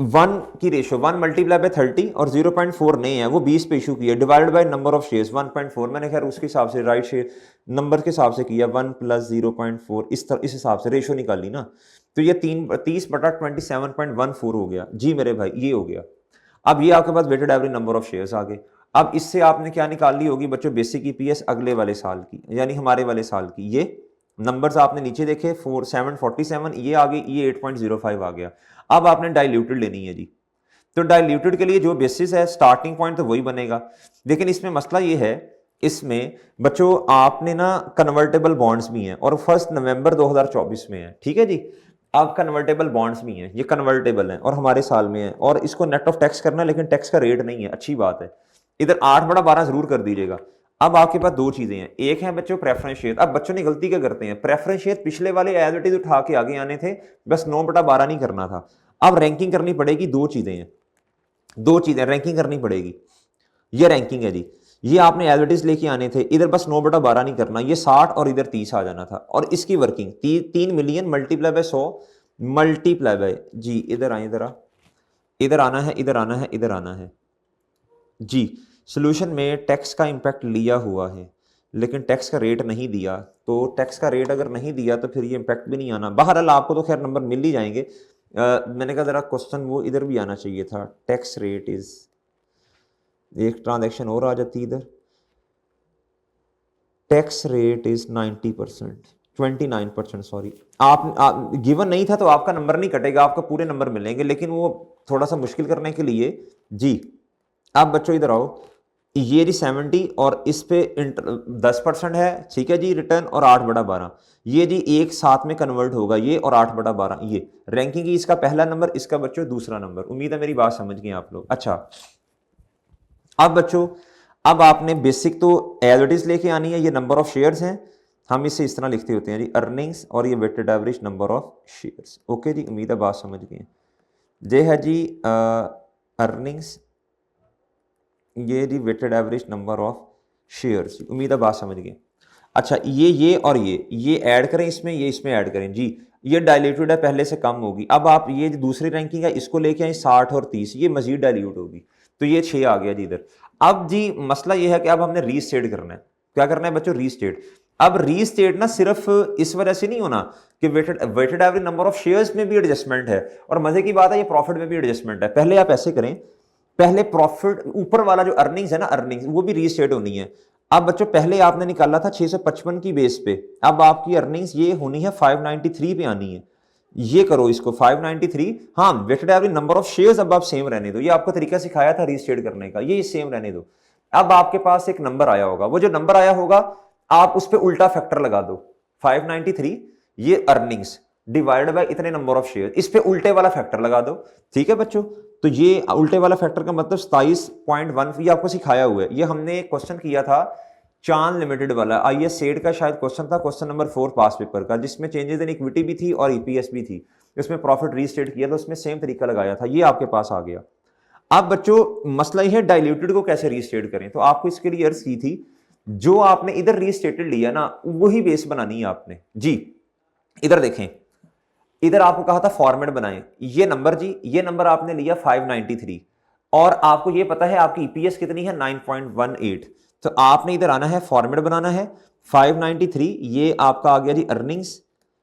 1 की रेशो 1 मल्टीप्लाई बाय 30 और 0.4 नहीं है, वो 20 पे इशू किया, divided by number of shares 1.4। मैंने खैर उसके हिसाब से राइट शेयर नंबर के हिसाब से किया, 1 + 0.4, इस हिसाब से रेशो निकाली ना, तो ये 30/27.14 हो गया जी मेरे भाई, ये हो गया। अब ये आपके पास weighted average number of shares आ गए। अब इससे आपने क्या निकाल ली होगी बच्चों, बेसिक ईपीएस अगले वाले साल की, यानी हमारे वाले साल की। ये नंबर्स आपने नीचे देखे 747, ये आ गई, ये 8.05 आ गया। अब आपने डाइल्यूटेड लेनी है जी, तो डाइल्यूटेड के लिए जो बेसिस है स्टार्टिंग पॉइंट तो वही बनेगा। लेकिन इसमें मसला ये है, इसमें बच्चों आपने ना कन्वर्टेबल बॉन्ड्स भी हैं, और 1 नवंबर 2024 में है, ठीक है जी। अब कन्वर्टेबल बॉन्ड्स भी हैं, ये कन्वर्टेबल हैं और हमारे साल में है, और इसको नेट ऑफ टैक्स करना है, लेकिन टैक्स का रेट नहीं है, अच्छी बात है। इधर 8/12 जरूर कर दीजिएगा। अब आपके पास 2 चीजें हैं, एक है बच्चों प्रेफरेंस शेयर। अब बच्चों ने गलती क्या करते हैं, प्रेफरेंस शेयर पिछले वाले एज इट इज उठा के आगे आने थे, बस 9/12 नहीं करना था। अब रैंकिंग करनी पड़ेगी, 2 चीजें हैं, 2 चीजें रैंकिंग करनी पड़ेगी। ये रैंकिंग है जी, ये आपने एज इट इज लेके आने थे, इधर बस 9/12 नहीं करना, ये 60 और इधर 30 आ जाना था। और इसकी working 3 million multiply by 100 multiply by जी, इधर आए, इधर आना है, इधर आना है, इधर आना है जी। सोल्यूशन में टैक्स का इंपैक्ट लिया हुआ है, लेकिन टैक्स का रेट नहीं दिया, तो टैक्स का रेट अगर नहीं दिया तो फिर ये इंपैक्ट भी नहीं आना। बहरहाल आपको तो खैर नंबर मिल ही जाएंगे। मैंने कहा जरा क्वेश्चन वो इधर भी आना चाहिए था, टैक्स रेट इज, एक ट्रांजैक्शन और आ जाती इधर, टैक्स रेट इज 90%, 29% सॉरी। आप गिवन नहीं था तो आपका नंबर नहीं कटेगा, आपका पूरे नंबर मिलेंगे, लेकिन वो थोड़ा सा मुश्किल करने के लिए जी। अब बच्चों इधर आओ, ये जी 70 और इस पे 10% है, ठीक है जी रिटर्न, और 8/12 ये जी एक साथ में कन्वर्ट होगा, ये और 8/12 ये रैंकिंग की, इसका पहला नंबर, इसका बच्चों दूसरा नंबर। उम्मीद है मेरी बात समझ गए आप लोग। अच्छा अब बच्चों, अब आपने बेसिक तो एज इट इज लेके आनी है, ये नंबर ऑफ शेयर्स हैं, हम इसे इस तरह लिखते होते हैं जी, अर्निंग्स और ये weighted average number of shares. Okay जी, उम्मीद है बात समझ गए। ये है जी अर्निंग्स, ये जी weighted average number of shares, उम्मीद है बात समझ गए। अच्छा ये और ये ऐड करें इसमें, ये इसमें ऐड करें जी, ये डायल्यूटेड है, पहले से कम होगी। अब आप ये जो दूसरी रैंकिंग है इसको लेके आए 60 और 30, ये मजीद डायल्यूट होगी, तो ये 6 आ गया जी इधर। अब जी मसला ये है कि अब हमने रीस्टेट करना है। क्या करना है बच्चों, रीस्टेट। अब रीस्टेट ना सिर्फ इस वजह से नहीं होना कि weighted average number of shares में भी एडजस्टमेंट है, और मजे की बात है ये प्रॉफिट में भी एडजस्टमेंट है। पहले आप ऐसे करें, पहले प्रॉफिट ऊपर वाला जो अर्निंग्स है ना, अर्निंग्स वो भी रीस्टेट होनी है। अब बच्चों पहले आपने निकाला था 655 की बेस पे, अब आपकी अर्निंग्स ये होनी है 593 पे आनी है। ये करो इसको 593, हाँ weighted average number of shares अब आप सेम रहने दो, ये आपको तरीका सिखाया था रीस्टेट करने का, ये सेम रहने दो। अब आपके पास एक नंबर आया होगा, वो जो नंबर आया होगा आप उस पर उल्टा फैक्टर लगा दो, 593 ये अर्निंग्स डिवाइड बाय इतने नंबर ऑफ शेयर, इस पे उल्टे वाला फैक्टर लगा दो, ठीक है बच्चों। तो ये उल्टे वाला फैक्टर का मतलब 27.1, ये आपको सिखाया हुआ है, ये हमने क्वेश्चन किया था चांद लिमिटेड वाला आईएएस सेट का शायद क्वेश्चन था, क्वेश्चन नंबर 4 पास पेपर का, जिसमें चेंजेस इन इक्विटी भी थी और ईपीएस भी थी, इसमें प्रॉफिट रीस्टेट किया था, उसमें सेम तरीका लगाया था, ये आपके पास आ गया। अब बच्चों मसला ये है डाइल्यूटेड को कैसे रीस्टेट करें, तो आपको इसके लिए अर्ज की थी जो आपने इधर रीस्टेटेड लिया ना वही बेस बनानी है आपने जी। इधर देखें, इधर आपको कहा था फॉर्मेट बनाएं, ये नंबर जी, ये नंबर आपने लिया 593 और आपको ये पता है आपकी ईपीएस कितनी है 9.18, तो आपने इधर आना है फॉर्मेट बनाना है 593, ये आपका आ गया जी अर्निंग्स,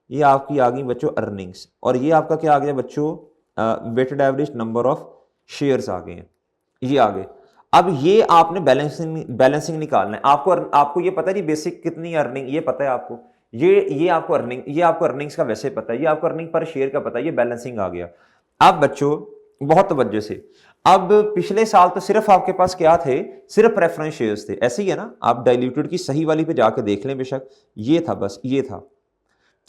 ये आपकी आ गई बच्चों अर्निंग्स, और ये आपका क्या आ गया बच्चों weighted average number of shares आ गए हैं, ये आ गए। अब ये आपने बैलेंसिंग निकालना है, आपको ये पता है जी बेसिक कितनी अर्निंग, ये पता है आपको, ये आपको अर्निंग्स का वैसे पता है, ये आपको अर्निंग पर शेयर का पता है, ये बैलेंसिंग आ गया। अब बच्चों बहुत तवज्जो से, अब पिछले साल तो सिर्फ आपके पास क्या थे, सिर्फ प्रेफरेंस शेयर्स थे, ऐसे ही है ना, आप डाइल्यूटेड की सही वाली पे जाके देख लें बेशक, ये था बस, ये था,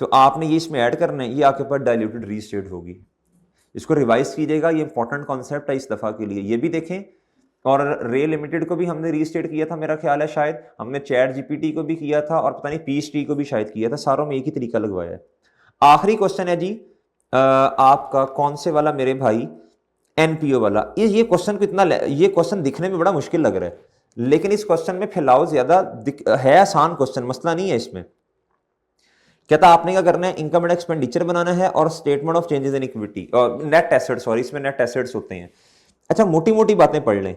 तो आपने ये इसमें ऐड करना है, ये आपके पास डाइल्यूटेड रीस्टेट होगी, इसको रिवाइज कीजिएगा, ये इंपॉर्टेंट कॉन्सेप्ट है इस दफा के लिए, ये भी देखें। और रे लिमिटेड को भी हमने रीस्टेट किया था, मेरा ख्याल है शायद हमने चैट जीपीटी को भी किया था और पता नहीं पीएचडी को भी शायद किया था, सारों में एक ही तरीका लगवाया है। आखिरी क्वेश्चन है जी आपका कौन से वाला मेरे भाई, एनपीओ वाला। ये क्वेश्चन को इतना, ये क्वेश्चन दिखने में बड़ा मुश्किल लग रहा है, लेकिन इस क्वेश्चन में फैलाव ज्यादा है, आसान क्वेश्चन, मसला नहीं है इसमें। कहता आपने क्या करना है, इनकम एंड एक्सपेंडिचर बनाना है और statement of changes in equity और नेट एसेट, सॉरी इसमें नेट एसेट्स होते हैं। अच्छा मोटी मोटी बातें पढ़ लें,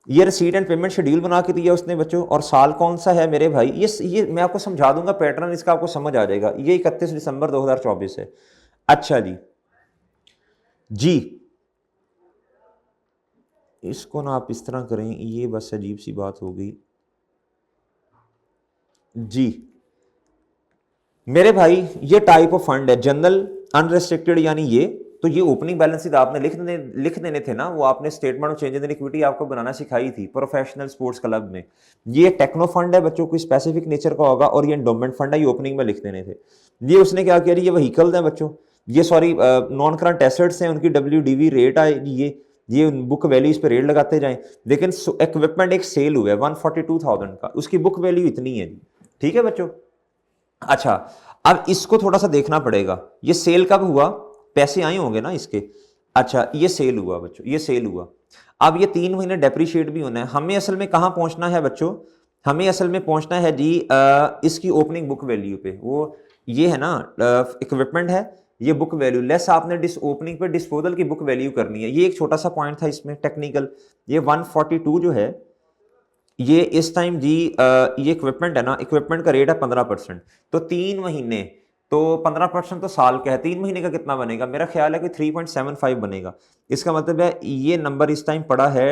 ये रिसीट एंड पेमेंट शेड्यूल बना के दिया उसने बच्चों, और साल कौन सा है मेरे भाई, ये मैं आपको समझा दूंगा पैटर्न, इसका आपको समझ आ जाएगा, ये 31 दिसंबर 2024 है। अच्छा जी इसको ना आप इस तरह करें, ये बस अजीब सी बात हो गई जी मेरे भाई, ये टाइप ऑफ फंड है जनरल अनरेस्ट्रिक्टेड, यानी ये तो ये ओपनिंग बैलेंस शीट आपने लिख देने थे ना, वो आपने statement of changes in equity आपको बनाना सिखाई थी प्रोफेशनल स्पोर्ट्स क्लब में। ये टेक्नो फंड है बच्चों, कोई स्पेसिफिक नेचर का होगा, और ये एंडोमेंट फंड है, ये ओपनिंग में लिख देने थे। ये उसने क्या किया, ये वहीकल्स हैं बच्चों, ये सॉरी नॉन करंट एसेट्स हैं, उनकी WDV रेट आए, ये बुक वैल्यू इस पर रेट लगाते जाएं, लेकिन इक्विपमेंट एक सेल हुआ है 142,000 का, उसकी बुक वैल्यू इतनी है जी, ठीक है बच्चों। अच्छा अब इसको थोड़ा सा देखना पड़ेगा, ये सेल कब हुआ, पैसे आए होंगे ना इसके, अच्छा ये सेल हुआ बच्चों, ये सेल हुआ, अब ये 3 महीने डेप्रीशिएट भी होना है। हमें असल में कहाँ पहुंचना है बच्चों, हमें असल में पहुंचना है जी इसकी ओपनिंग बुक वैल्यू पे, वो ये है ना इक्विपमेंट है, ये बुक वैल्यू लेस आपने ओपनिंग पे डिस्पोजल की बुक वैल्यू करनी है, ये एक छोटा सा पॉइंट था इसमें टेक्निकल। ये 142 जो है ये इस टाइम जी ये इक्विपमेंट है ना, इक्विपमेंट का रेट है 15%, तो 3 महीने तो 15% तो साल का है, 3 महीने का कितना बनेगा, मेरा ख्याल है कि 3.75 बनेगा। इसका मतलब है ये नंबर इस टाइम पड़ा है,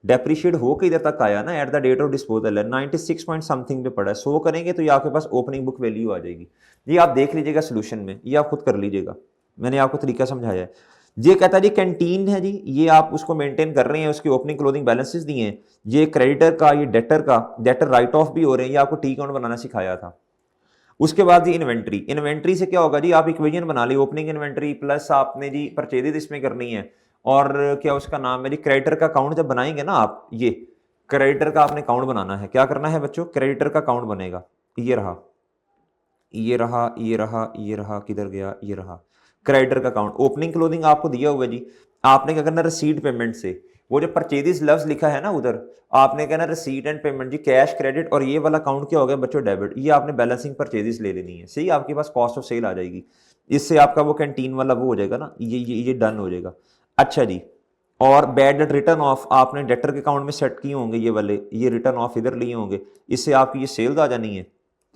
डेप्रीशिएट होकर इधर तक आया ना, at the date of disposal है 96 पॉइंट समथिंग पे पड़ा है, 100 करेंगे तो ये आपके पास ओपनिंग बुक वैल्यू आ जाएगी। ये आप देख लीजिएगा सोल्यूशन में, ये आप खुद कर लीजिएगा, मैंने आपको तरीका समझाया है। ये कहता है जी कैंटीन है जी, ये आप उसको मेंटेन कर रहे हैं, उसकी ओपनिंग क्लोजिंग बैलेंसेस दिए हैं, ये क्रेडिटर का, ये डेटर राइट ऑफ भी हो रहे हैं, ये आपको टी अकाउंट बनाना सिखाया था। उसके बाद जी इन्वेंट्री, इन्वेंट्री से क्या होगा जी, आप इक्वेशन बना ली, ओपनिंग इन्वेंट्री प्लस आपने जी परचेजेस इसमें करनी है, और क्या उसका नाम है जी क्रेडिटर का अकाउंट जब बनाएंगे ना आप, ये क्रेडिटर का आपने अकाउंट बनाना है, क्या करना है बच्चों, क्रेडिटर का अकाउंट बनेगा, ये रहा ये रहा ये रहा ये रहा, किधर गया, ये रहा क्रेडिटर का अकाउंट, ओपनिंग क्लोजिंग आपको दिया हुआ है जी। आपने क्या करना, रिसीट पेमेंट से, वो जो परचेजेस लफ्ज लिखा है ना उधर, आपने कहना रिसीट एंड पेमेंट जी, कैश क्रेडिट, और ये वाला अकाउंट क्या हो गया बच्चों, डेबिट, ये आपने बैलेंसिंग परचेजेस ले लेनी है, सही, आपके पास कॉस्ट ऑफ सेल आ जाएगी, इससे आपका वो कैंटीन वाला वो हो जाएगा ना, ये डन हो जाएगा। अच्छा जी, और बैड डेट रिटर्न ऑफ आपने डेटर के अकाउंट में सेट किए होंगे, ये वाले ये रिटर्न ऑफ इधर लिए होंगे, इससे आपकी ये सेल्स आ जानी है,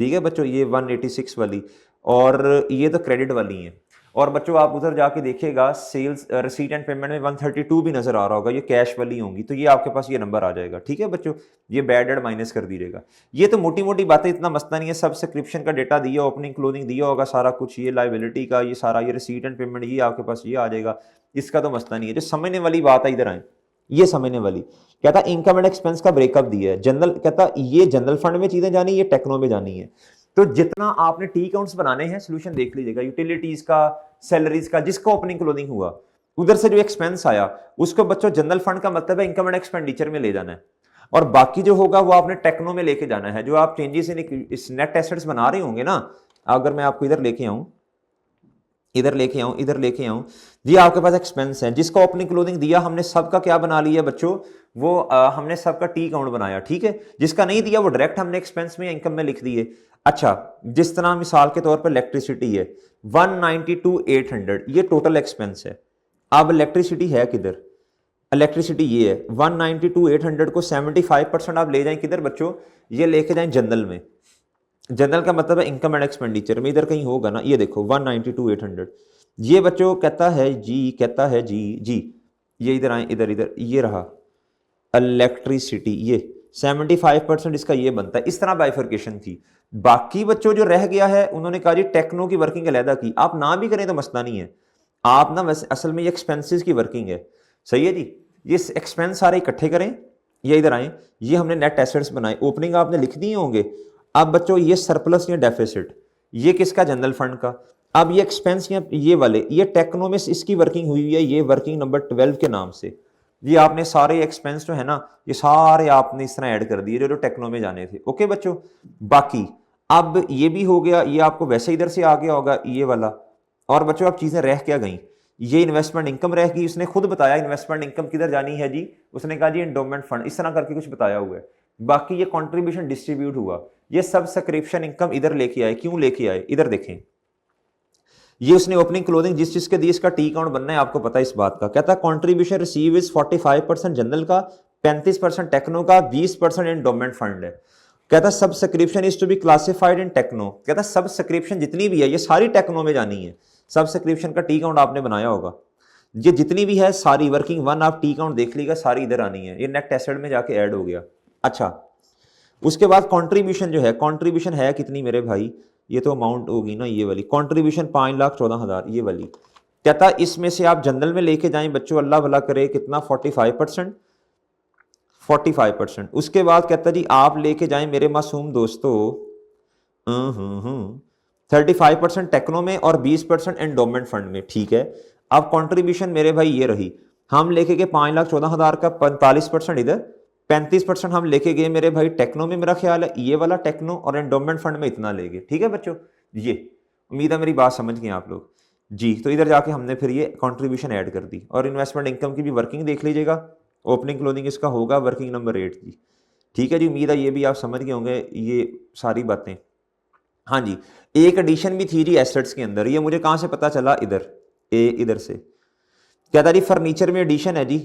ठीक है बच्चों, ये 186 वाली, और ये तो क्रेडिट वाली है। और बच्चों आप उधर जाके देखिएगा सेल्स रिसीट एंड पेमेंट में 132 भी नजर आ रहा होगा, ये कैश वाली होंगी, तो ये आपके पास ये नंबर आ जाएगा, ठीक है बच्चों, ये बैड डेट माइनस कर दीजिएगा। ये तो मोटी मोटी बातें, इतना मसला नहीं है, सब्सक्रिप्शन का डेटा दिया, ओपनिंग क्लोजिंग दिया होगा सारा कुछ, ये लाइबिलिटी का ये सारा, ये रिसीट एंड पेमेंट ये आपके पास ये आ जाएगा, इसका तो मसला नहीं है। जो समझने वाली बात है इधर आए, ये समझने वाली, कहता इनकम एंड एक्सपेंस का ब्रेकअप दिया है, जनरल कहता ये जनरल फंड में चीजें जानी, ये टेक्नो में जानी है, तो जितना आपने टी अकाउंट्स बनाने हैं, सोल्यूशन देख लीजिएगा, यूटिलिटीज का, सैलरीज का, जिसका ओपनिंग क्लोजिंग हुआ, उधर से जो एक्सपेंस आया उसको बच्चों जनरल फंड का मतलब है इनकम एंड एक्सपेंडिचर में ले जाना है। और बाकी जो होगा वो आपने टेक्नो में लेके जाना है। जो आप चेंजेस इन इस नेट एसेट्स बना रहे होंगे ना, अगर मैं आपको इधर लेके आऊं, इधर लेके आऊं जी, आपके पास एक्सपेंस है, जिसका ओपनिंग क्लोजिंग दिया हमने सबका क्या बना लिया बच्चों, वो हमने सबका टी काउंट बनाया, ठीक है। जिसका नहीं दिया वो डायरेक्ट हमने एक्सपेंस में इनकम में लिख दिए। अच्छा, जिस तरह मिसाल के तौर पर इलेक्ट्रिसिटी है 192,800, ये टोटल एक्सपेंस है। अब इलेक्ट्रिसिटी है किधर, इलेक्ट्रिसिटी ये है 192,800 को 75% आप ले जाएं किधर बच्चों, ये लेके जाएं जनरल में। जनरल का मतलब है इनकम एंड एक्सपेंडिचर में, इधर कहीं होगा ना, ये देखो 192,800, ये बच्चों कहता है जी, ये इधर आए, इधर ये रहा इलेक्ट्रिसिटी, ये 75% इसका ये बनता है। इस तरह बाइफर्केशन थी। बाकी बच्चों जो रह गया है उन्होंने कहा जी टेक्नो की वर्किंग अलहदा की, आप ना भी करें तो मसला नहीं है, आप ना वैसे असल में ये एक्सपेंसेस की वर्किंग है, सही है जी। ये एक्सपेंस सारे इकट्ठे करें, ये इधर आए, ये हमने नेट एसेट्स बनाए, ओपनिंग आपने लिख दिए होंगे। अब बच्चों ये सरप्लस या डेफिसिट, ये किसका, जनरल फंड का। अब ये एक्सपेंस या ये वाले, ये टेक्नो में इसकी वर्किंग हुई है, ये वर्किंग नंबर 12 के नाम से। ये आपने सारे एक्सपेंस जो है ना, ये सारे आपने इस तरह ऐड कर दिए जो टेक्नो में जाने थे। ओके बच्चों, बाकी अब ये भी हो गया, ये आपको वैसे इधर से आ गया होगा ये वाला। और बच्चों अब चीजें रह क्या गई, ये इन्वेस्टमेंट इनकम रह गई। उसने खुद बताया इन्वेस्टमेंट इनकम किधर जानी है जी, उसने कहा जी एंडोमेंट फंड, इस तरह करके कुछ बताया हुआ है। बाकी ये कंट्रीब्यूशन डिस्ट्रीब्यूट हुआ, ये सब सब्सक्रिप्शन इनकम इधर लेके आए। क्यों लेके आए, इधर देखें, ये उसने ओपनिंग क्लोजिंग जिस चीज के दी, इसका टी काउंट बनना है, आपको पता है इस बात का। कहता है कॉन्ट्रीब्यूशन रिसीव इज 45% जनरल का, 35% टेक्नो का, 20% एंडोमेंट फंड है। कहता subscription is to be classified in techno, कहता सब्सक्रिप्शन जितनी भी है ये सारी टेक्नो में जानी है। सब्सक्रिप्शन का टी काउंट आपने बनाया होगा, ये जितनी भी है सारी वर्किंग वन, आप टी काउंट देख लीजिएगा, सारी इधर आनी है, ये नेट एसेट में जाके ऐड हो गया। अच्छा, उसके बाद कंट्रीब्यूशन जो है, कंट्रीब्यूशन है कितनी मेरे भाई, ये तो अमाउंट होगी ना ये वाली कंट्रीब्यूशन 5,14,000 ये वाली। कहता इसमें से आप जनरल में लेके जाएं बच्चों, अल्लाह भला करे, कितना 45%, 45%। उसके बाद कहता जी आप लेके जाएं मेरे मासूम दोस्तों 35% टेक्नो में और 20% एंडोमेंट फंड में, ठीक है। अब कंट्रीब्यूशन मेरे भाई ये रही, हम लेके गए 5,14,000 का 45% इधर, 35% हम लेके गए मेरे भाई टेक्नो में, मेरा ख्याल है ये वाला टेक्नो, और एंडोमेंट फंड में इतना ले गए, ठीक है बच्चों। ये उम्मीद है मेरी बात समझ गए आप लोग जी। तो इधर जाके हमने फिर ये कंट्रीब्यूशन ऐड कर दी, और इन्वेस्टमेंट इनकम की भी वर्किंग देख लीजिएगा, ओपनिंग क्लोजिंग इसका होगा वर्किंग नंबर 8 जी, ठीक है जी। उम्मीद है ये भी आप समझ गए होंगे ये सारी बातें। हाँ जी, एक एडिशन भी थी जी एसेट्स के अंदर, ये मुझे कहाँ से पता चला, इधर से। कहता जी फर्नीचर में एडिशन है जी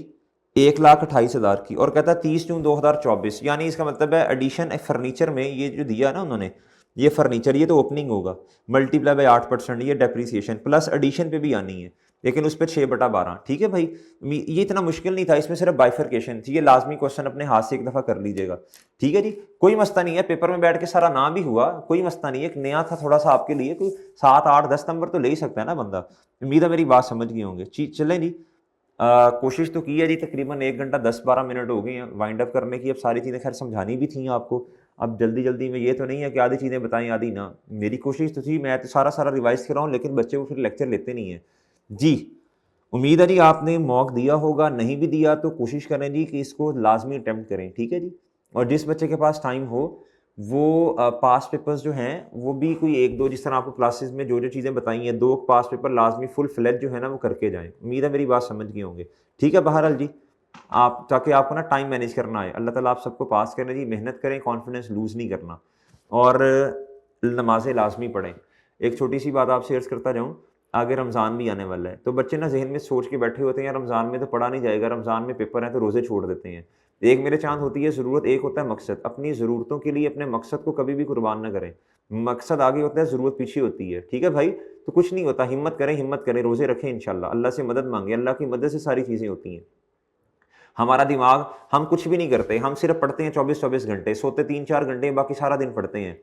1,28,000 की, और कहता 30 जून 2024, यानी इसका मतलब है एडिशन फर्नीचर में ये जो दिया ना उन्होंने, ये फर्नीचर, ये तो ओपनिंग होगा, मल्टीप्लाई बाय 8%, ये डेप्रीसिएशन प्लस एडिशन पे भी आनी है, लेकिन उस पर 6/12, ठीक है भाई। ये इतना मुश्किल नहीं था, इसमें सिर्फ बाइफर्केशन थी। ये लाजमी क्वेश्चन अपने हाथ से एक दफ़ा कर लीजिएगा, ठीक है जी। कोई मसला नहीं है, पेपर में बैठ के सारा ना भी हुआ कोई मसला नहीं है, एक नया था थोड़ा सा आपके लिए, कोई 7, 8, 10 नंबर तो ले ही सकता है ना बंदा। उम्मीद है मेरी बात समझ गए होंगे। चलें जी, कोशिश तो की है जी, तकरीबन 1 घंटा 10-12 मिनट हो गए हैं वाइंड अप करने की। अब सारी चीज़ें खैर समझानी भी थी आपको, अब जल्दी जल्दी में ये तो नहीं है कि आधी चीज़ें बताएं आधी ना, मेरी कोशिश तो थी, मैं तो सारा रिवाइज कर रहा हूँ, लेकिन बच्चे वो फिर लेक्चर लेते नहीं है जी। उम्मीद है जी आपने मॉक दिया होगा, नहीं भी दिया तो कोशिश करें जी कि इसको लाजमी अटैम्प्ट करें, ठीक है जी। और जिस बच्चे के पास टाइम हो वो पास पेपर्स जो हैं वो भी कोई 1-2, जिस तरह आपको क्लासेस में जो जो चीज़ें बताई हैं, 2 पास पेपर लाजमी फुल फ्लैज जो है ना वो करके जाएं। उम्मीद है मेरी बात समझ गए होंगे, ठीक है। बहरहाल जी, आप ताकि आपको ना टाइम मैनेज करना है, अल्लाह ताला आप सबको पास करें जी, मेहनत करें, कॉन्फिडेंस लूज़ नहीं करना, और नमाजें लाजमी पढ़ें। एक छोटी सी बात आपसे अर्ज़ करता जाऊँ, आगे रमज़ान भी आने वाला है, तो बच्चे ना जहन में सोच के बैठे होते हैं यार रमज़ान में तो पढ़ा नहीं जाएगा, रमज़ान में पेपर है तो रोज़े छोड़ देते हैं। एक मेरे चांद होती है ज़रूरत, एक होता है मकसद। अपनी ज़रूरतों के लिए अपने मकसद को कभी भी कुर्बान ना करें, मकसद आगे होता है, ज़रूरत पीछे होती है, ठीक है भाई। तो कुछ नहीं होता, हिम्मत करें, रोज़े रखें इंशाल्लाह, अल्लाह से मदद मांगे, अल्लाह की मदद से सारी चीज़ें होती हैं। हमारा दिमाग, हम कुछ भी नहीं करते, हम सिर्फ पढ़ते हैं 24-24 घंटे, सोते 3-4 घंटे, बाकी सारा दिन पढ़ते हैं।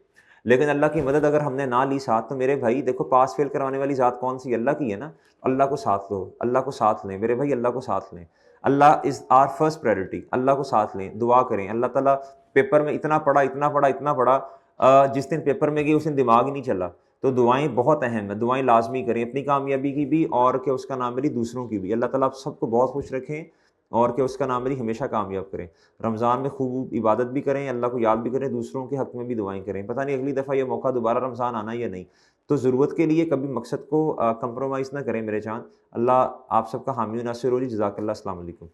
लेकिन अल्लाह की मदद अगर हमने ना ली साथ, तो मेरे भाई देखो पास फेल करवाने वाली ज़ात कौन सी, अल्लाह की है ना। अल्लाह को साथ लो, अल्लाह को साथ लें मेरे भाई, अल्लाह को साथ लें। अल्लाह इज़ आर फर्स्ट प्रायोरिटी, अल्लाह को साथ लें, दुआ करें अल्लाह ताला। पेपर में इतना पढ़ा, जिस दिन पेपर में गई उस दिन दिमाग ही नहीं चला। तो दुआएं बहुत अहम है, दुआएं लाजमी करें, अपनी कामयाबी की भी और क्या उसका नाम मेरी दूसरों की भी। अल्लाह ताला आप सबको बहुत खुश रखें, और क्या उसका नाम मेरी हमेशा कामयाब करें। रमज़ान में खूब इबादत भी करें, अल्लाह को याद भी करें, दूसरों के हक़ में भी दुआएँ करें। पता नहीं अगली दफ़ा ये मौका दोबारा रमज़ान आना है या नहीं। तो ज़रूरत के लिए कभी मकसद को कंप्रोमाइज़ ना करें मेरे जान। अल्लाह आप सबका हामी और नासिर हो जी। जज़ाकल्लाह। अस्सलाम वालेकुम।